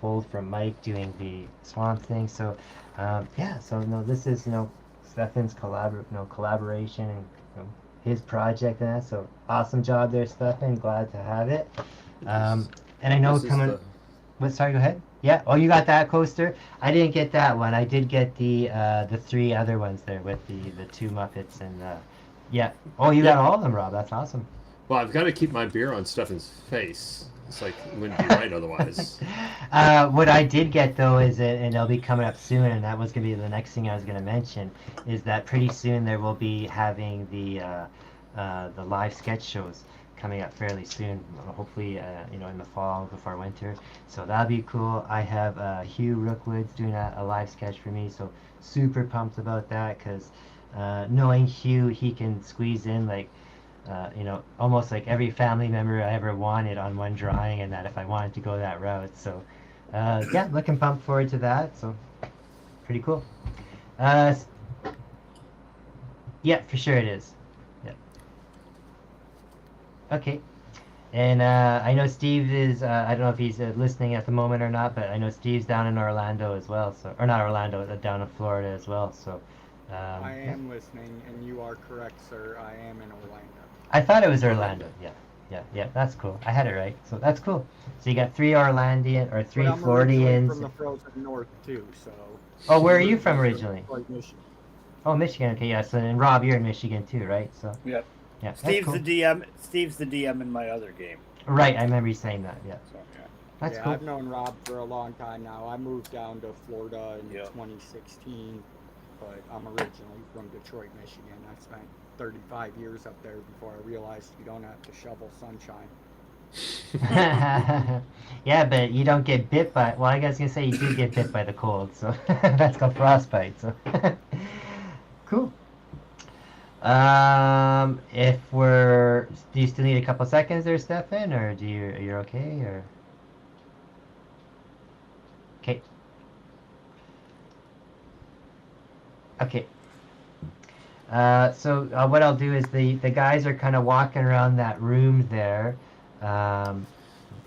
fold from Mike doing the Swamp Thing. So yeah, so no, this is Stefan's collaboration and his project and that. So awesome job there, Stefan. Glad to have it. And I know coming. What? Sorry, go ahead. Yeah. Oh, you got that coaster. I didn't get that one. I did get the 3 other ones there with the 2 Muppets and yeah. Oh, you got all of them, Rob. That's awesome. Well, I've got to keep my beer on Stefan's face. It's like it wouldn't be right otherwise. What I did get though is and it'll be coming up soon, and that was gonna be the next thing I was gonna mention, is that pretty soon there will be having the live sketch shows coming up fairly soon. Hopefully, in the fall before winter. So that'll be cool. I have Hugh Rookwood's doing a live sketch for me, so super pumped about that because knowing Hugh, he can squeeze in like. Almost like every family member I ever wanted on one drawing, and that if I wanted to go that route. So, yeah, looking pumped forward to that. So, pretty cool. Yeah, for sure it is. Yeah. Okay. And I know Steve is, I don't know if he's listening at the moment or not, but I know Steve's down in Orlando as well. So, or not Orlando, down in Florida as well. So, I am listening, and you are correct, sir. I am in Orlando. I thought it was Orlando. Yeah. That's cool. I had it right. So that's cool. So you got 3 Orlandian or 3 But I'm Floridians. from the frozen north too, so. Oh, where are you from originally? Detroit, Michigan. Oh, Michigan. Okay, yeah. So and Rob, you're in Michigan too, right? So. Yep. Yeah. Steve's cool. the DM. Steve's the DM in my other game. Right. I remember you saying that. Yeah. So, yeah. That's Yeah, cool. I've known Rob for a long time now. I moved down to Florida in Yeah. 2016, but I'm originally from Detroit, Michigan. I spent 35 years up there before I realized you don't have to shovel sunshine. Yeah, but you don't get bit by. Well, I was gonna say you do get bit by the cold, so that's called frostbite. So cool. If we're, do you still need a couple seconds there, Stefan, or you're okay, or? Okay. Okay. So what I'll do is the guys are kind of walking around that room there.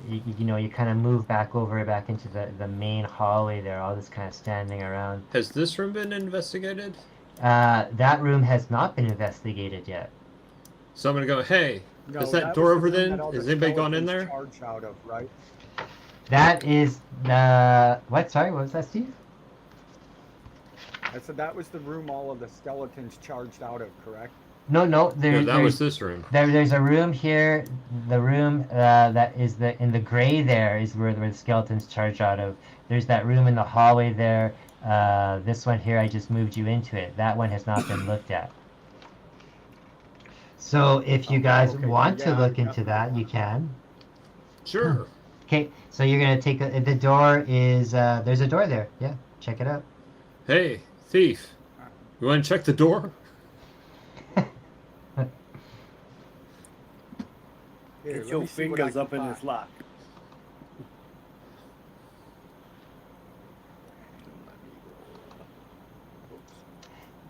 You kind of move back into the main hallway there, all just kind of standing around. Has this room been investigated? That room has not been investigated yet. So I'm gonna go, hey, No, is that was door the over room then? that all the Has anybody gone in there? skeletons charged out of, right? That is what? Sorry, what was that, Steve? I said that was the room all of the skeletons charged out of, correct? No, No, that was this room. There's a room here. The room that is in the gray there is where the skeletons charge out of. There's that room in the hallway there. This one here, I just moved you into it. That one has not been looked at. So if you guys Okay, want to yeah, look I into that, you can. Sure. Okay, so you're gonna take the door is there's a door there. Yeah, check it out. Hey, thief. You want to check the door? Here, Get let your me see what fingers I up can in find. this lock.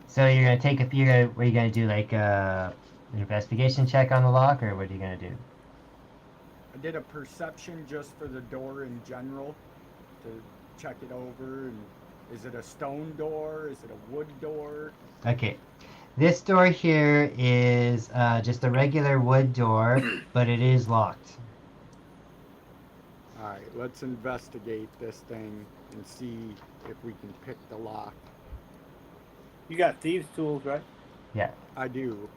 So you're gonna take what are you gonna do, like an investigation check on the lock, or what are you gonna do? I did a perception just for the door in general to check it over. And is it a stone door? Is it a wood door? Okay. This door here is just a regular wood door, but it is locked. All right, let's investigate this thing and see if we can pick the lock. You got thieves' tools, right? Yeah. I do.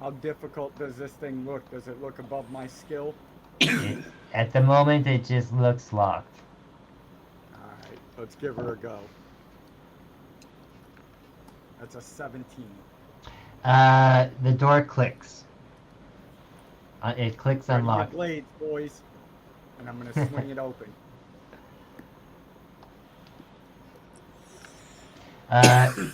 How difficult does this thing look? Does it look above my skill? At the moment, it just looks locked. All right, let's give her a go. That's a 17. The door clicks. It clicks Ready your unlock. blades, boys. And I'm gonna swing it open.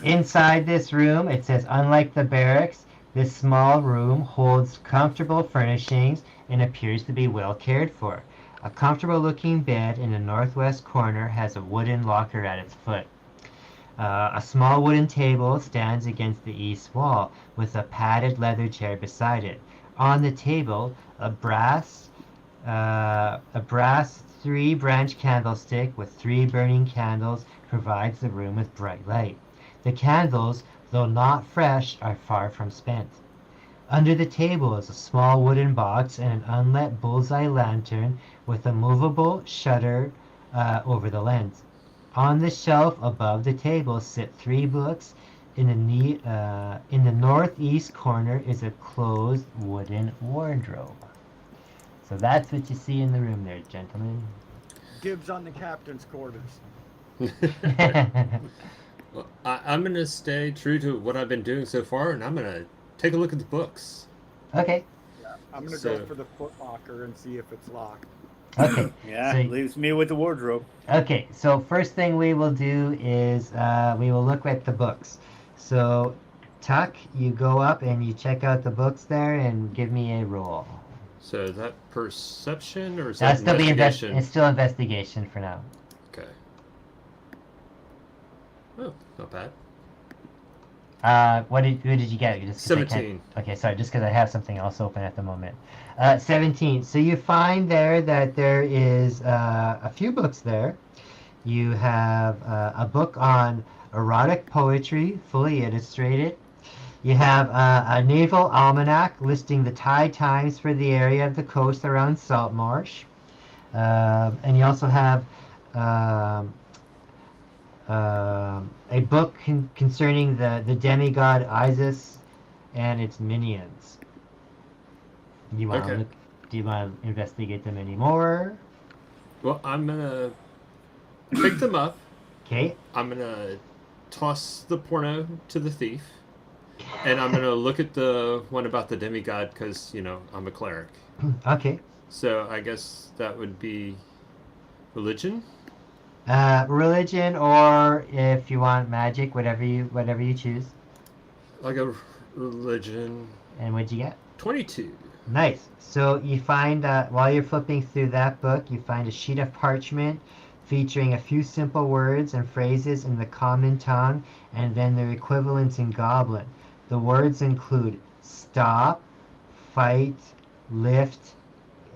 Inside this room, it says, unlike the barracks, this small room holds comfortable furnishings and appears to be well cared for. A comfortable looking bed in the northwest corner has a wooden locker at its foot. A small wooden table stands against the east wall with a padded leather chair beside it. On the table, a brass 3-branch candlestick with 3 burning candles provides the room with bright light. The candles, though not fresh, are far from spent. Under the table is a small wooden box and an unlit bullseye lantern with a movable shutter over the lens. On the shelf above the table sit 3 books. In the northeast corner is a closed wooden wardrobe. So that's what you see in the room there, gentlemen. Dibs on the captain's quarters. Well, I'm going to stay true to what I've been doing so far, and I'm going to take a look at the books. Okay. Yeah, I'm gonna So- go for the foot locker and see if it's locked. Okay. Yeah, So- leaves me with the wardrobe. Okay, so first thing we will do is we will look at the books. So, Tuck, you go up and you check out the books there and give me a roll. So is that perception or is That's that still investigation? it's still investigation for now. Okay. Oh, not bad. What did you get? Just 'cause I can't- 17. Okay, sorry, just because I have something else open at the moment. 17. So you find there that there is a few books there. You have a book on erotic poetry, fully illustrated. You have a naval almanac listing the tide times for the area of the coast around Saltmarsh. And you also have a book concerning the demigod Isis and its minions. Do you want to Okay. look? Do you want to investigate them anymore? Well, I'm going to pick them up. Okay. I'm going to toss the porno to the thief. And I'm going to look at the one about the demigod because, I'm a cleric. Okay. So I guess that would be religion. Religion, or if you want magic, whatever you choose. I'll go religion. And what'd you get? 22. Nice. So you find while you're flipping through that book, you find a sheet of parchment featuring a few simple words and phrases in the common tongue, and then their equivalents in Goblin. The words include stop, fight, lift,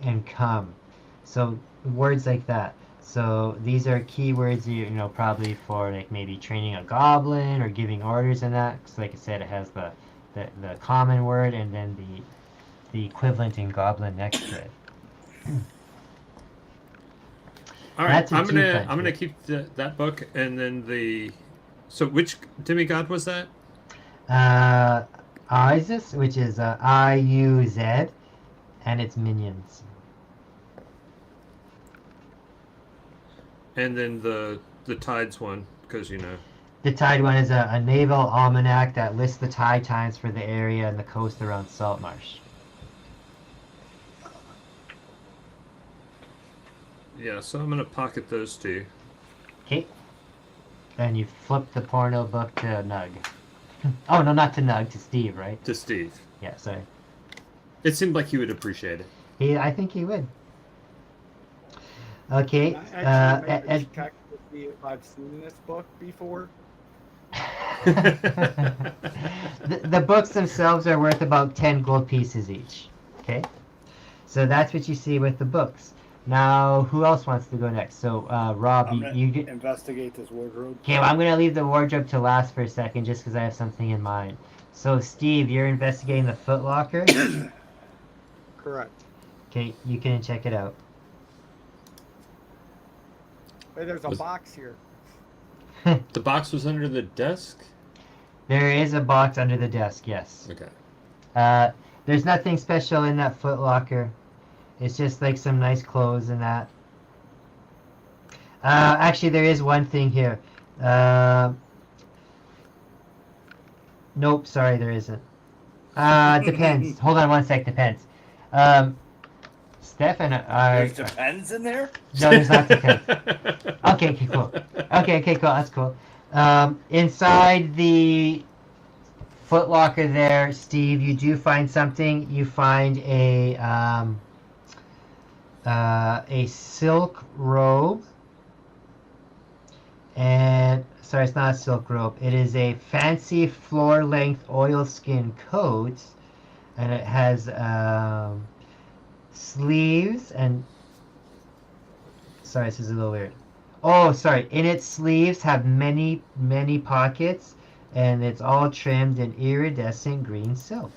and come. So words like that. So these are keywords probably for like maybe training a goblin or giving orders and that. 'Cause like I said, it has the common word and then the equivalent in goblin next to it. All right, That's what I'm you gonna find, I'm gonna yeah. keep that book and then the. So which demigod was that? Isis, which is IUZ, and its minions. And then the tides one because The tide one is a naval almanac that lists the tide times for the area and the coast around Saltmarsh. Yeah, so I'm gonna pocket those two. Okay. And you flip the porno book to Nug. Oh no, not to Nug, to Steve, right? To Steve. Yeah, sorry. It seemed like he would appreciate it. I think he would. Okay. Can I actually make a Ed- check to see if I've seen this book before? the books themselves are worth about 10 gold pieces each. Okay. So that's what you see with the books. Now, who else wants to go next? So, Rob, I'm you, gonna you get. investigate this wardrobe. Okay, well, I'm gonna leave the wardrobe to last for a second, just because I have something in mind. So, Steve, you're investigating the Foot Locker. Correct. Okay, you can check it out. Hey, there's a Was- box here. The box was under the desk? There is a box under the desk. Yes. Okay. There's nothing special in that Foot Locker. It's just like some nice clothes and that. Actually, there is one thing here. Nope, sorry, there isn't. Depends. Hold on one sec, depends. Stefan, There's depends in there. no, there's not depends. Okay, cool. Okay, cool, that's cool. Inside the Foot Locker there, Steve, you do find something. You find a silk robe. And sorry, it's not a silk robe. It is a fancy floor-length oilskin coat, and it has sleeves and. Sorry, this is a little weird. Oh, sorry. In its sleeves have many pockets, and it's all trimmed in iridescent green silk.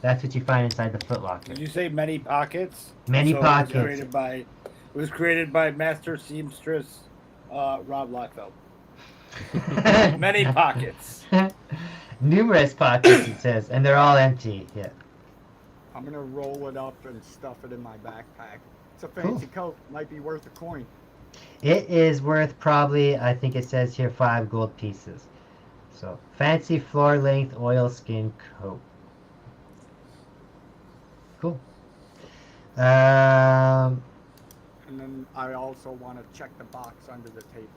That's what you find inside the Foot Locker. Did you say many pockets? Many pockets. It was created by Master Seamstress Rob Lockfeld. Many pockets. Numerous pockets, it says, and they're all empty. Yeah. I'm gonna roll it up and stuff it in my backpack. It's a fancy coat. Might be worth a coin. It is worth probably, I think it says here, 5 gold pieces. So, fancy floor-length oilskin coat. Cool. And then I also want to check the box under the table.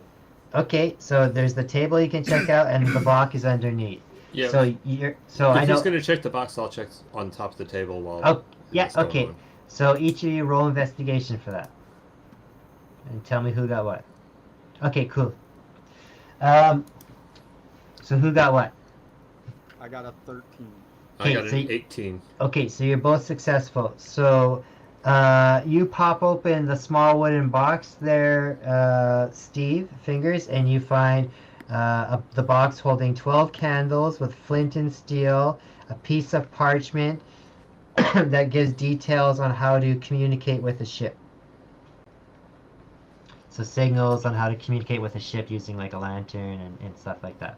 Okay, so there's the table you can check out, and the box is underneath. Yeah. So if I know. he's gonna check the box, I'll check on top of the table while. Oh, yeah. it's going Okay. on. So each of you roll investigation for that, and tell me who got what. Okay, cool. So who got what? I got a 13. I got Okay, so an 18. Okay, so you're both successful. So you pop open the small wooden box there, Steve, fingers, and you find the box holding 12 candles with flint and steel, a piece of parchment that gives details on how to communicate with a ship. So signals on how to communicate with a ship using like a lantern and stuff like that.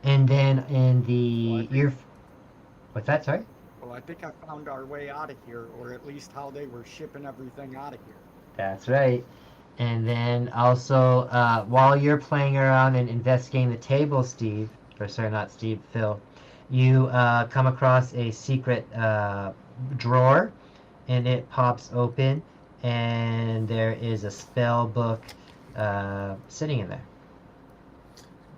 And then in the what's that? Sorry. Well, I think I found our way out of here, or at least how they were shipping everything out of here. That's right. And then also, while you're playing around and investigating the table, Steve, or sorry, not Steve, Phil, you come across a secret drawer, and it pops open, and there is a spell book sitting in there.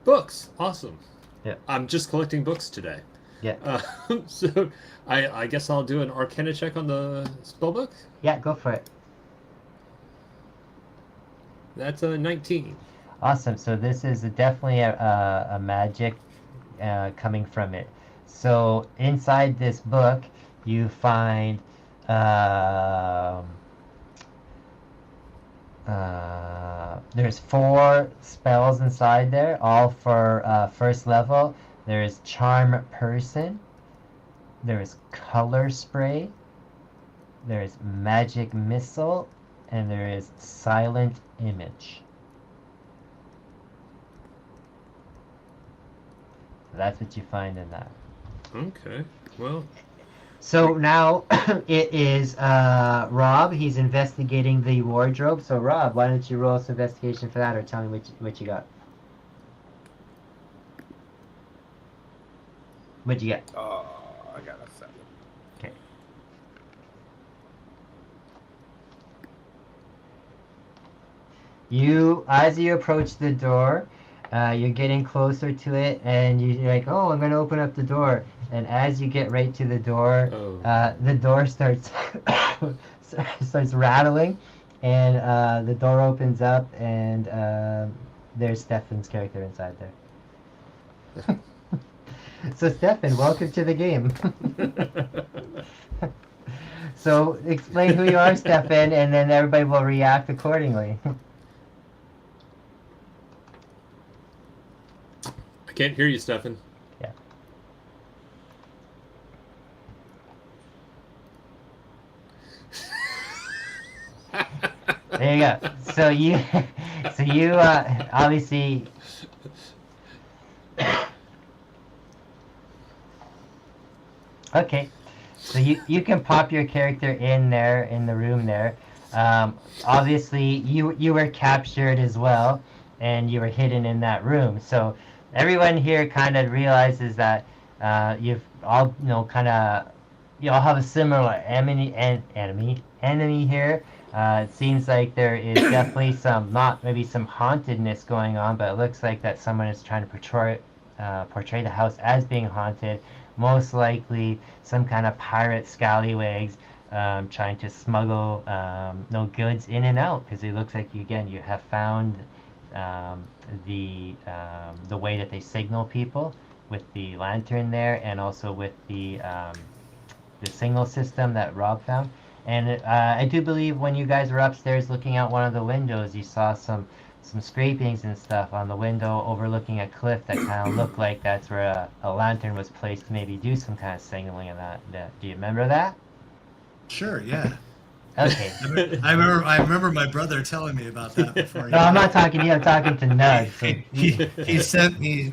Books, awesome. Yeah. I'm just collecting books today. Yeah. So I guess I'll do an Arcana check on the spell book. Yeah, go for it. That's a 19. Awesome. So this is definitely a magic coming from it. So inside this book, you find there's 4 spells inside there, all for first level. There is Charm Person. There is Color Spray. There is Magic Missile. And there is Silent Image. That's what you find in that. Okay. Well, So now it is Rob. He's investigating the wardrobe. So Rob, why don't you roll some investigation for that, or tell me what you got? What'd you get? I got a 7. Okay. As you approach the door, you're getting closer to it, and you're like, "Oh, I'm gonna open up the door." And as you get right to the door, the door starts rattling, and the door opens up, and there's Stefan's character inside there. So Stefan, welcome to the game. So explain who you are, Stefan, and then everybody will react accordingly. I can't hear you, Stefan. Yeah. There you go. So you, obviously. Okay, so you can pop your character in there in the room there. Obviously, you were captured as well, and you were hidden in that room. So everyone here kind of realizes that you've all kind of you all have a similar enemy here. It seems like there is definitely maybe some hauntedness going on, but it looks like that someone is trying to portray the house as being haunted. Most likely some kind of pirate scallywags trying to smuggle no goods in and out, because it looks like you have found the way that they signal people with the lantern there, and also with the signal system that Rob found. And I do believe when you guys were upstairs looking out one of the windows, you saw some scrapings and stuff on the window overlooking a cliff that kind of looked like that's where a lantern was placed to maybe do some kind of signaling of that. Do you remember that? Sure, yeah. Okay. I remember my brother telling me about that before. No, I'm not talking to you. I'm talking to Nug. He sent me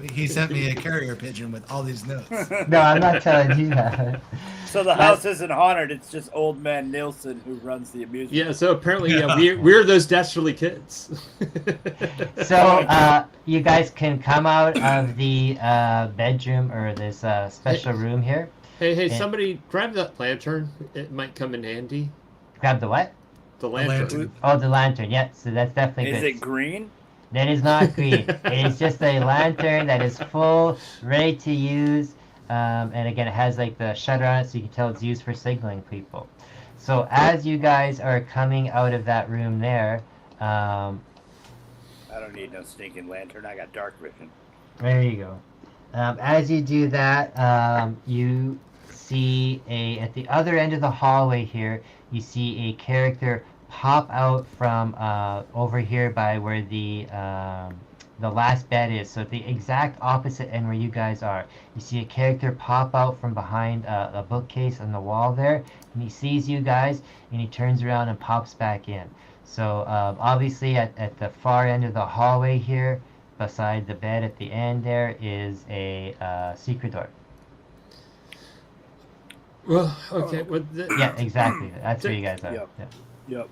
a carrier pigeon with all these notes. No, I'm not telling you that. So the house isn't haunted. It's just old man Nilsson who runs the amusement. Yeah, so apparently, we're those dastardly kids. So you guys can come out of the bedroom or this special room here. Hey, somebody grab that lantern. It might come in handy. Grab the what? The lantern. Oh, the lantern. Yeah, so that's definitely Is good. it green? That is not green. It is just a lantern that is full, ready to use. And again, it has like the shutter on it, so you can tell it's used for signaling people. So as you guys are coming out of that room there, I don't need no stinking lantern. I got dark vision. there you go. As you do that, you see at the other end of the hallway here, you see a character pop out from over here by where the last bed is. So the exact opposite end where you guys are. You see a character pop out from behind a bookcase on the wall there, and he sees you guys, and he turns around and pops back in. So obviously at the far end of the hallway here, beside the bed at the end there, is a secret door. Well, okay. Yeah, exactly. That's where you guys are. Yep. Yeah. Yep.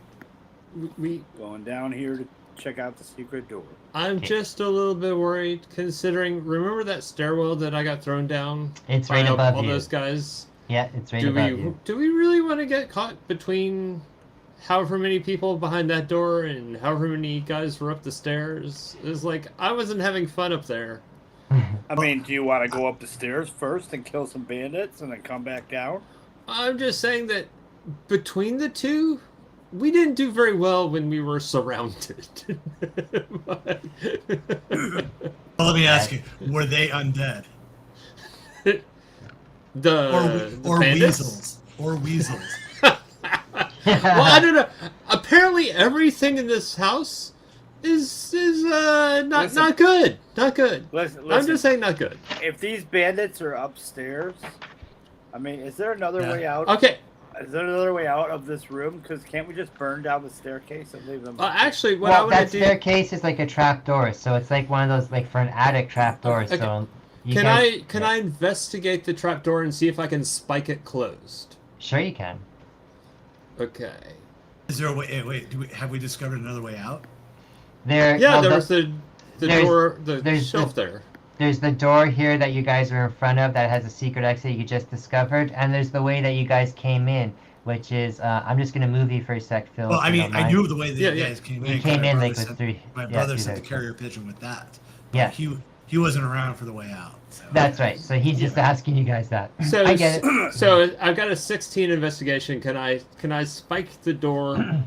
We Going down here to check out the secret door. I'm Okay. just a little bit worried, considering. Remember that stairwell that I got thrown down? It's by right above all you. those guys. Yeah, it's right above you. Do we really want to get caught between however many people behind that door and however many guys were up the stairs? It's like I wasn't having fun up there. I mean, do you want to go up the stairs first and kill some bandits and then come back down? I'm just saying that between the two, we didn't do very well when we were surrounded. But- Well, let me ask you: were they undead the or bandits? weasels? Or weasels? Well, I don't know. Apparently, everything in this house is not good. Not good. Listen, I'm just saying, not good. if these bandits are upstairs, I mean, is there another way out? Okay. Is there another way out of this room? Because can't we just burn down the staircase and leave them? Actually, what I Well, would that do. staircase is like a trap door, so it's like one of those like for an attic trap door. Okay. So you Can guys, I investigate the trapdoor and see if I can spike it closed? Sure, you can. Okay. Is there a way? Wait, have we discovered another way out? There. Yeah, well, there was the there's- door, the there's shelf the- there. There's the door here that you guys are in front of that has a secret exit you just discovered, and there's the way that you guys came in, which is I'm just gonna move you for a sec, Phil. Well, if I you mean, don't I mind. knew the way that Yeah, you yeah. guys came You in. 'cause came my in brother like with sent- three. My yeah, brother through sent the there. carrier pigeon with that. Yeah. He wasn't around for the way out. So. That's right. So he's just asking you guys that. So I get it. So I've got a 16 investigation. Can I spike the door?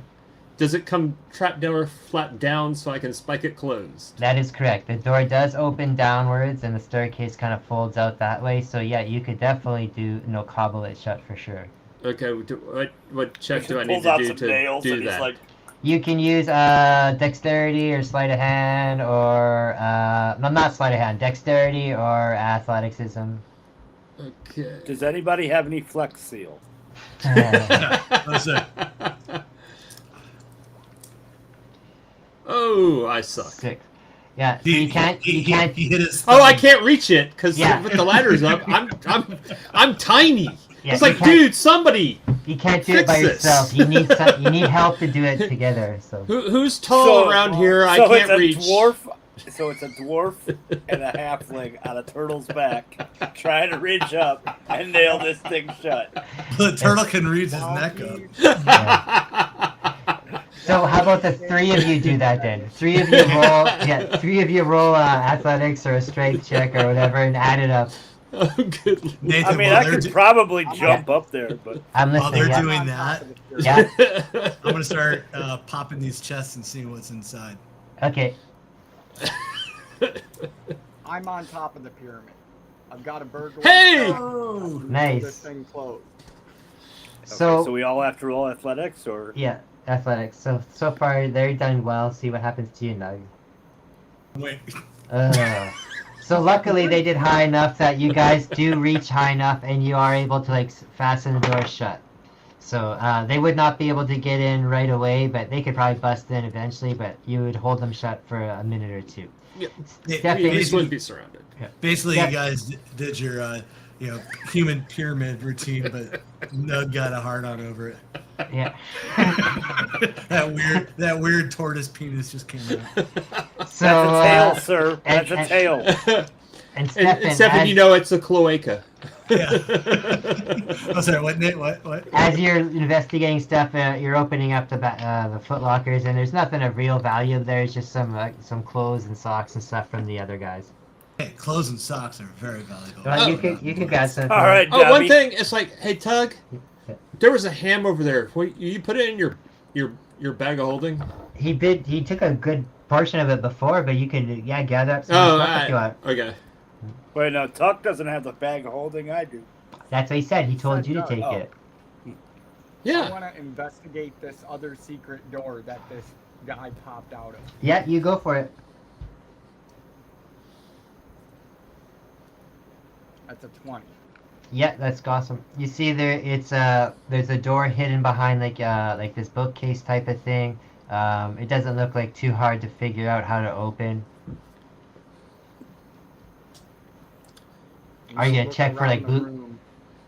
Does it come trap door flat down so I can spike it closed? That is correct. The door does open downwards, and the staircase kind of folds out that way. So yeah, you could definitely cobble it shut for sure. Okay, what check do I need Pulls to out do some to nails do and he's that? like, You can use dexterity or sleight of hand, or no, not sleight of hand, dexterity or athleticism. Okay. does anybody have any Flex Seal? Listen. Oh, I suck. 6. Yeah, so you can't. He hit his. Oh, I thumb. can't reach it because Yeah. with the ladders up, I'm tiny. Yeah, It's you like, can't- dude, somebody. You can't do it by Fix this. yourself. You need help to do it together. So Who's tall around here? I can't reach. So it's a dwarf and a halfling on a turtle's back trying to reach up and nail this thing shut. The turtle can reach his neck up. So how about the 3 of you do that then? 3 of you roll. Yeah, 3 of you roll athletics or a strength check or whatever, and add it up. Oh, good. Nathan, I mean, while I they're could probably jump up there, but I'm while listening. they're Yeah. doing that, Yeah. I'm gonna start popping these chests and seeing what's inside. Okay. I'm on top of the pyramid. I've got a burglar. Hey! Oh, Nice. This thing closed. So, so we all have to roll athletics, or yeah, athletics. So far they're done well. See what happens to you, Nug. wait. So luckily they did high enough that you guys do reach high enough, and you are able to like fasten the door shut. So they would not be able to get in right away, but they could probably bust in eventually. But you would hold them shut for a minute or 2. Yeah. Stepping, This would be surrounded. Basically, Yeah. you guys did your human pyramid routine, but Nug got a hard on over it. yeah. that weird tortoise penis just came out. So that's a tail, sir. That's a and- tail. and Stefan, And Stefan, as, you know it's a cloaca. Yeah. Oh, sorry. What, Nate? What? as you're investigating stuff, you're opening up the foot lockers, and there's nothing of real value there. It's just some clothes and socks and stuff from the other guys. Hey, clothes and socks are very valuable. Well, you could grab some. All right, Oh, one Debbie. thing, it's like, hey, Tug, there was a ham over there. What, you put it in your bag of holding? He took a good portion of it before, but you could gather up some Oh, stuff if you want. okay. Wait, no, Tuck doesn't have the bag of holding. I do. That's what he said. He told you to take Oh. it. I Yeah. want to investigate this other secret door that this guy popped out of. Yeah, you go for it. That's a 20. Yeah, that's awesome. You see there's a door hidden behind like this bookcase type of thing. It doesn't look like too hard to figure out how to open. Are you gonna Look check for, like, around the boot- room.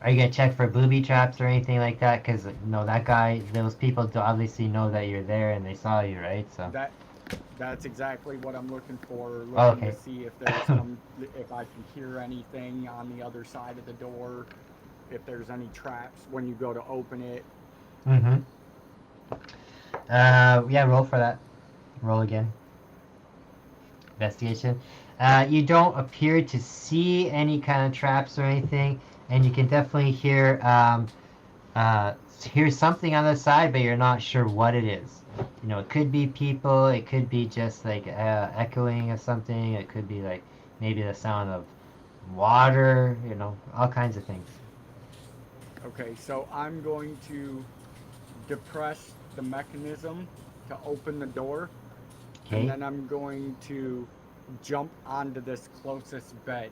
Are you gonna check for booby traps or anything like that? Because those people obviously know that you're there and they saw you, right? So That's exactly what I'm looking for. Looking okay. to see if if I can hear anything on the other side of the door, if there's any traps when you go to open it. Mm-hmm. Yeah, roll for that. Roll again. Investigation. You don't appear to see any kind of traps or anything, and you can definitely hear something on the side, but you're not sure what it is. You know, it could be people, it could be just like echoing of something, it could be like maybe the sound of water, you know, all kinds of things. Okay, so I'm going to depress the mechanism to open the door, Okay. and then I'm going to jump onto this closest bed.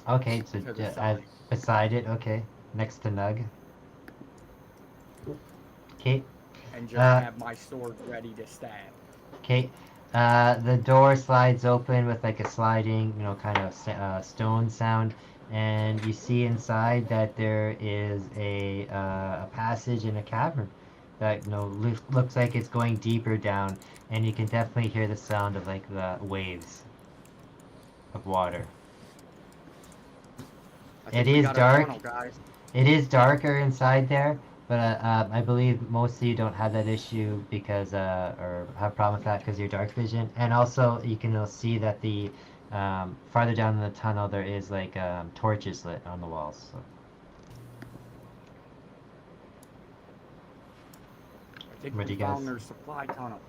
Okay, so To the side. beside it, okay, next to Nug. Okay. And just Uh, have my sword ready to stab. Okay. The door slides open with like a sliding, you know, kind of stone sound, and you see inside that there is a passage in a cavern that, you know, looks like it's going deeper down, and you can definitely hear the sound of like the waves of water. I think It we is got a dark. tunnel, guys. It is darker inside there, but I believe most of you don't have that issue because, or have a problem with that because of your dark vision. And also, you can see that the farther down in the tunnel there is like torches lit on the walls. So. I think Where do we you guys- found their supply tunnel.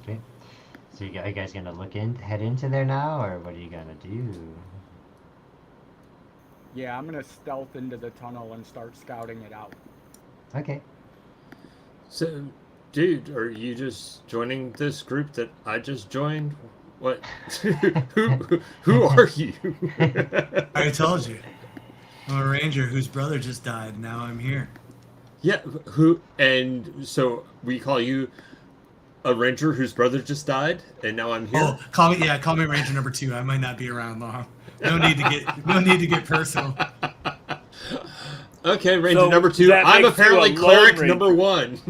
Okay. So are you guys gonna head into there now, or what are you gonna do? Yeah, I'm gonna stealth into the tunnel and start scouting it out. Okay. So, dude, are you just joining this group that I just joined? What? who are you? I told you. I'm a ranger whose brother just died. Now I'm here. Yeah, who? And so we call you a ranger whose brother just died, and now I'm here. Oh, call me Ranger number 2. I might not be around long. No need to get personal. Okay, ranger So number 2. that I'm makes you apparently a lone cleric ranger. number 1.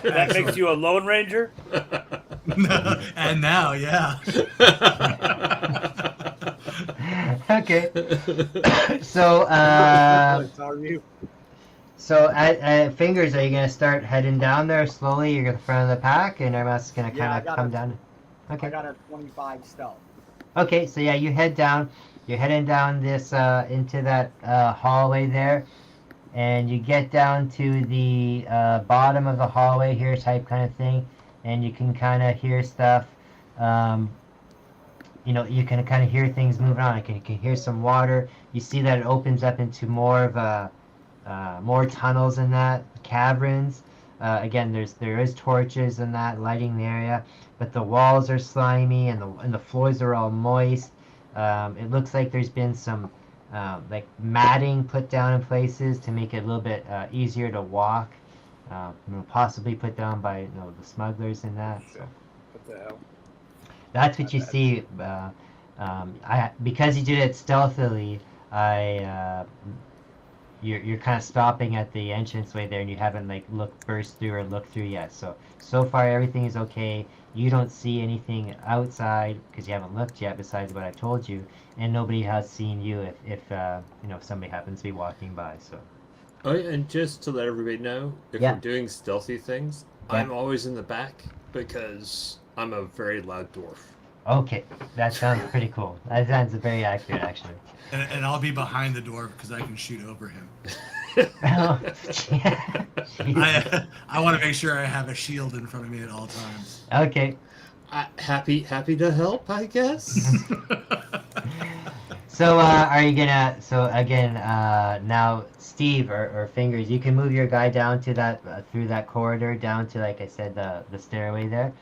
That makes you a Lone Ranger? And now, yeah. Okay. So, Are you? so at Fingers, are you gonna start heading down there slowly? You're at the front of the pack, and everyone else is gonna Yeah, I kind of got come a- down. I Okay. got a 25 stealth. Okay. So yeah, you head down. You're heading down this into that hallway there, and you get down to the bottom of the hallway here, type kind of thing, and you can kind of hear stuff. Um, you can kind of hear things moving on. You can hear some water. You see that it opens up into more of a more tunnels in that caverns. Again, there is torches and that lighting the area, but the walls are slimy and the floors are all moist. It looks like there's been some like matting put down in places to make it a little bit easier to walk. Possibly put down by the smugglers and that. So. What the hell? That's what you see. Because you did it stealthily, you're kind of stopping at the entranceway there, and you haven't like burst through or looked through yet. So far everything is okay. You don't see anything outside because you haven't looked yet, besides what I told you, and nobody has seen you if somebody happens to be walking by. So. Oh, yeah, and just to let everybody know, if Yeah. we're doing stealthy things, Yeah. I'm always in the back because I'm a very loud dwarf. Okay, that sounds pretty cool. That sounds very accurate, actually. And I'll be behind the door because I can shoot over him. Oh, yeah. I want to make sure I have a shield in front of me at all times. Okay. Happy to help, I guess. So, are you gonna? So again, now Steve or Fingers, you can move your guy down to that through that corridor down to, like I said, the stairway there.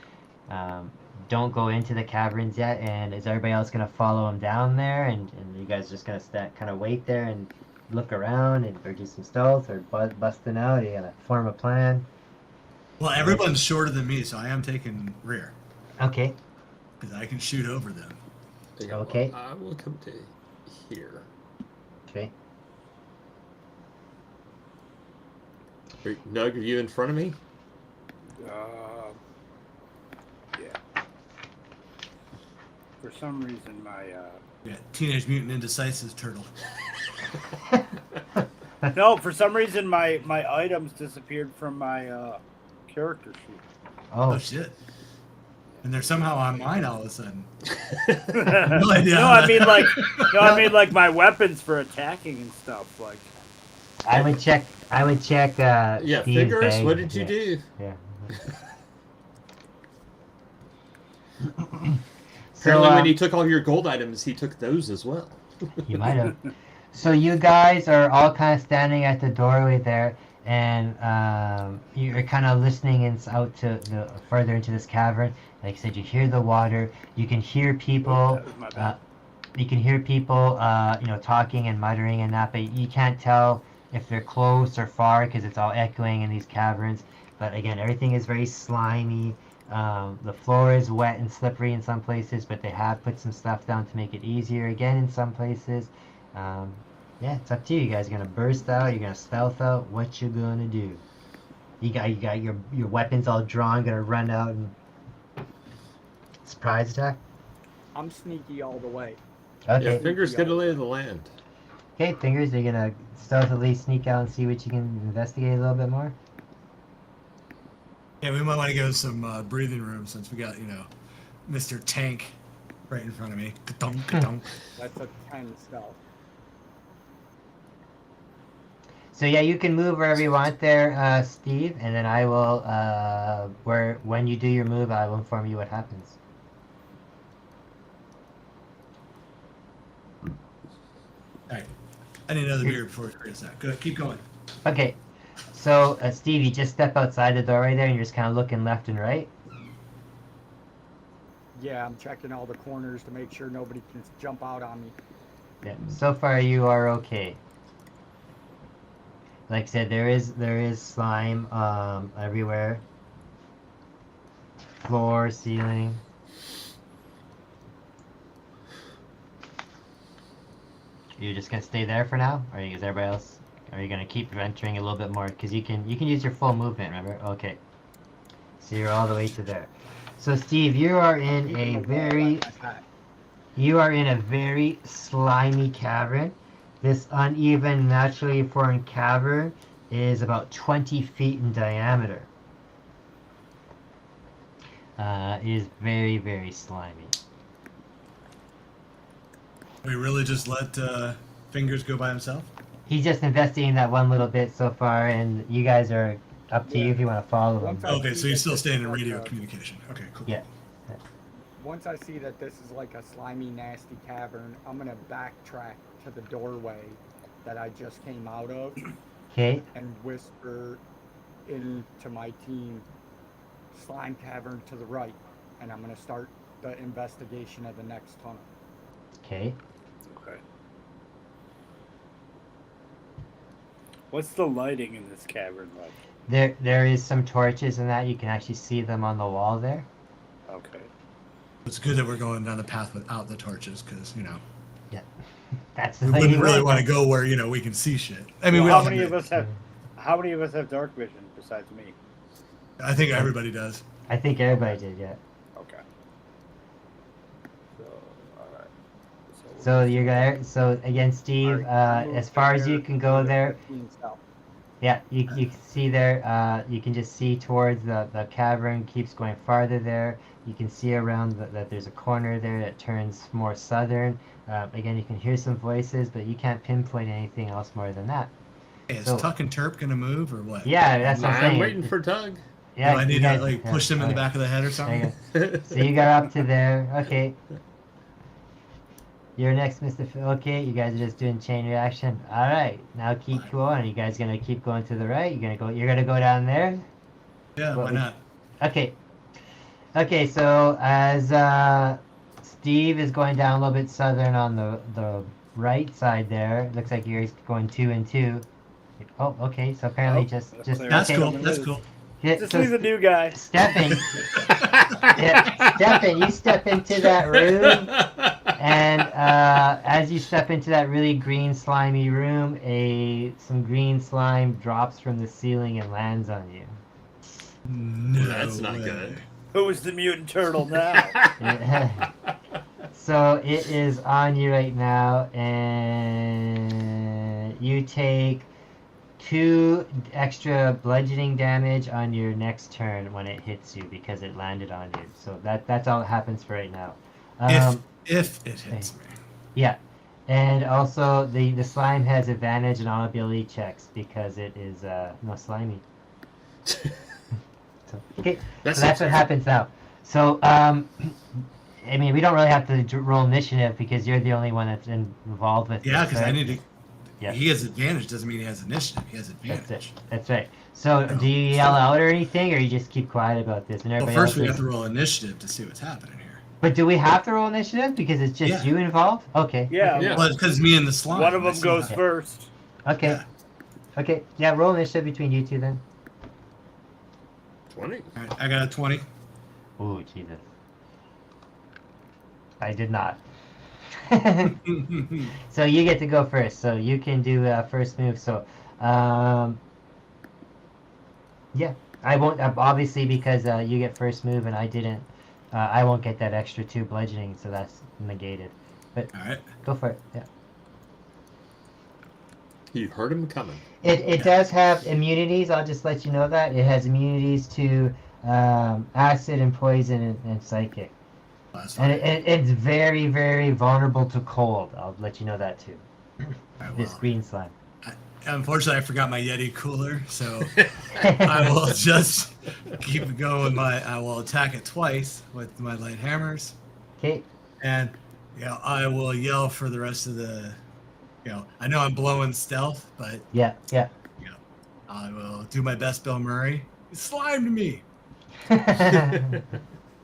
Don't go into the caverns yet. And is everybody else gonna follow him down there? And you guys just gonna kind of wait there and look around or do some stealth or busting out? Are you gonna form a plan? Well, everyone's shorter than me, so I am taking rear Okay. because I can shoot over them. Yeah, Okay. well, I will come to here. Okay. Nug, are you in front of me? Yeah. For some reason, my Yeah, Teenage Mutant Indecisive Turtle. no, for some reason my items disappeared from my character sheet. Oh, Oh. shit. And they're somehow on mine all of a sudden. No, idea no, how I that- mean like, no, I mean like my weapons for attacking and stuff. Like, I would check. Yeah, Steve's Fingers, bag. what did you Yeah. do? Yeah. Apparently, So, when he took all your gold items, he took those as well. you might have. So you guys are all kind of standing at the doorway there, and you're kind of listening out to the further into this cavern. Like I said, you hear the water. You can hear people. that was my bad. You can hear people, talking and muttering and that, but you can't tell if they're close or far because it's all echoing in these caverns. But again, everything is very slimy. The floor is wet and slippery in some places, but they have put some stuff down to make it easier again in some places. Yeah, it's up to you. You guys are gonna burst out. You're gonna stealth out. What you gonna do? You got your weapons all drawn. Gonna run out and surprise attack. I'm sneaky all the way. Okay. Yeah, Fingers get a lay of the land. Okay, Fingers, are you gonna stealthily sneak out and see what you can investigate a little bit more? Yeah, we might want to go to some breathing room since we got, Mr. Tank right in front of me. Ka-dunk, ka-dunk. That's a 10 stealth. So yeah, you can move wherever you want there, Steve, and then I will, when you do your move, I will inform you what happens. All right. I need another beer before we create that. Good. Keep going. Okay. So, Steve, you just step outside the door right there, and you're just kind of looking left and right. Yeah, I'm checking all the corners to make sure nobody can jump out on me. Yeah. So far, you are okay. Like I said, there is slime everywhere. Floor, ceiling. You're just gonna stay there for now, or is everybody else? Are you gonna keep venturing a little bit more? Because you can use your full movement. Remember? Okay. So you're all the way to there. So Steve, you are in a very slimy cavern. This uneven, naturally formed cavern is about 20 feet in diameter. It is very, very slimy. We really just let Fingers go by himself? He's just investigating that one little bit so far, and you guys are up to you if you want to follow him. Okay, so he's still staying in radio communication. Okay, cool. Yeah. Once I see that this is like a slimy, nasty cavern, I'm gonna backtrack to the doorway that I just came out of Okay. and whisper into my team, slime cavern to the right, and I'm gonna start the investigation of the next tunnel. Okay. Okay. What's the lighting in this cavern like? There is some torches in that. You can actually see them on the wall there. Okay. It's good that we're going down the path without the torches, because, Yeah. That's the we thing. wouldn't really want to go where, we can see shit. I mean, Well, we how many all of us have? How many of us have dark vision besides me? I think everybody does. I think everybody did, yeah. Okay. So, all right. So you're there. So again, Steve, as far as you can go there, yeah, you can see there. You can just see towards the cavern. Keeps going farther there. You can see around that there's a corner there that turns more southern. Again, you can hear some voices, but you can't pinpoint anything else more than that. Hey, is So- Tuck and Terp going to move, or what? Yeah, that's what I'm I'm saying. waiting for Doug. Yeah, Do I need you guys- to, yeah, push them in the okay. back of the head or There something? you go. So you got up to there. Okay. You're next, Mr. Okay, you guys are just doing chain reaction. All right, now keep going. You guys gonna keep going to the right? You're gonna go down there. Yeah, why not? Okay. Okay, so as Steve is going down a little bit southern on the right side there, looks like you're going 2 and 2. Oh, okay. So apparently just That's okay. cool. That's cool. Yeah, Just so leave the new guy. Stefan, yeah, Stefan, you step into that room, and as you step into that really green, slimy room, some green slime drops from the ceiling and lands on you. No That's not way. good. Who is the mutant turtle now? So it is on you right now, and you take 2 extra bludgeoning damage on your next turn when it hits you because it landed on you. So that's all that happens for right now. If it hits me. Yeah, and also the slime has advantage on all ability checks because it is slimy. So, okay, That's so that's what happens now. So I mean, we don't really have to roll initiative because you're the only one that's involved with. Yeah, this, because right? I need to. Yeah. He has advantage doesn't mean he has initiative. He has advantage. That's it. That's right. So, No. do you yell out or anything, or you just keep quiet about this? And Well, everybody first else we is... have to roll initiative to see what's happening here. But do we have to roll initiative because it's just Yeah. you involved? Okay. Yeah. Okay. Yeah. Well, because me and the slime. One of I them see goes that. first. Okay. Yeah. Okay. Yeah. Roll initiative between you two then. 20. All right, I got a 20. Ooh, Jesus. I did not. So you get to go first. So you can do first move. So, yeah, I won't obviously because you get first move and I didn't. I won't get that extra 2 bludgeoning, so that's negated. But All right. go for it. Yeah. You heard him coming. It does have immunities. I'll just let you know that it has immunities to acid and poison and psychic. Well, that's And fine. it's very, very vulnerable to cold. I'll let you know that too. All right, This well, green slime. unfortunately, I forgot my Yeti cooler, so I will just keep going. I will attack it twice with my light hammers, Okay. and I will yell for the rest of the I know I'm blowing stealth, but Yeah. I will do my best, Bill Murray. He slimed me.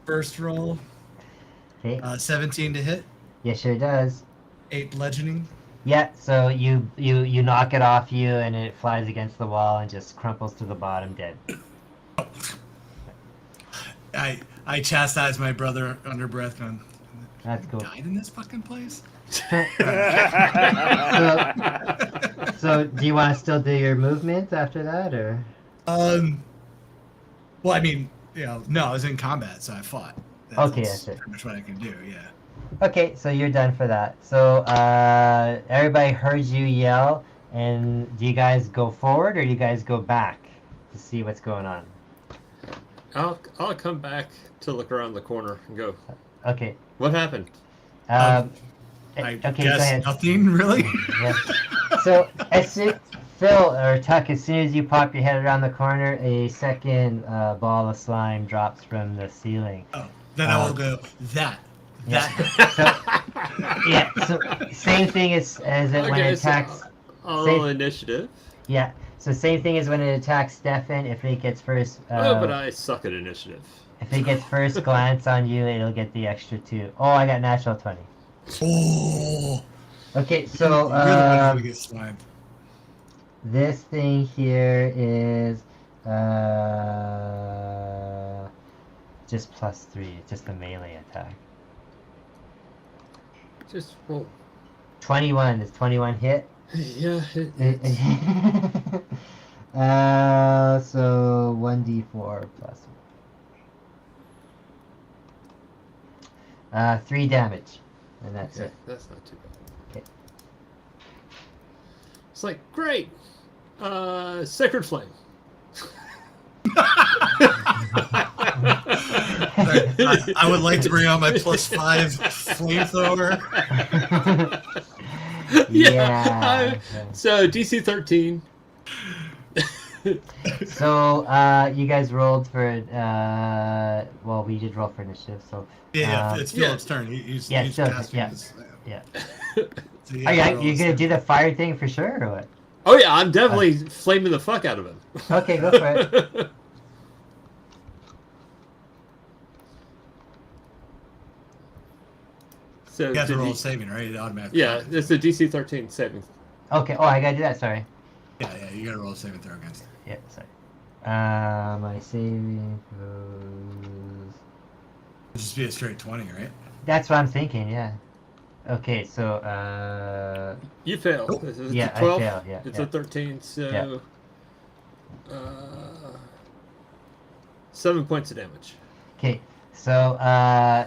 First roll, Okay. 17 to hit, Yeah, sure does. 8 bludgeoning. Yeah, so you knock it off you, and it flies against the wall and just crumples to the bottom, dead. I chastise my brother under breath, going, That's cool. died in this fucking place? So do you want to still do your movement after that, or? Well, I mean, no, I was in combat, so I fought. Okay, That's that's it. pretty much what I can do, yeah. Okay, so you're done for that. So everybody heard you yell, and do you guys go forward or do you guys go back to see what's going on? I'll come back to look around the corner and go, Okay. what happened? I okay, guess go ahead. nothing, really? Yeah. So Phil or Tuck, as soon as you pop your head around the corner, a second ball of slime drops from the ceiling. Oh, then I will go, that. So same thing as it when it attacks. All initiative. Yeah. So same thing as when it attacks Stefan. If it gets first. But I suck at initiative. If it gets first glance on you, it'll get the extra 2. Oh, I got natural 20. Oh. Okay, so You really wanted to get slimed. this thing here is just +3. It's just a melee attack. Just roll. 21. Is 21 hit? Yeah. So 1d4 plus 3 damage, and that's Okay, it. that's not too bad. Okay. It's like, great. Sacred Flame. I would like to bring out my +5 flamethrower. Yeah. So DC 13. So you guys rolled for well, we did roll for initiative, so Yeah, it's Philip's turn. He's Philip, casting yeah. this. yeah. So Are roll you this. gonna do the fire thing for sure, or what? Oh yeah, I'm definitely flaming the fuck out of him. Okay, go for it. So You have to did roll he- a saving, right? It automatically. Yeah, it's a DC 13 saving. Okay. Oh, I gotta do that. Sorry. Yeah, you gotta roll a saving throw against it. Yeah. Sorry. My saving throws. It'd just be a straight 20, right? That's what I'm thinking. Yeah. Okay. So You fail. Oh. It's yeah, a 12. I fail. Yeah. It's yeah. a 13, so Yeah. 7 points of damage. Okay, so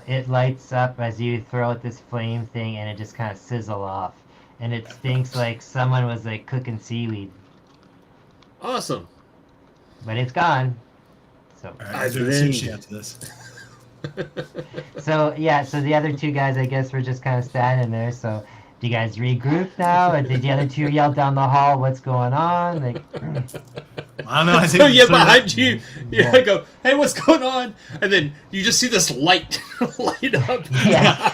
it lights up as you throw out this flame thing, and it just kind of sizzle off, and it stinks like someone was like cooking seaweed, Awesome. but it's gone. So, All right, I've I'm doing been- sushi after this. so yeah, so the other two guys, I guess, were just kind of standing there. So, do you guys regroup now, or did the other two yell down the hall, "What's going on?" Like, I don't know. I think So yeah, so behind you, Yeah. I go, hey, what's going on? And then you just see this light light up. Yeah.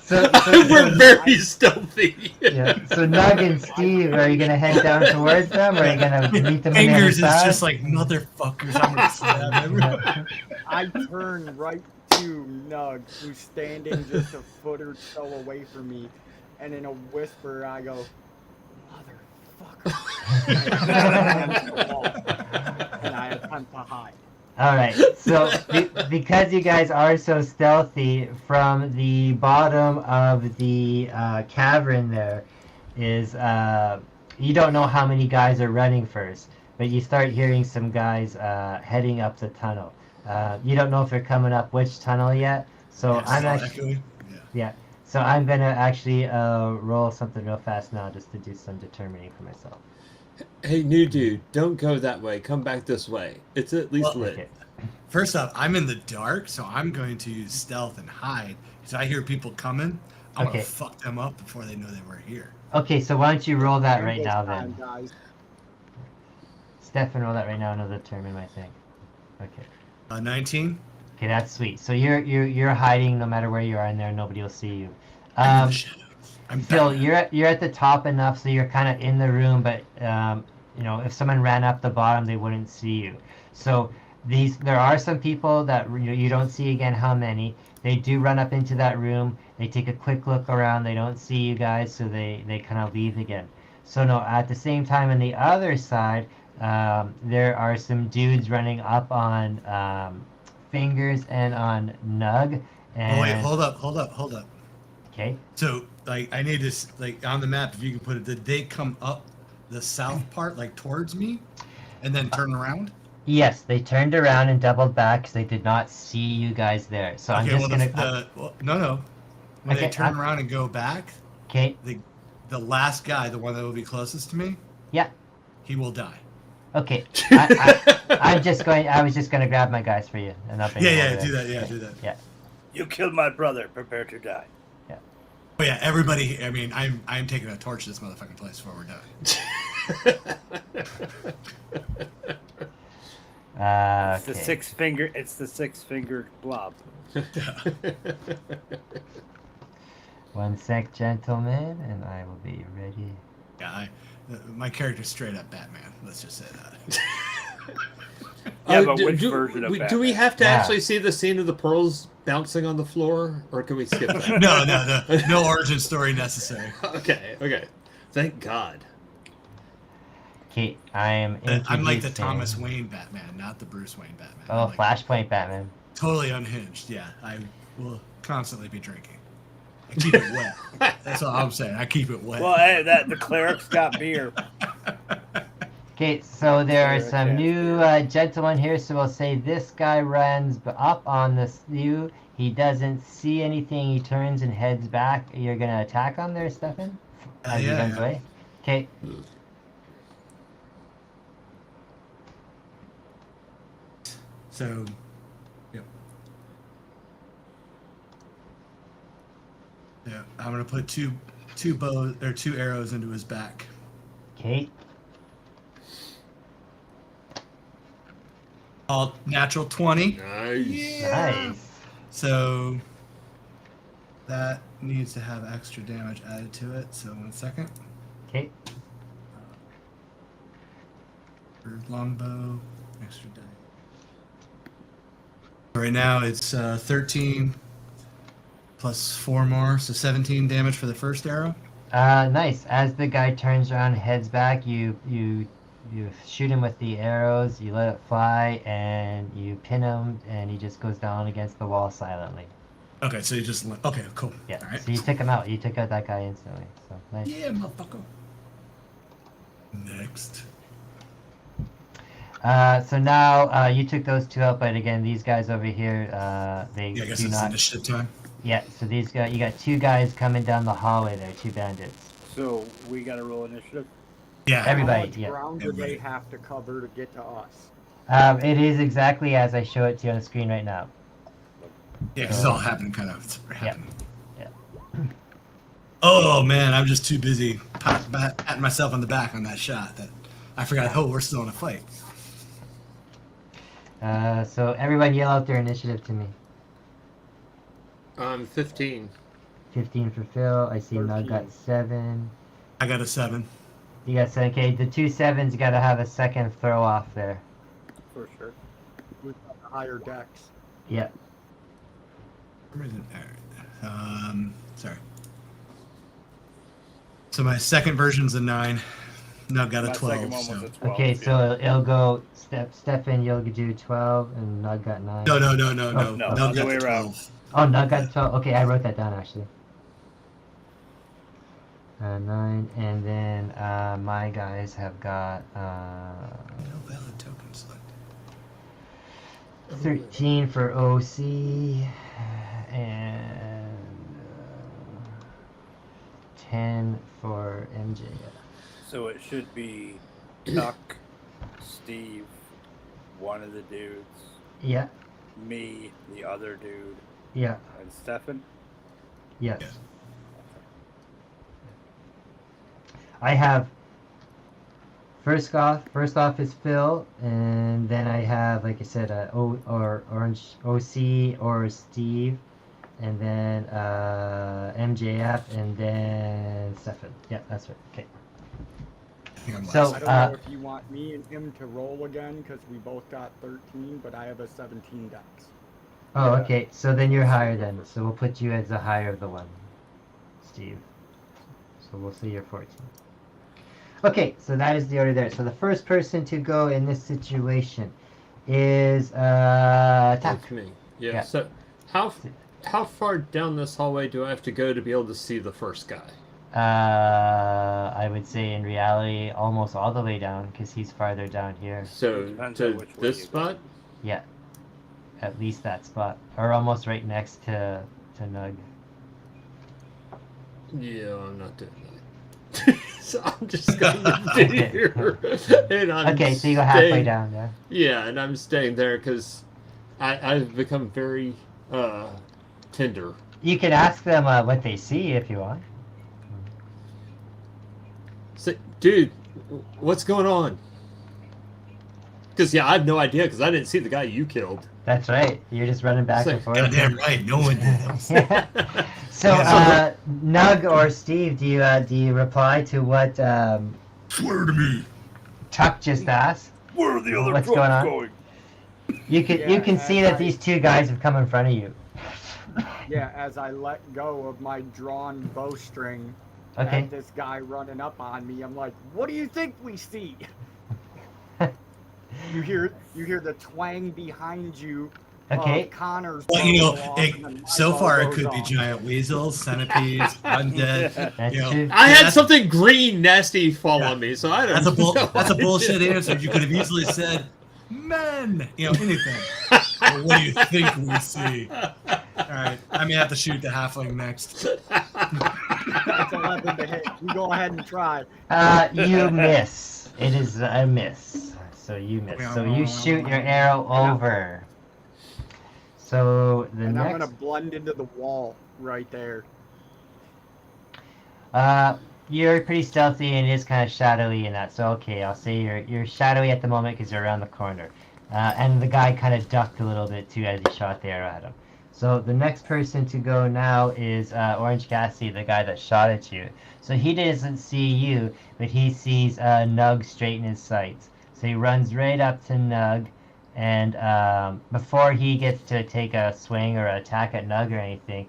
so We're very stealthy. yeah. So Nug and Steve, are you gonna head down towards them, or are you gonna meet them on the other Fingers is side? just like, motherfuckers, I'm gonna stab everyone. I turn right to Nug, who's standing just a foot or so away from me, and in a whisper, I go, "Motherfucker!" And I attempt to hide. All right. So because you guys are so stealthy, from the bottom of the cavern there is you don't know how many guys are running first, but you start hearing some guys heading up the tunnel. You don't know if they're coming up which tunnel yet. So Yeah, I'm so actually echoey. Yeah. so I'm gonna actually roll something real fast now just to do some determining for myself. Hey, new dude, don't go that way. Come back this way. It's at least Well, lit. Okay. First off, I'm in the dark, so I'm going to use stealth and hide. So I hear people coming. I'm Okay. gonna fuck them up before they know they were here. Okay. So why don't you roll that right This now time, then? guys. Stefan, roll that right now and I'll determine my thing. Okay. 19. Okay, that's sweet. So you're hiding no matter where you are in there. Nobody will see you. I'm in the shadows. I'm Phil, Batman. you're at the top enough, so you're kind of in the room, but if someone ran up the bottom, they wouldn't see you. So there are some people that you don't see again. How many? They do run up into that room. They take a quick look around. They don't see you guys, so they kind of leave again. So no, at the same time, on the other side, there are some dudes running up on Fingers and on Nug. Oh wait, And hold up. okay. So like I need to like on the map if you can put it. Did they come up the south part like towards me, and then turn around? Yes, they turned around and doubled back because they did not see you guys there. So I'm Okay, well just gonna. no. When they Okay, turn around and go back, okay. the last guy, the one that will be closest to me, Yeah. he will die. Okay. I'm just going. I was just gonna grab my guys for you, and I'll bring them over Do there. that. Yeah, Okay. do that. Yeah. You killed my brother. Prepare to die. Oh yeah, everybody. I mean, I'm taking a torch to this motherfucking place before we're done. It's the six finger. It's the six-fingered blob. One sec, gentlemen, and I will be ready. Yeah, my character's straight up Batman. Let's just say that. Yeah, but which version of Batman? Do we have to Yeah. actually see the scene of the pearls bouncing on the floor, or can we skip that? No origin story necessary. Okay. Thank God. Okay, I'm I'm like the introducing- Thomas Wayne Batman, not the Bruce Wayne Batman. Oh, I'm like Flashpoint Batman. totally unhinged. Yeah, I will constantly be drinking. I keep it wet. That's all I'm saying. I keep it wet. Well, hey, the cleric's got beer. Okay, so there are Sure, some okay. new gentlemen here. So we'll say this guy runs up on the slew. He doesn't see anything. He turns and heads back. You're gonna attack him there, Stefan? As he runs away. Okay. So, yep. Yeah, I'm gonna put two bows or two arrows into his back. Okay. All natural 20. Nice. Nice. So that needs to have extra damage added to it. So 1 second. Okay. For longbow, extra die. Right now it's 13 plus 4 more, so 17 damage for the first arrow. Nice. As the guy turns around and heads back, you shoot him with the arrows, you let it fly, and you pin him, and he just goes down against the wall silently. Okay, so you just okay, cool. Yeah. All right. So you took him out. You took out that guy instantly. So nice. Yeah, motherfucker. Next. So now you took those two out, but again, these guys over here, they Yeah, I guess do it's not. initiative time. Yeah. So these guys, you got two guys coming down the hallway there, two bandits. So we got to roll initiative. Yeah. Everybody, How much yeah. ground do Everybody. they have to cover to get to us? It is exactly as I show it to you on the screen right now. Yeah, 'cause it's all happening kind of. It's happening. Yeah. Oh man, I'm just too busy patting myself on the back on that shot that I forgot. Oh, we're still in a fight. So everyone yell out their initiative to me. 15. 15 for Phil. I see Nug got 7. I got a 7. You got 7. Okay, the two 7s got to have a second throw off there. For sure. With the higher decks. Yeah. Where is it? All right. Sorry. So my second version's a 9. Now I've got a My 12. second one was So. a 12. Okay, yeah. so it'll go Stefan, you'll do 12, and Nug got 9. No. No, Now other got way the around. 12. Oh, Nug got 12. Okay, I wrote that down actually. 9, and then my guys have got No valid token select. 13 for OC, and 10 for MJ. So it should be Tuck, Steve, one of the dudes, Yeah, me, the other dude, yeah, and Stefan. yes. Yeah. I have First off is Phil, and then I have, like I said, Orange OC or Steve, and then MJF, and then Stefan. Yeah, that's right. Okay. I think I'm So, last. I don't know if you want me and him to roll again because we both got 13, but I have a 17 dex. Oh, Yeah. okay. So then you're higher then. So we'll put you as the higher of the one, Steve. So we'll say you're 14. Okay, so that is the order there. So the first person to go in this situation is Tak. It's me. Yeah. Yeah. So how far down this hallway do I have to go to be able to see the first guy? I would say in reality almost all the way down because he's farther down here. So Depends on to which way this you go. spot? Yeah, at least that spot, or almost right next to Nug. Yeah, I'm not doing that. So I'm just going to be here. And I'm Okay, so you go halfway staying- down there. Yeah, and I'm staying there because I've become very tender. You can ask them what they see if you want. Say, dude, what's going on? Because, yeah, I have no idea because I didn't see the guy you killed. That's right. You're just running back and forth. Goddamn right, no one did. So, Nug or Steve, do you reply to what Swear to me. Chuck just asked? Where are the other What's drums going on? going? You can Yeah, see that these two guys have come in front of you. Yeah, as I let go of my drawn bowstring, Okay. and this guy running up on me, I'm like, "What do you think we see?" You hear the twang behind you. Okay. Connor's. Well, you know, bow off, and then my so bow far it goes could be off. giant weasels, centipedes, undead. That's you know, true. I had that's- something green nasty fall Yeah. on me, so I don't That's a know. that's a bullshit answer. You could have easily said, "Men," you know, anything. But what do you think we see? All right, I may have to shoot the halfling next. That's 11 to hit. You go ahead and try. You miss. It is a miss. So you miss. So you shoot your arrow over. So the And I'm next. gonna blend into the wall right there. You're pretty stealthy and it is kind of shadowy in that. So okay, I'll say you're shadowy at the moment because you're around the corner. And the guy kind of ducked a little bit too as he shot the arrow at him. So the next person to go now is Orange Cassie, the guy that shot at you. So he doesn't see you, but he sees Nug straight in his sights. So he runs right up to Nug, and before he gets to take a swing or attack at Nug or anything,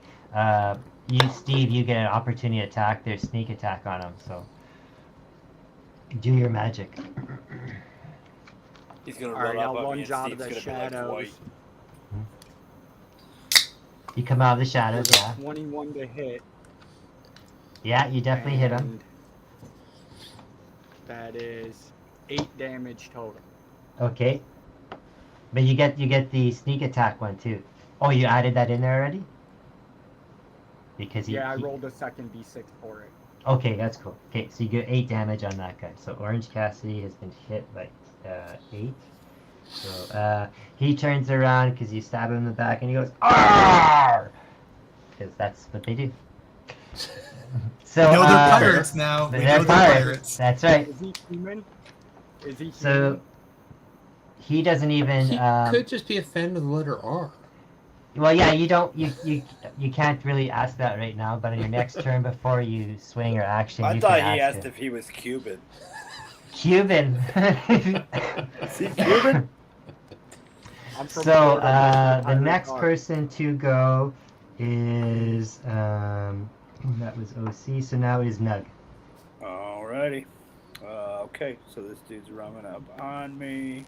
Steve, you get an opportunity attack, their sneak attack on him. So do your magic. He's gonna All run right, up I'll on me lunge and out of Steve's the gonna be like, shadows. "White." You come out of the shadows, There's a yeah. 21 to hit. Yeah, you definitely hit him. and That is 8 damage total. Okay. But you get the sneak attack one too. Oh, you added that in there already? Because Yeah, I rolled a second d6 for it. Okay, that's cool. Okay, so you get 8 damage on that guy. So Orange Cassidy has been hit like 8. So he turns around because you stab him in the back and he goes, "Arr!" Because that's what they do. So We know they're pirates now. We they're know they're pirates. pirates. That's right. Is he human? Is he human? So he doesn't even. He could just be a fan of the letter R. Well, yeah, you can't really ask that right now, but on your next turn before you swing or action, I you thought can he ask asked him. if he was Cuban. Cuban. Is he Cuban? I'm from So Florida, the I'm next pirate. person to go is that was OC. So now it is Nug. Alrighty. Okay, so this dude's running up on me.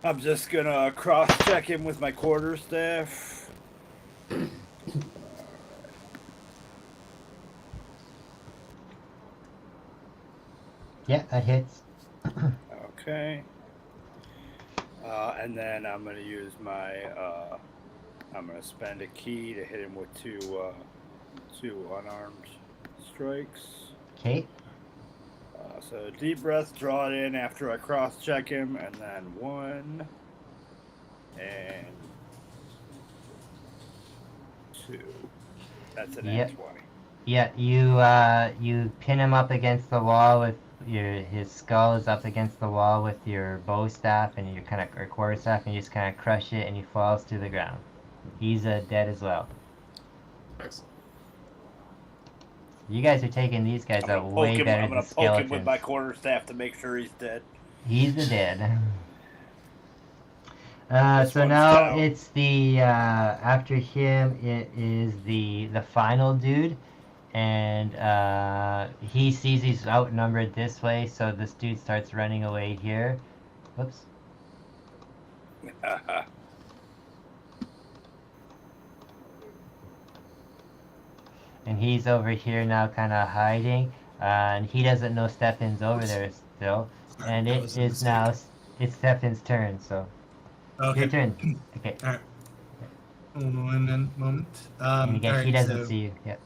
I'm just gonna cross-check him with my quarterstaff. Yeah, that hits. Okay. And then I'm gonna use my. I'm gonna spend a key to hit him with two unarmed strikes. Okay. So deep breath, draw it in after I cross-check him, and then 1 and 2. That's an Yep. N20. Yeah, you pin him up against the wall with his skull is up against the wall with your bow staff and your kind of or quarter staff, and you just kind of crush it, and he falls to the ground. He's dead as well. Excellent. You guys are taking these guys out way better I'm than gonna poke him with skeletons. my quarterstaff to make sure he's dead. He's the dead. This So one's now down. it's the after him. It is the final dude, and he sees he's outnumbered this way, so this dude starts running away here. Whoops. And he's over here now, kind of hiding, and he doesn't know Stefan's over there still. Sorry, And that it was a is mistake. now it's Stefan's turn. So Okay. your turn. Okay. All right. 1 moment. And again, all right, he doesn't so, see you. Yep.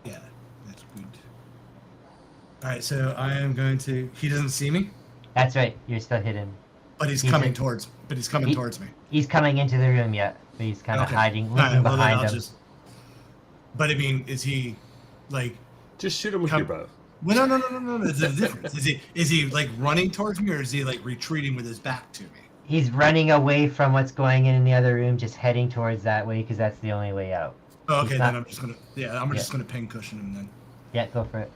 Yeah, that's good. All right, so I am going to. He doesn't see me, That's right. You're still hidden. but he's He's coming a- towards. But he's coming he- towards me. He's coming into the room yet, but he's kind of Okay. hiding, All right, looking well, then behind I'll him. just. But I mean, is he, like? Just shoot him with Come- your bow. Well, no. There's a difference. Is he like running towards me, or is he like retreating with his back to me? He's running away from what's going in the other room, just heading towards that way because that's the only way out. Oh, okay, He's then not- I'm just gonna. Yeah, I'm just gonna pin cushion him then. Yeah, go for it.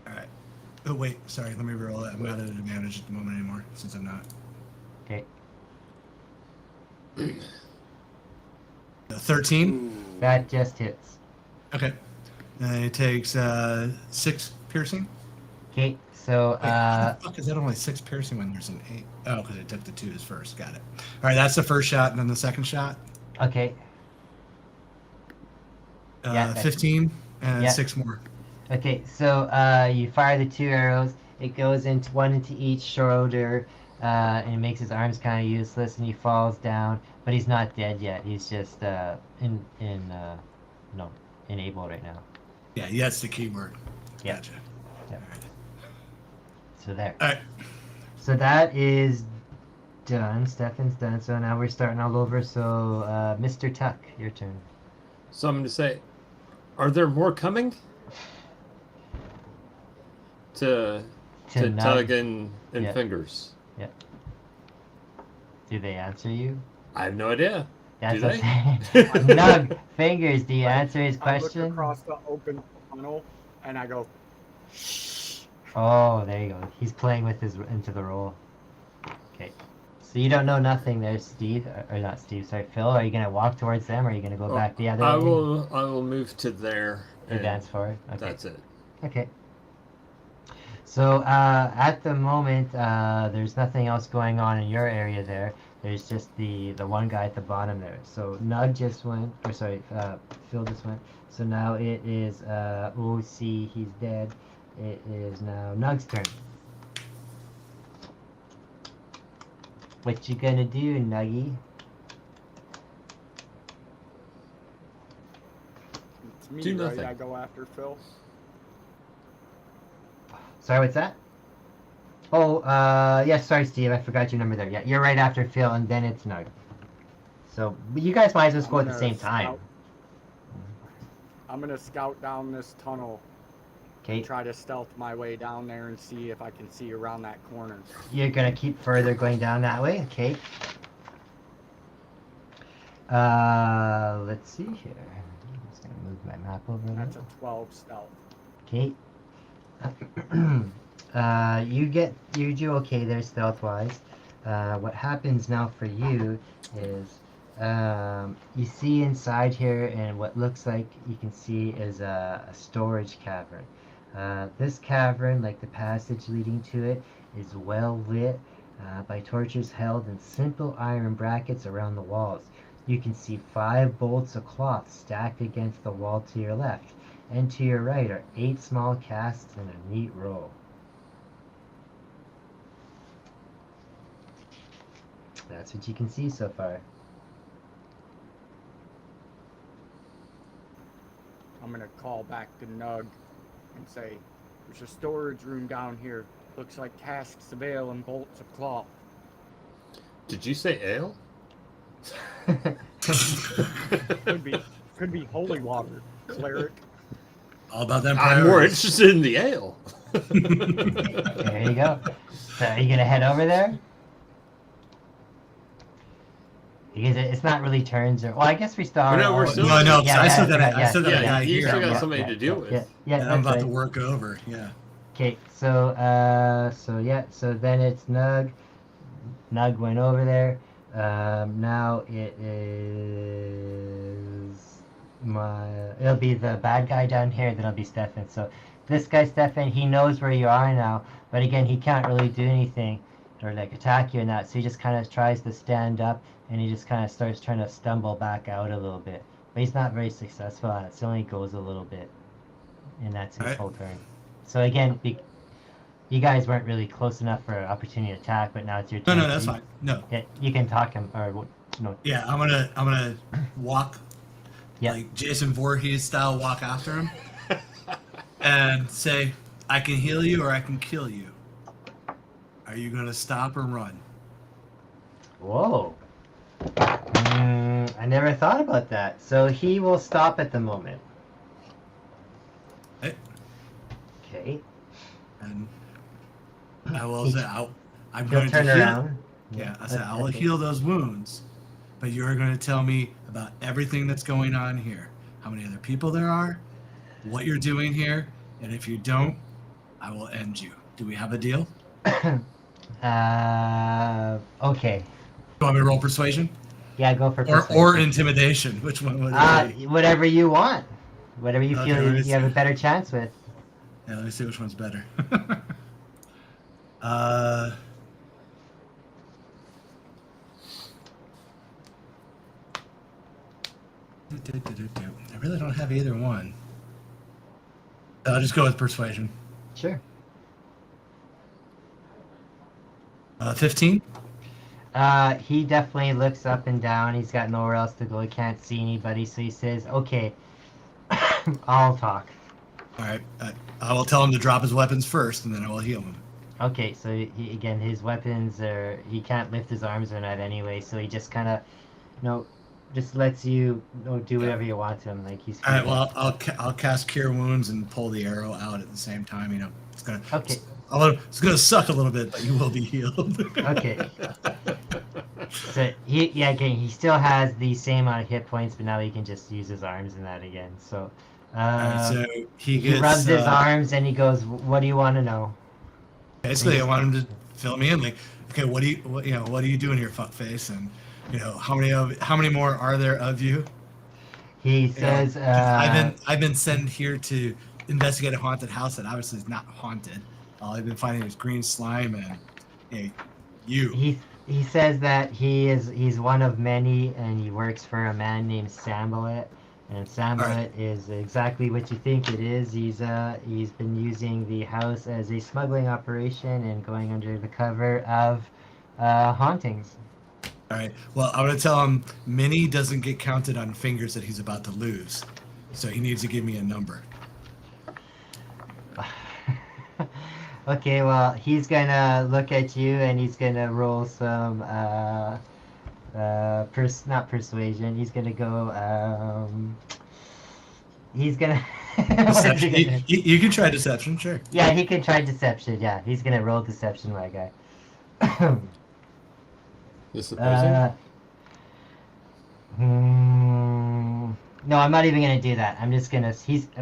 All right. Oh wait, sorry. Let me roll that. I'm not at an advantage at the moment anymore since I'm not. Okay. 13. That just hits. Okay. And he takes 6 piercing. Okay, so Wait, how the fuck is that only 6 piercing when there's an 8? Oh, because I took the 2s first. Got it. All right, that's the first shot, and then the second shot. okay. Yeah, that's- 15 and yeah. 6 more. Okay, so you fire the 2 arrows. It goes into one into each shoulder, and it makes his arms kind of useless, and he falls down. But he's not dead yet. He's just enabled right now. Yeah, that's the key word. Yeah. Gotcha. Yeah. All right. So there. All right. So that is done. Stefan's done. So now we're starting all over. So Mr. Tuck, your turn. So I'm going to say, are there more coming? To Nug. Tug and Yeah. Fingers. Do they answer you? I have no idea. That's Do what I'm saying. Nug, Fingers, do you answer his I look question? across the open tunnel and I go, Oh, there you go. He's playing with his into the roll. Okay. So you don't know nothing there, Steve, or not Steve. Sorry, Phil. Are you gonna walk towards them, or are you gonna go back the other I way? will move to there. and Advance forward. Okay. That's it. Okay. So at the moment, there's nothing else going on in your area there. There's just the one guy at the bottom there. So Nug just went, or sorry, Phil just went. So now it is OC. He's dead. It is now Nug's turn. What you gonna do, Nuggy? it's me, Do right? nothing. I go after Phil. Sorry, what's that? Oh, yes, sorry, Steve. I forgot your number there. Yeah, you're right after Phil, and then it's Nug. So, but you guys might as well I'm go at the gonna same time. scout- I'm gonna scout down this tunnel, Okay, try to stealth my way down there and see if I can see around that corner. you're gonna keep further going down that way. Okay. Let's see here. I'm just gonna move my map over a That's little. a 12 stealth. Okay. You do okay there stealth wise. What happens now for you is you see inside here, and what looks like you can see is a storage cavern. This cavern, like the passage leading to it, is well lit by torches held in simple iron brackets around the walls. You can see 5 bolts of cloth stacked against the wall to your left, and to your right are 8 small casks in a neat row. That's what you can see so far. I'm gonna call back to Nug and say, "There's a storage room down here. Looks like casks of ale and bolts of cloth." Did you say ale? Could be holy water, cleric. All about them I'm more priorities. interested in the ale. There you go. So are you gonna head over there? Because it's not really turns or well, I guess we still are. No, we're all- still- No, because I still got forgot, I still got a Yeah, guy you here. still got I'm- somebody to deal with. Yeah, and I'm that's about right. to work over. Yeah. Okay, so so then it's Nug. Nug went over there. Now it is it'll be the bad guy down here, then it'll be Stefan. So this guy Stefan, he knows where you are now, but again he can't really do anything or like attack you and that, so he just kinda tries to stand up and he just kinda starts trying to stumble back out a little bit. But he's not very successful at it, so he only goes a little bit. And that's his Alright. whole turn. So again, you guys weren't really close enough for an opportunity to attack, but now it's your turn. No, that's fine. No. Yeah, you can talk him or no. Yeah, I'm gonna walk Yeah. like Jason Voorhees style, walk after him, and say, "I can heal you or I can kill you. Are you gonna stop or run?" Whoa. I never thought about that. So he will stop at the moment. Okay. Okay. And I will say, I'm He'll going turn to heal. around. Yeah, I said I will okay. heal those wounds, but you're going to tell me about everything that's going on here, how many other people there are, what you're doing here, and if you don't, I will end you. Do we have a deal? Okay. You want me to roll persuasion Yeah, go for or persuasion. intimidation? Which one would it be? Whatever you want. Whatever you Okay, feel let me you have a see. better chance with. Yeah, let me see which one's better. I really don't have either one. I'll just go with persuasion. Sure. 15? He definitely looks up and down. He's got nowhere else to go. He can't see anybody, so he says, "Okay, I'll talk." All right. I will tell him to drop his weapons first, and then I will heal him. Okay, so again, his weapons are. He can't lift his arms or not anyway, so he just kind of, just lets you do whatever you want to him. Like he's. All right. Well, I'll cast Cure Wounds and pull the arrow out at the same time. You know, it's gonna. Okay. It's gonna suck a little bit, but you will be healed. Okay. So again, he still has the same amount of hit points, but now he can just use his arms and that again. So. All right, so he He gets. rubs his arms and he goes, "What do you want to know?" Basically, I want him to fill me in. Like, okay, what are you doing here, fuckface? And how many more are there of you? He says, I've been sent here to investigate a haunted house that obviously is not haunted. All I've been finding is green slime and you. He says that he's one of many, and he works for a man named Sambalet. And Sambalet is exactly what you think it is. He's been using the house as a smuggling operation and going under the cover of hauntings. All right. Well, I'm gonna tell him Minnie doesn't get counted on fingers that he's about to lose, so he needs to give me a number. Okay, well, he's gonna look at you and he's gonna roll some not persuasion. He's gonna go he's gonna what is he Deception. gonna- You can try deception, sure. Yeah, he can try deception. Yeah, he's gonna roll deception, my guy. This is the No, I'm not even gonna do that. I'm just gonna.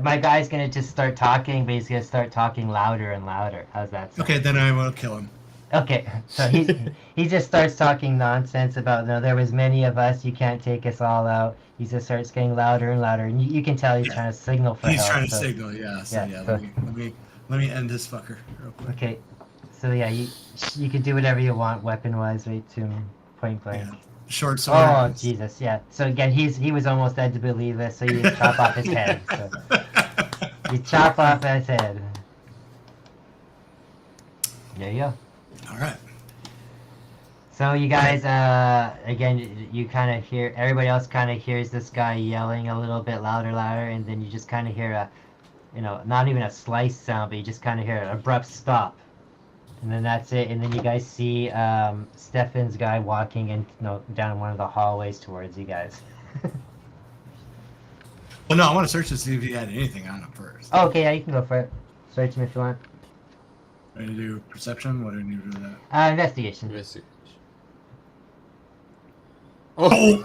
My guy's gonna just start talking, but he's gonna start talking louder and louder. How's that sound? Okay, then I will kill him. Okay, so he just starts talking nonsense about there was many of us. You can't take us all out. He just starts getting louder and louder, and you can tell he's trying to signal for He's help. trying to so- signal, yeah. So yeah, yeah, so- let me end this fucker real quick. Okay, so yeah, you can do whatever you want weapon wise, right to him, point blank. Yeah. Short sword. Oh Jesus, yeah. So again, he was almost dead to believe it, so you just chop off his head. So you chop off his head. There you go. All right. So you guys, again, you kind of hear, everybody else kind of hears this guy yelling a little bit louder, and then you just kind of hear not even a slice sound, but you just kind of hear an abrupt stop. And then that's it, and then you guys see Stefan's guy walking down one of the hallways towards you guys. Well, no, I want to search to see if he had anything on him first. Oh, okay, yeah, you can go for it. Search him if you want. Ready to do perception? What do I need to do with that? Investigation. Investigation. All you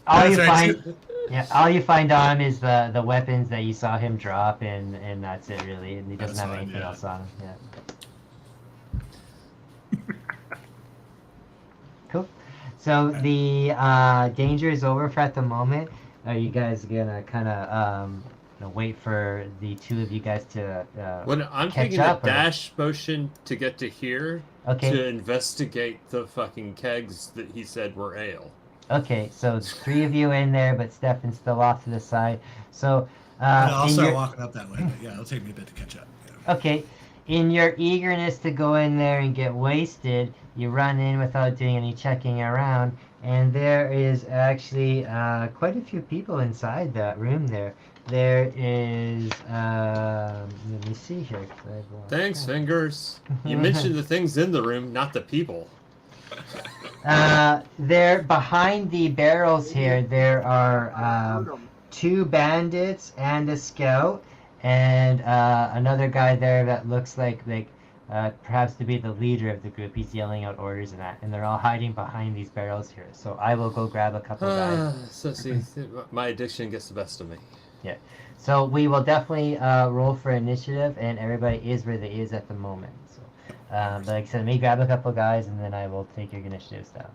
That's right, find, yeah, all you find on him is the weapons that you saw him drop, and that's it really. And he doesn't That's have fine, anything yeah. else on him. Yeah. Cool. So the danger is over for at the moment. Are you guys gonna kind of wait for the two of you guys to When I'm catch taking up? a dash motion to get to here Okay. to investigate the fucking kegs that he said were ale. Okay, so it's 3 of you in there, but Stefan's still off to the side. So, I'll in start your, walking up that way, but yeah, it'll take me a bit to catch up. Yeah. okay, in your eagerness to go in there and get wasted, you run in without doing any checking around, and there is actually quite a few people inside that room there. There is, let me see here. Thanks, Fingers. You mentioned the things in the room, not the people. There, behind the barrels here, there are 2 bandits and a scout, and another guy there that looks like perhaps to be the leader of the group. He's yelling out orders and that, and they're all hiding behind these barrels here. So I will go grab a couple guys. So see, my addiction gets the best of me. Yeah. So we will definitely roll for initiative, and everybody is where they is at the moment. So, but like I said, let me grab a couple guys, and then I will take your initiatives down.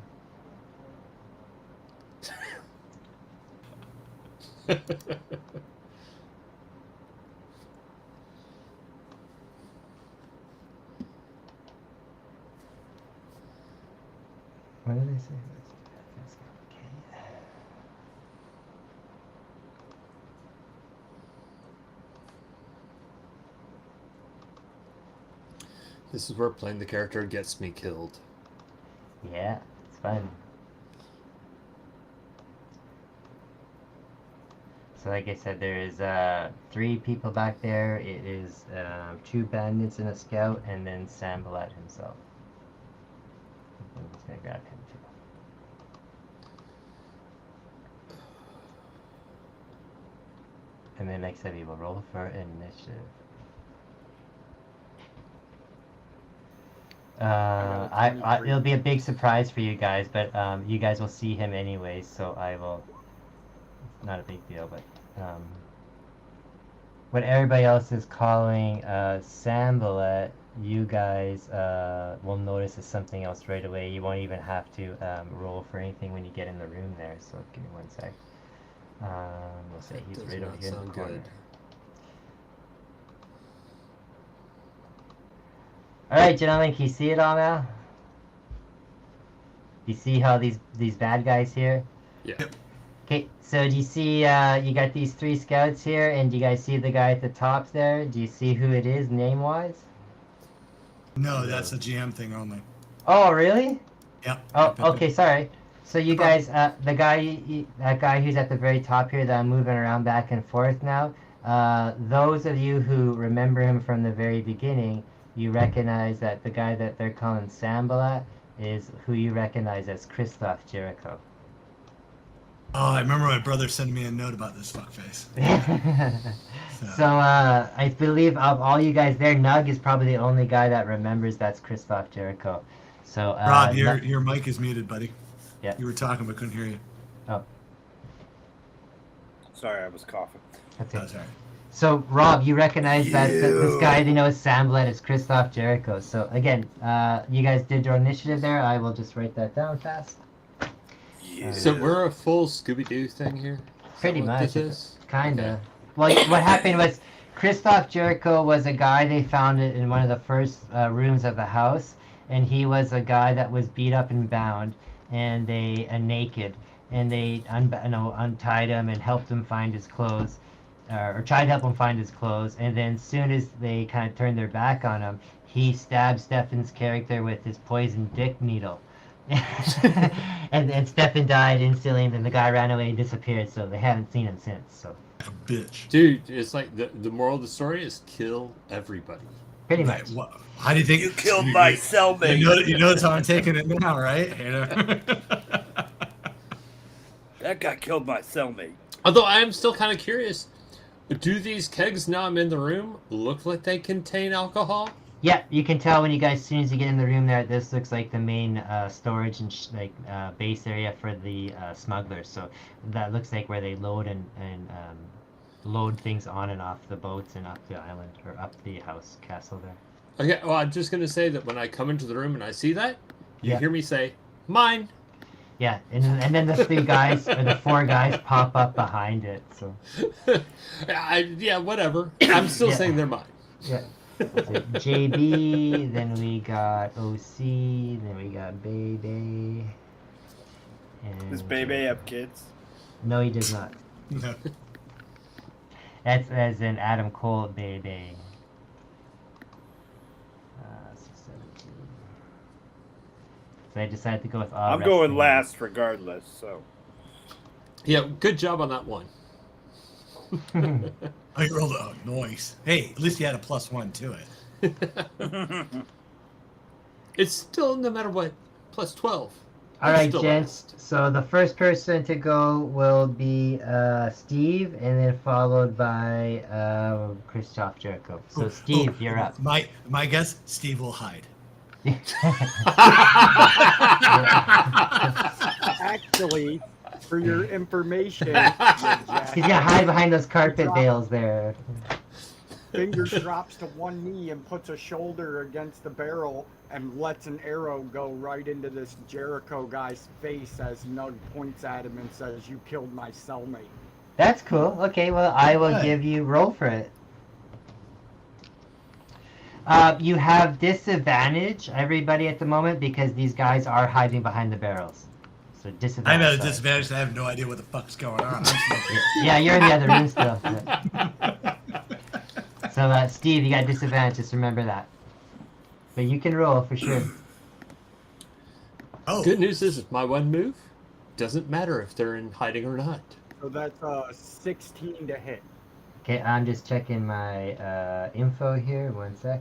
What did I say? Okay. This is where playing the character gets me killed. Yeah, it's fun. So like I said, there is 3 people back there. It is 2 bandits and a scout, and then Sambalat himself. I'm just gonna grab him too. And then like I said, we will roll for initiative. It'll be a big surprise for you guys, but you guys will see him anyways, so I will. It's not a big deal, but what everybody else is calling Sambalat, you guys will notice is something else right away. You won't even have to roll for anything when you get in the room there. So give me 1 sec. We'll say he's Does right over not here in the sound corner. good. Alright, gentlemen, can you see it all now? You see how these bad guys here? Yeah. Okay, so do you see, you got these 3 scouts here, and do you guys see the guy at the top there? Do you see who it is, name-wise? No, that's a GM thing only. Oh, really? Yep. Oh, okay, sorry. So you guys, the guy, that guy who's at the very top here that I'm moving around back and forth now, those of you who remember him from the very beginning, you recognize that the guy that they're calling Sambalat is who you recognize as Christoph Jericho. Oh, I remember my brother sending me a note about this fuckface. So I believe of all you guys there, Nug is probably the only guy that remembers that's Christoph Jericho. So Rob, your mic is muted, buddy. Yeah. You were talking but couldn't hear you. Oh, Sorry, I was coughing. that's it. Oh, sorry. So Rob, you recognize that this guy you know is Sambalat is Christoph Jericho. So again, you guys did your initiative there. I will just write that down fast. So we're a full Scooby-Doo thing here? Is Pretty that what much, this is? kinda. Well, what happened was Christoph Jericho was a guy they found in one of the first rooms of the house, and he was a guy that was beat up and bound, and they naked, and they untied him and helped him find his clothes, or tried to help him find his clothes, and then as soon as they kind of turned their back on him, he stabbed Stefan's character with his poison dick needle. and Stefan died instantly, and then the guy ran away and disappeared, so they haven't seen him since. So Bitch. Dude, it's like the moral of the story is kill everybody. pretty much. How do you think You killed my cellmate. You know that's how I'm taking it now, right? You know? That guy killed my cellmate. Although I am still kind of curious, do these kegs, now I'm in the room, look like they contain alcohol? Yeah, you can tell when you guys, as soon as you get in the room there, this looks like the main storage and base area for the smugglers. So that looks like where they load and load things on and off the boats and up the island, or up the house castle there. Okay, well, I'm just going to say that when I come into the room and I see that, you Yeah. hear me say, mine. Yeah, and then the 3 guys, or the 4 guys pop up behind it, so... Yeah, whatever. I'm still Yeah. saying they're mine. Yeah. That's it. JB, then we got OC, then we got Bebe. And Does Bebe have kids? No, he does not. No. That's as in Adam Cole, Bebe. 617. So I decided to go with all I'm going wrestling. last regardless, so. Yeah, good job on that one. Oh, you rolled a noise. Hey, at least you had a +1 to it. It's still, no matter what, plus 12. All right, Still gents. last. So the first person to go will be Steve, and then followed by Christoph Jericho. So Steve, you're up. My guess, Steve will hide. Actually, for your information, He's gonna hide behind those carpet bales there. Finger drops to one knee and puts a shoulder against the barrel and lets an arrow go right into this Jericho guy's face as Nug points at him and says, "You killed my cellmate." That's cool. Okay, well, I will Good. give you roll for it. You have disadvantage, everybody, at the moment, because these guys are hiding behind the barrels. So disadvantage. I'm at a sorry. disadvantage. I have no idea what the fuck's going on. Yeah, you're in the other room still. Yeah. So, Steve, you got disadvantage. Just remember that. But you can roll for sure. Oh, Good news is, my one move doesn't matter if they're in hiding or not. So that's 16 to hit. Okay, I'm just checking my info here. One sec.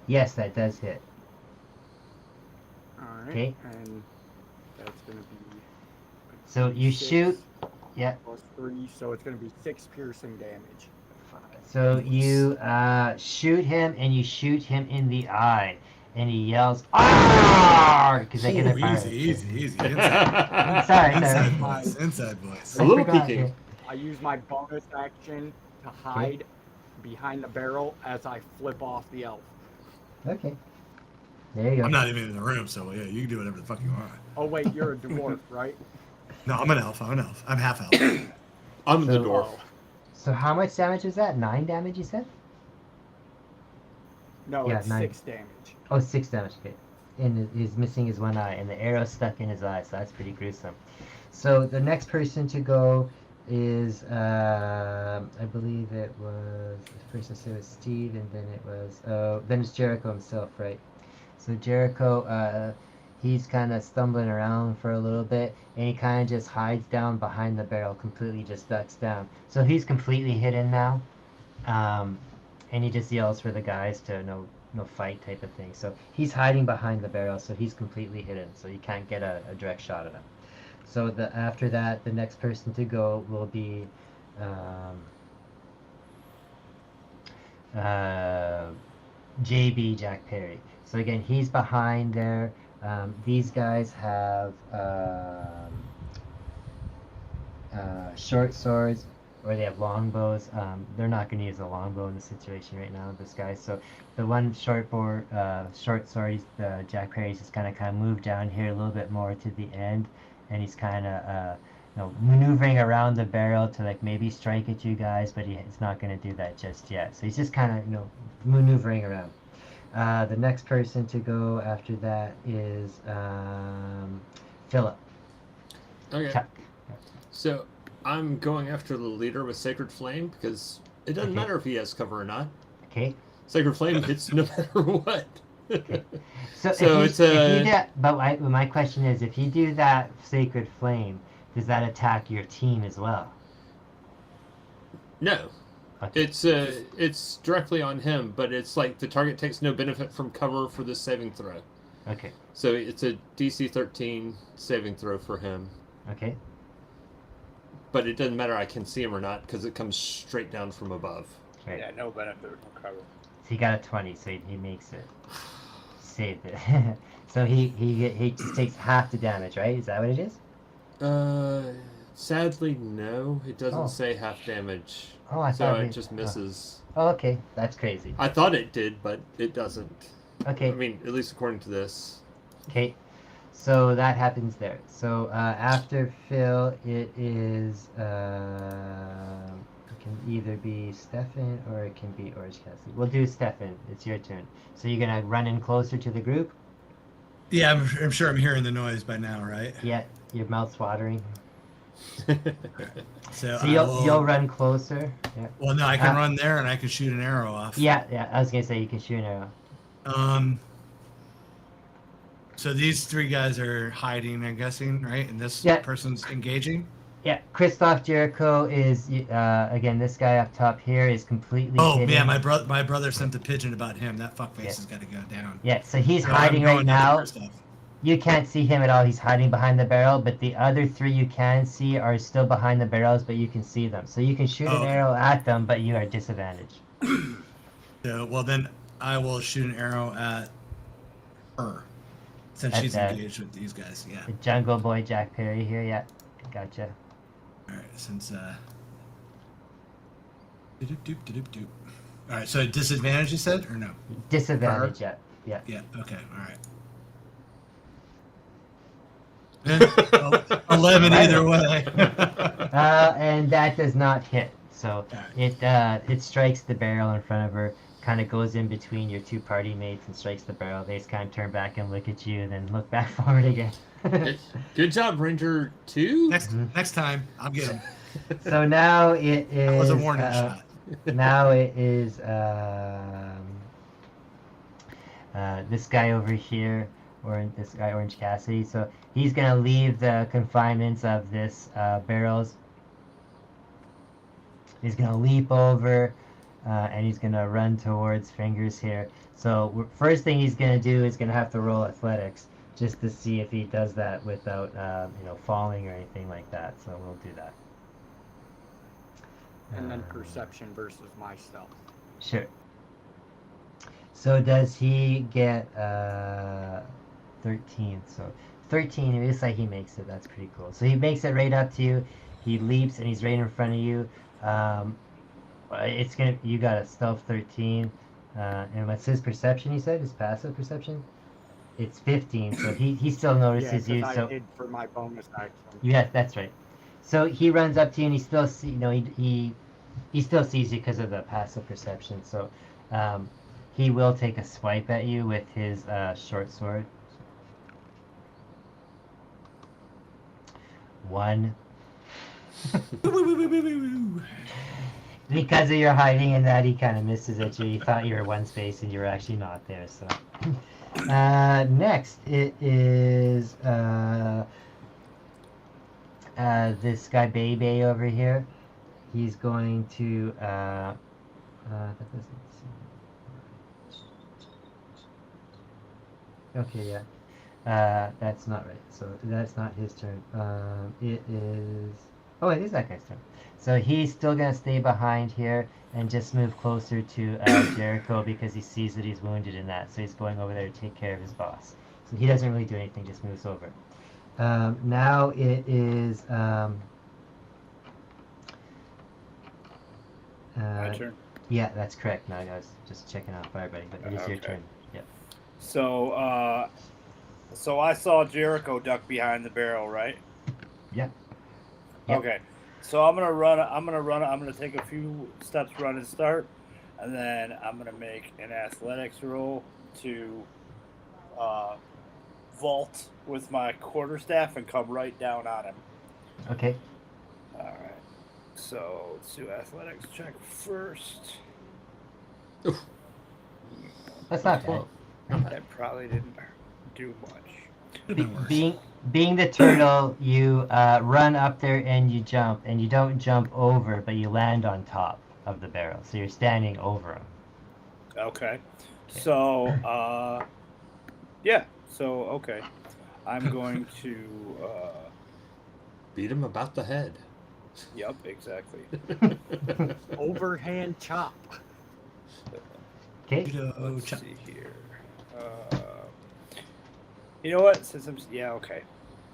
Yes, that does hit. All right. Okay. And that's going to be. So you 6 shoot. Yeah. Plus 3, so it's going to be 6 piercing damage. So you shoot him, and you shoot him in the eye, and he yells, "Ah!" Because I get a fire. easy. Inside, Sorry. inside voice. Inside voice. A little forgot peeking. it. I use my bonus action to hide behind the barrel as I flip off the elf. Okay. There you go. I'm not even in the room, so yeah, you can do whatever the fuck you want. Oh wait, you're a dwarf, right? No, I'm an elf. I'm half elf. I'm the So- dwarf. So how much damage was that? 9 damage, you said? No, Yeah, it's 9. 6 damage. Oh, 6 damage. Okay. And he's missing his one eye, and the arrow stuck in his eye, so that's pretty gruesome. So the next person to go is, I believe it was, the person said it was Steve, and then it was, then it's Jericho himself, right? So Jericho, he's kind of stumbling around for a little bit, and he kind of just hides down behind the barrel, completely just ducks down. So he's completely hidden now, and he just yells for the guys to no fight type of thing. So he's hiding behind the barrel, so he's completely hidden, so you can't get a direct shot at him. So after that, the next person to go will be JB, Jack Perry. So again, he's behind there. These guys have short swords, or they have longbows. They're not going to use a longbow in this situation right now, this guy. So the one short sword, Jack Perry's just kind of moved down here a little bit more to the end, and he's kind of maneuvering around the barrel to maybe strike at you guys, but he's not going to do that just yet. So he's just kind of maneuvering around. The next person to go after that is Philip. Okay. Chuck. So I'm going after the leader with Sacred Flame because it doesn't Okay. matter if he has cover or not. Okay. Sacred Flame hits no matter what. So, So if it's you a- do that, but my question is, if you do that Sacred Flame, does that attack your team as well? No. Okay. It's directly on him, but it's like the target takes no benefit from cover for this saving throw. Okay. So it's a DC 13 saving throw for him. Okay. But it doesn't matter I can see him or not because it comes straight down from above. Right. Yeah, no benefit, no cover. So he got a 20, so he makes it. Saved it. So he just takes half the damage, right? Is that what it is? Sadly, no. It doesn't Oh. say half damage. Oh, I so thought it we- just misses. Oh, okay. That's crazy. I thought it did, but it doesn't. Okay. I mean, at least according to this. Okay. So that happens there. So after Phil, it is it can either be Stefan or it can be Orange Cassidy. We'll do Stefan. It's your turn. So you're gonna run in closer to the group. Yeah, I'm sure I'm hearing the noise by now, right? Yeah, your mouth's watering. So, So I will- you'll run closer. Yeah. Well, no, I can run there and I can shoot an arrow off. Yeah. I was gonna say you can shoot an arrow. So these three guys are hiding, I'm guessing, right? And this Yeah. person's engaging. Yeah, Christoph Jericho is again. This guy up top here is completely. Oh hidden. man, my brother sent a pigeon about him. That fuckface Yeah. has got to go down. Yeah, so he's So I'm hiding right going after now. Christoph. You can't see him at all. He's hiding behind the barrel, but the other three you can see are still behind the barrels, but you can see them. So you can shoot an Okay. arrow at them, but you are disadvantaged. So, well, then I will shoot an arrow at her, since At she's that. engaged with these guys. Yeah. The Jungle Boy Jack Perry here. Yeah, gotcha. All right. Since doop. All right. So disadvantage, you said, or no? Disadvantage. Yeah. Yeah. Yeah. Okay. All right. 11 either way. And that does not hit. So it strikes the barrel in front of her, kind of goes in between your two party mates and strikes the barrel. They just kind of turn back and look at you, and then look back forward again. Good job, Ranger 2. Next time, I'll get him. So now it is. That was a warning shot. Now it is this guy over here, or this guy Orange Cassidy. So he's gonna leave the confinements of this barrels. He's gonna leap over, and he's gonna run towards Fingers here. So first thing he's gonna do is gonna have to roll athletics just to see if he does that without falling or anything like that. So we'll do that. And then perception versus my stealth. Sure. So does he get 13? So 13, it looks like he makes it. That's pretty cool. So he makes it right up to you. He leaps and he's right in front of you. You got a stealth 13. And what's his perception, he said? His passive perception? It's 15, so he still notices you. I So did for my bonus action. yeah, that's right. So he runs up to you and he still he still sees you because of the passive perception. So he will take a swipe at you with his short sword. 1. Because of your hiding and that, he kind of misses at you. He thought you were one space and you were actually not there. So next it is this guy Bebe over here. He's going to that doesn't seem... Okay, yeah. That's not right. So that's not his turn. It is... Oh, it is that guy's turn. So he's still going to stay behind here and just move closer to Jericho because he sees that he's wounded in that. So he's going over there to take care of his boss. So he doesn't really do anything, just moves over. Now it is... My turn. Yeah, that's correct. Now I was just checking out for everybody, but it is your Okay. turn. Yep. So, so I saw Jericho duck behind the barrel, right? Yeah. Yep. Okay. So I'm gonna run. I'm gonna take a few steps, run and start, and then I'm gonna make an athletics roll to vault with my quarterstaff and come right down on him. Okay. All right. So let's do athletics check first. Oof. That's not bad. That probably didn't do much. Could've been worse. Being the turtle, you run up there and you jump, and you don't jump over, but you land on top of the barrel, so you're standing over him. Okay. So, yeah. So okay, I'm going to. Beat him about the head. Yep, exactly. Overhand chop. Okay. Let's Chop. see here. You know what? Since I'm okay.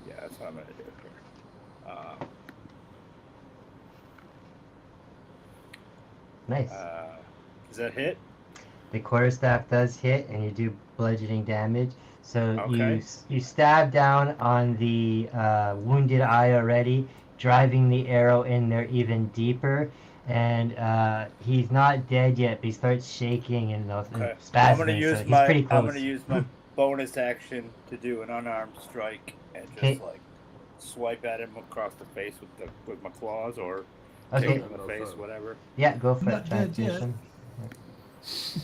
Yeah, that's what I'm gonna do here. Nice. Does that hit? The quarterstaff does hit, and you do bludgeoning damage. So Okay. you stab down on the wounded eye already, driving the arrow in there even deeper. And he's not dead yet, but he starts shaking and Okay. spasming. So he's pretty close. I'm gonna use my bonus action to do an unarmed strike and just Okay. like swipe at him across the face with my claws or Okay. kick him in the face, whatever. Yeah, go for Not it. Try and dead finish yet. him.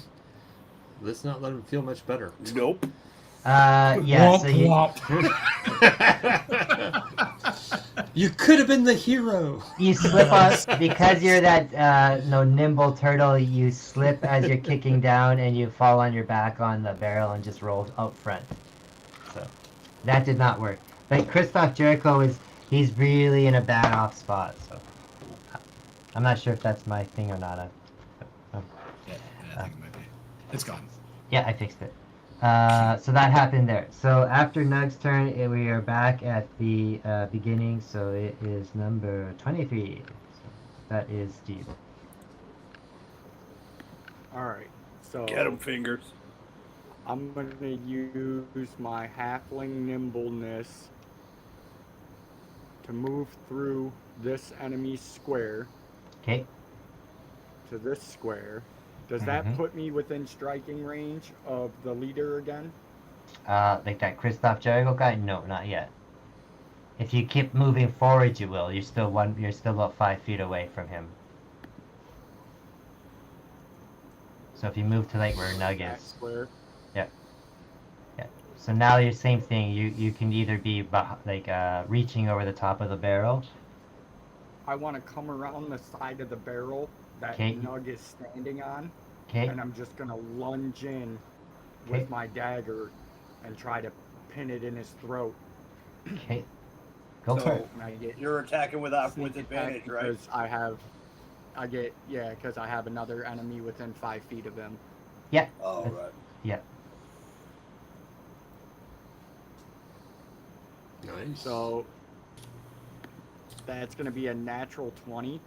Let's not let him feel much better. Nope. Yeah. So you, You could have been the hero. you slip on because you're that nimble turtle. You slip as you're kicking down, and you fall on your back on the barrel and just roll out front. So that did not work. But Christoph Jericho he's really in a bad off spot. So I'm not sure if that's my thing or not. Yeah, I think it might be. It's gone. Yeah, I fixed it. So that happened there. So after Nug's turn, we are back at the beginning. So it is number 23. So that is Steve. All right. So Get him, fingers. I'm going to use my halfling nimbleness to move through this enemy's square Okay. to this square. Does that put me within striking range of the leader again? Like that Christoph Jericho guy? No, not yet. If you keep moving forward, you will. You're still about 5 feet away from him. So if you move to like where Nug That is. square. So now you're same thing. You can either be reaching over the top of the barrel. I want to come around the side of the barrel that Okay. Nug is standing on, Okay. and I'm just going to lunge in Okay. with my dagger and try to pin it in his throat. Okay. Go for it. And I get You're attacking with sneak advantage, attack right? because because I have another enemy within 5 feet of him. Oh, right. Nice. So that's going to be a natural 20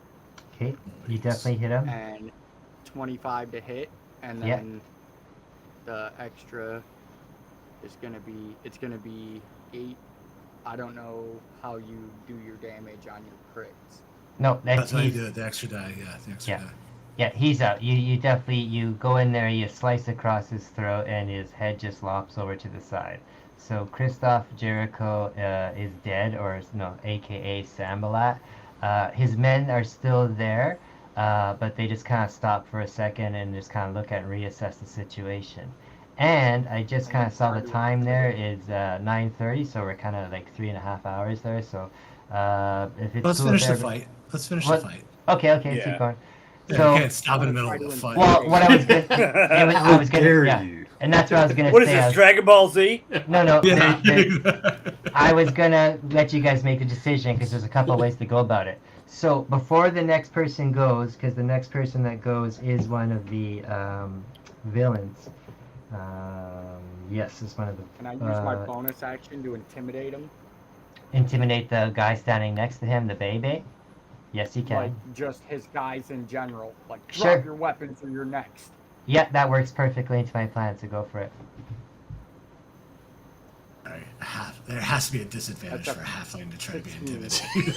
Okay. You definitely hit him. and 25 to hit, and Yeah. then the extra is going to be 8. I don't know how you do your damage on your crits. No, That's how you he's, do it. The extra die. Yeah, the extra die. yeah, he's out. You definitely you go in there, you slice across his throat, and his head just lops over to the side. So Christoph Jericho is dead, or no, aka Sambalat. His men are still there, but they just kind of stop for a second and just kind of look at and reassess the situation. And I just kind of saw the time there is 9:30, so we're kind of like 3.5 hours there. So if it's Let's cool finish with the everybody- fight. Let's finish What? the fight. Okay, let's Yeah. keep going. Yeah, So you can't stop in the middle of the fight. well, what I was gonna, I was gonna, dare yeah, you? and that's what I was gonna What is say. this, I was- Dragon Ball Z? no, Yeah. I was gonna let you guys make a decision because there's a couple of ways to go about it. So before the next person goes, because the next person that goes is one of the villains. Yes, it's one of the. Can I use my bonus action to intimidate him? Intimidate the guy standing next to him, the baby. Yes, you can. Like just his guys in general. Like drop Sure. your weapons or you're next. Yeah, that works perfectly into my plan. So go for it. All right, there has to be a disadvantage That's for a halfling to try to be 16. intimidated.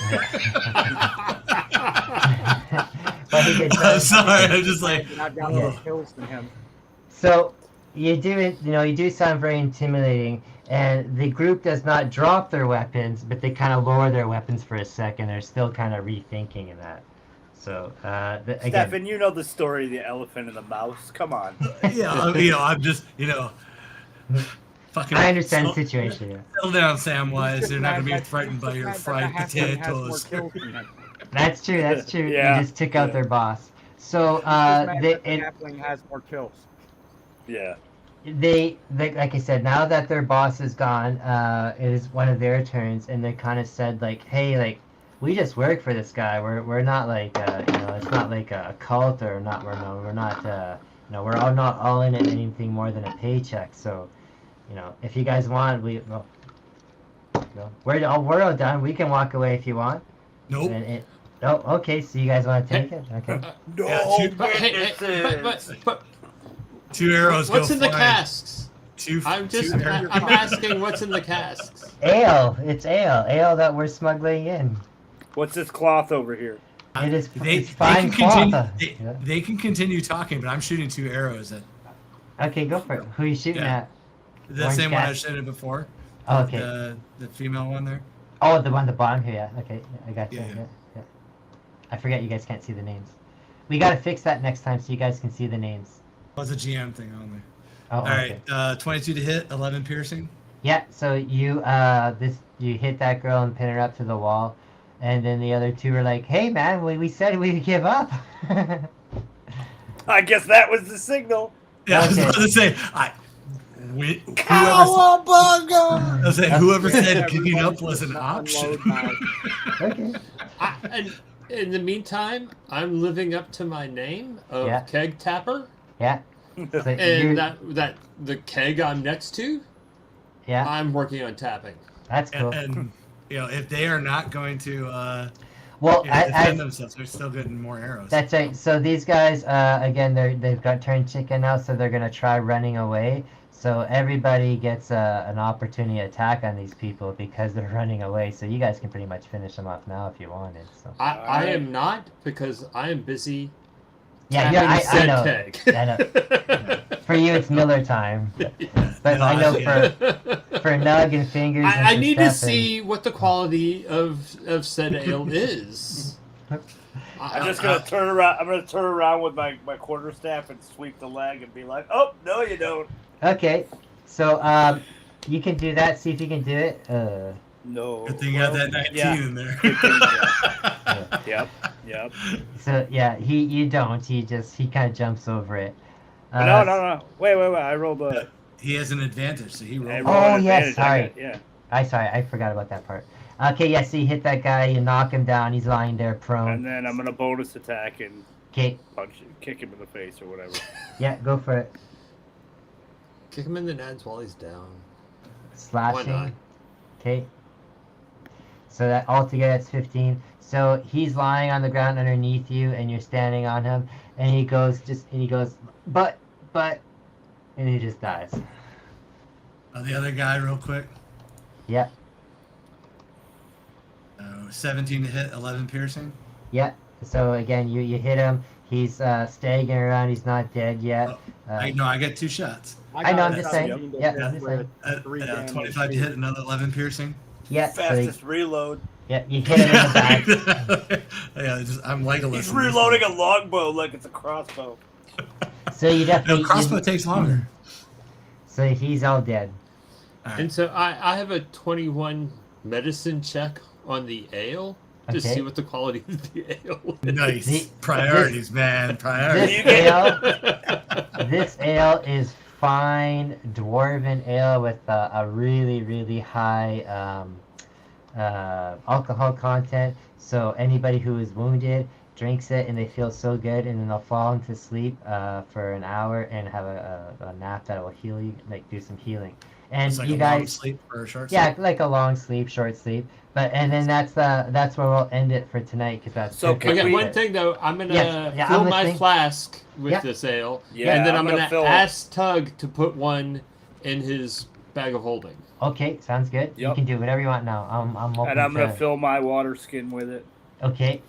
But he did I'm sorry, I'm just like, And I've got Yeah. more kills than him. So you do sound very intimidating, and the group does not drop their weapons, but they kind of lower their weapons for a second. They're still kind of rethinking in that. So again, Stefan, you know the story of the elephant and the mouse. Come on. yeah, I'm just, fucking. I understand the situation. Yeah. Settle down, Samwise. Just They're not gonna be mad that- frightened by just your mad that fried the halfling has more potatoes. kills than him. That's true. That's true. Yeah. You just took out Yeah. their boss. So Just mad that the it, halfling has more kills. Yeah. like I said, now that their boss is gone, it is one of their turns, and they kind of said like, hey, like we just work for this guy. We're not like it's not like a cult or not. We're not we're all not all in it anything more than a paycheck. So, if you guys want, we're all done. We can walk away if you want. Nope. Oh, okay. So you guys want to take it? Okay. No Yeah, witnesses. 2 arrows What's go in the flying. casks? I'm asking what's in the casks. Ale. It's ale. Ale that we're smuggling in. What's this cloth over here? It is. They It's fine can continue. cloth. They, they can continue talking, but I'm shooting 2 arrows at Okay, go for it. Who are you shooting Yeah. at? the Orange same one I cat. shot at before. Oh, okay. The female one there. Oh, the one at the bottom here. Yeah. Okay, I got you. Yeah. Yeah. I forget you guys can't see the names. We gotta fix that next time so you guys can see the names. Was a GM thing only. Oh, All okay. right, 22 to hit, 11 piercing. Yeah. So you you hit that girl and pin her up to the wall, and then the other two are like, "Hey, man, we said we'd give up." I guess that was the signal. Yeah, I was Okay. about to say, whoever said Yeah, picking up everybody's was an just option. unload now. Okay. And in the meantime, I'm living up to my name of Yeah. Keg Tapper, Yeah. So you're- and that the keg I'm next to, yeah, I'm working on tapping. that's cool. And if they are not going to Well, defend themselves, they're still getting more arrows. that's right. So these guys, again, they've got turned chicken now, so they're gonna try running away. So everybody gets an opportunity to attack on these people because they're running away. So you guys can pretty much finish them off now if you wanted. So I am not, because I am busy. yeah, tapping I said know. keg. I know. For you, it's Miller time. But No, I know yeah. for Nug and Fingers. And I for need to Stefan- see what the quality of said ale is. I'm just gonna turn around. I'm gonna turn around with my quarterstaff and sweep the leg and be like, "Oh no, you don't." Okay, so you can do that. See if you can do it. No. Good thing you got that 19 Yeah. in there. Yep. So yeah, you don't. He kind of jumps over it. No. Wait. I rolled a. He has an advantage, so he I rolled. rolled Oh, an yes, advantage. sorry. Yeah. Sorry, I forgot about that part. Okay, yeah. So you hit that guy, you knock him down. He's lying there And prone. then I'm gonna bonus attack and Okay, kick him in the face or whatever. yeah, go for it. Kick him in the nads while he's down. Slashing. not? Okay. So that altogether it's 15. So he's lying on the ground underneath you, and you're standing on him, and he goes, but, and he just dies. The other guy, real quick. Yeah, 17 to hit, 11 piercing. yeah. So again, you hit him. He's staggering around. He's not dead yet. I get 2 shots. I know, got I'm just saying. 17 to Yeah, hit I'm just with saying. 3 damage 25 to hit, another 11 piercing. Yeah, so Fastest reload. yeah, you hit him in the back. Yeah, I'm Legolas. He's in this reloading one. a longbow like it's a crossbow. So you definitely. No, crossbow takes longer. So he's all dead. All right. And so I have a 21 medicine check on the ale to Okay. see what the quality of the ale is. Nice. The- Priorities, man. Priorities. This ale is fine dwarven ale with a really, really high alcohol content. So anybody who is wounded drinks it and they feel so good, and then they'll fall into sleep for an hour and have a nap that will heal you, like do some healing. And It's like you a long guys, sleep or a short yeah, sleep. like a long sleep, short sleep. But and then that's where we'll end it for tonight because that's So good can for Okay, we- one thing though, I'm gonna Yeah, fill I'm my listening. flask with Yeah. this ale, Yeah, and then I'm I'm gonna gonna fill- ask Tug to put one in his bag of holding. Okay, sounds good. You Yep. can do whatever you want now. I'm open And I'm gonna to- fill my water skin with it. Okay.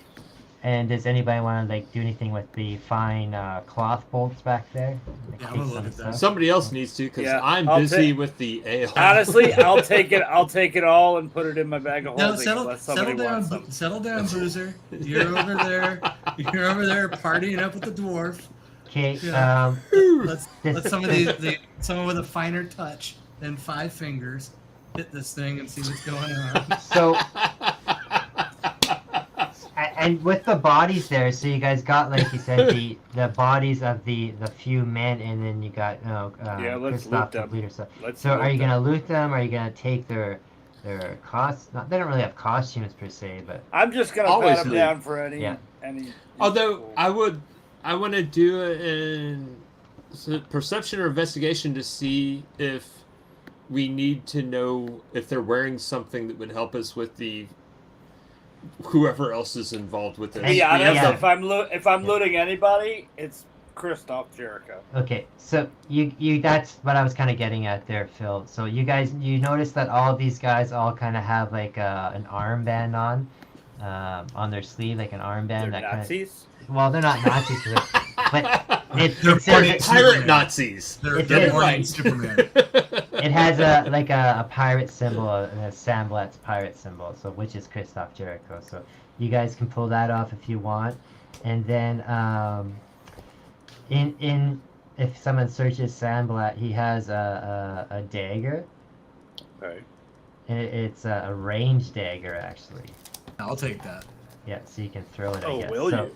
And does anybody want to like do anything with the fine cloth bolts back there? Like, Yeah, I'm take gonna some look at stuff? that. Somebody else needs to, because Yeah, I'm I'll busy take- with the ale. Honestly, I'll take it. I'll take it all and put it in my bag of No, holding unless somebody wants some. settle down, Boozer. You're over there. You're over there partying up with the dwarf. Okay. Yeah. Let's This- let someone with a finer touch than 5 fingers hit this thing and see what's going on. So and with the bodies there, so you guys got, like you said, the bodies of the few men, and then you got Yeah, let's Kristoff, loot the them. leader. So, Let's so are loot you them. gonna loot them? Are you gonna take their costs? Not, they don't really have costumes per se, but I'm just gonna Always pat him loot. down for any Yeah. any. Although useful- I want to do it in perception or investigation to see if we need to know if they're wearing something that would help us with the whoever else is involved with this. And- be honest, yeah. if I'm looting anybody, it's Christoph Jericho. okay. So you that's what I was kind of getting at there, Phil. So you guys, you notice that all of these guys all kind of have like an armband on their sleeve, like an armband. They're that Nazis. well, they're not Nazis, but it They're says party it, Superman. Pirate Nazis. They're It's born right. Superman. it has a pirate symbol, a Samblat's pirate symbol, so which is Christoph Jericho. So you guys can pull that off if you want, and then in if someone searches Samblat, he has a dagger, Right. and it's a ranged dagger actually. I'll take that. Yeah, so you can throw it. I Oh, guess. will so, you?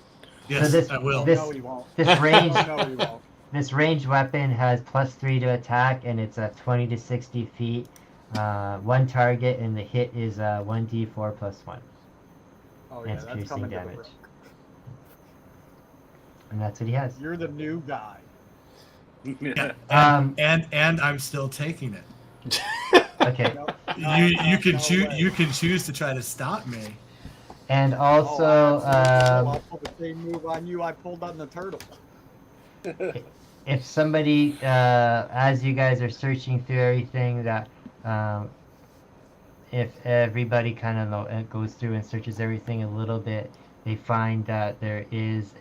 Yes, this- I will. this- No, he won't. This range No, he won't. This ranged weapon has +3 to attack, and it's 20 to 60 feet. One target, and the hit is 1d4 + 1, Oh and yeah, it's that's piercing coming to the damage. rook. And that's what he has. You're the new guy. Yeah. Um, And I'm still taking it. Okay, No, You can no choose. way. You can choose to try to stop me. and Oh, also, absolutely. I'll pull the same move on you I pulled on the turtle. if somebody, as you guys are searching through everything, that if everybody kind of goes through and searches everything a little bit, they find that there is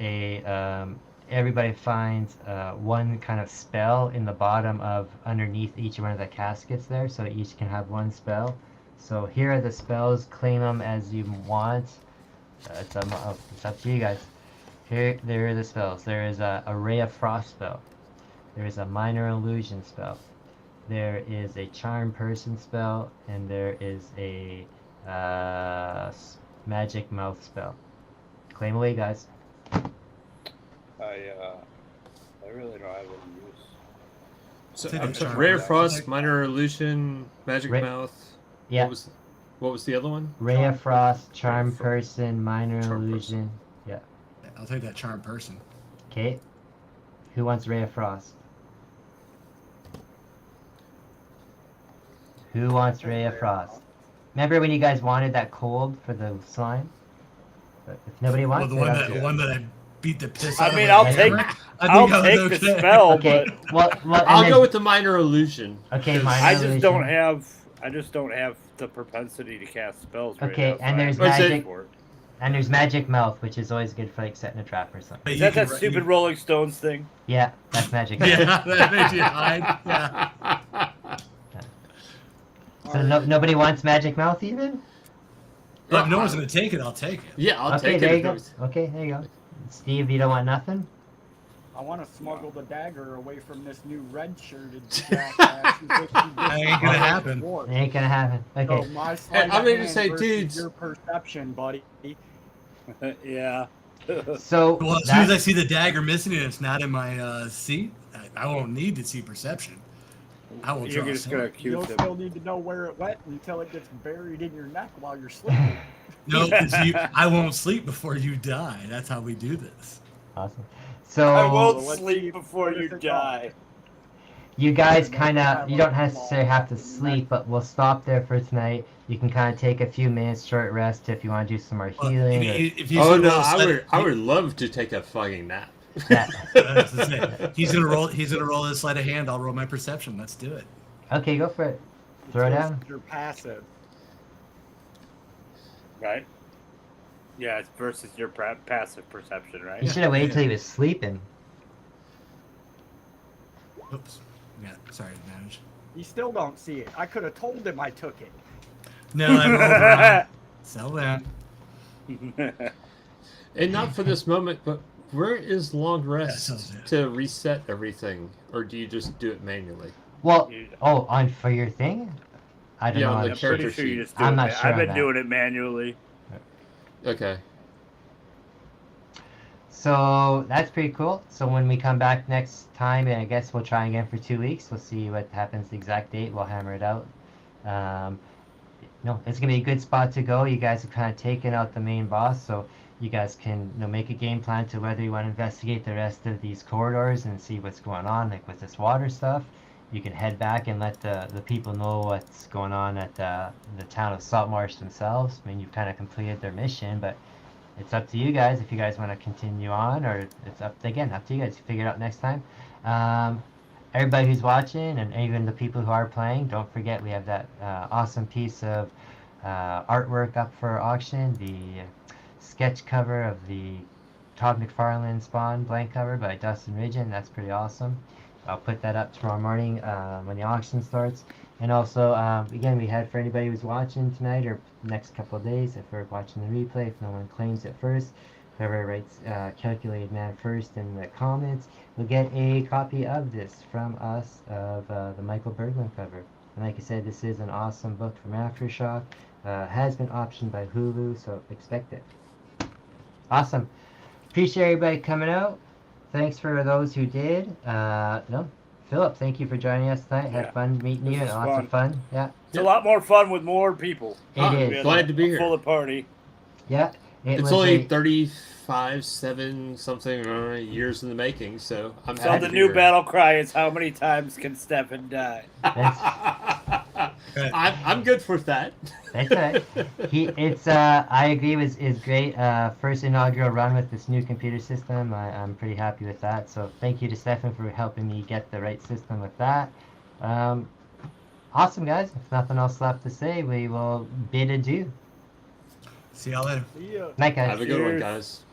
everybody finds one kind of spell in the bottom of underneath each one of the caskets there, so each can have one spell. So here are the spells. Claim them as you want. It's up to you guys. There are the spells. There is a Ray of Frost spell. There is a Minor Illusion spell. There is a Charm Person spell, and there is a Magic Mouth spell. Claim away, guys. I really don't have any use. So Take I'm the sorry, charm. Rare Yeah. Frost, Minor Illusion, Magic Ra- Mouth. Yeah, What was the other one? Ray of Frost, Charm Person, Minor Charm Illusion. Yeah, I'll take that charm person. Okay. Who wants Ray of Frost? Who wants Ray of Frost? Remember when you guys wanted that cold for the slime? But if nobody Well, wants the it, one I'll that do the it. one that I beat the piss I out mean, of. I'll with take- a hammer, I I'll think I take was the okay. spell, Okay. but Well, I'll and go then- with the Minor Illusion. Okay, Minor I Illusion. just don't have. I just don't have the propensity to cast spells right Okay, now. so and I there's have to magic- wait for it. And there's Magic Mouth, which is always good for like setting a trap or something. But Is you that can that ri- stupid you- Rolling Stones thing? Yeah, that's Magic Mouth. Yeah, that makes you hide. Yeah. So nobody wants Magic Mouth even? If no one's gonna take it, I'll take it. Yeah, I'll Okay, take there it. you go. Okay, there you go. Steve, you don't want nothing? I want to smuggle the dagger away from this new red-shirted jackass. who thinks he That ain't gets gonna the happen. reward. It ain't gonna happen. So Okay. my sleight I'm of gonna hand say, versus dudes. your perception, buddy. Yeah. So Well, as soon as I that's- see the dagger missing and it's not in my seat, I won't need to see perception. I will You're draw just gonna something. You'll accuse him. still need to know where it went until it gets buried in your neck while you're sleeping. No, because I won't sleep before you die. That's how we do this. awesome. I So won't let's see sleep before what you is it die. you guys kind of, you don't necessarily have to sleep, but we'll stop there for tonight. You can kind of take a few minutes short rest if you want to do some more Well, healing. or- if he's Oh gonna no, roll a I sleight- would love to take a fucking nap. Yeah. That's it. He's gonna roll. He's gonna roll his sleight of hand. I'll roll my perception. Let's do it. Okay, go for it. Throw it down. You're passive. Right? Yeah, it's versus your passive perception, right? You should have waited till he was sleeping. Oops. Yeah. Sorry, advantage. You still don't see it. I could have told him I took it. No, I rolled wrong. Settle down. And not for this moment, but where is long rest sounds good. to reset everything, or do you just do it manually? Well, You- oh, for your thing? I don't Yeah, know. on how the to- I'm pretty character sure you sheet. just do I'm it. not sure I've on been that. doing it manually. Okay. So that's pretty cool. So when we come back next time, I guess we'll try again for 2 weeks. We'll see what happens. The exact date. We'll hammer it out. No, it's gonna be a good spot to go. You guys have kind of taken out the main boss, so you guys can make a game plan to whether you want to investigate the rest of these corridors and see what's going on, like with this water stuff. You can head back and let the people know what's going on at the town of Saltmarsh themselves. I mean, you've kind of completed their mission, but it's up to you guys if you guys want to continue on, or it's up to you guys to figure it out next time. Everybody who's watching, and even the people who are playing, don't forget we have that awesome piece of artwork up for auction, the sketch cover of the Todd McFarlane Spawn blank cover by Dustin Ridgen. That's pretty awesome. I'll put that up tomorrow morning when the auction starts. And also, again, we had for anybody who's watching tonight or next couple of days, if we're watching the replay, if no one claims it first, whoever writes calculated man first in the comments will get a copy of this from us of the Michael Berglund cover. And like I said, this is an awesome book from Aftershock. Has been optioned by Hulu, so expect it. Awesome. Appreciate everybody coming out. Thanks for those who did. Philip, thank you for joining us tonight. Had fun meeting you. This was Lots of fun. Yeah. It's a lot more fun with more people. It is. Glad to be here. Full of party. Yeah. It's only 35, 7 something years in the making, so I'm So happy the to new be battle cry is, how many times can Stefan die? I'm good for that. That's right. I agree, is great. First inaugural run with this new computer system. I'm pretty happy with that. So thank you to Stefan for helping me get the right system with that. Awesome, guys. If nothing else left to say, we will bid adieu. See y'all later. See ya. Night, guys. Have a good one, Cheers. guys.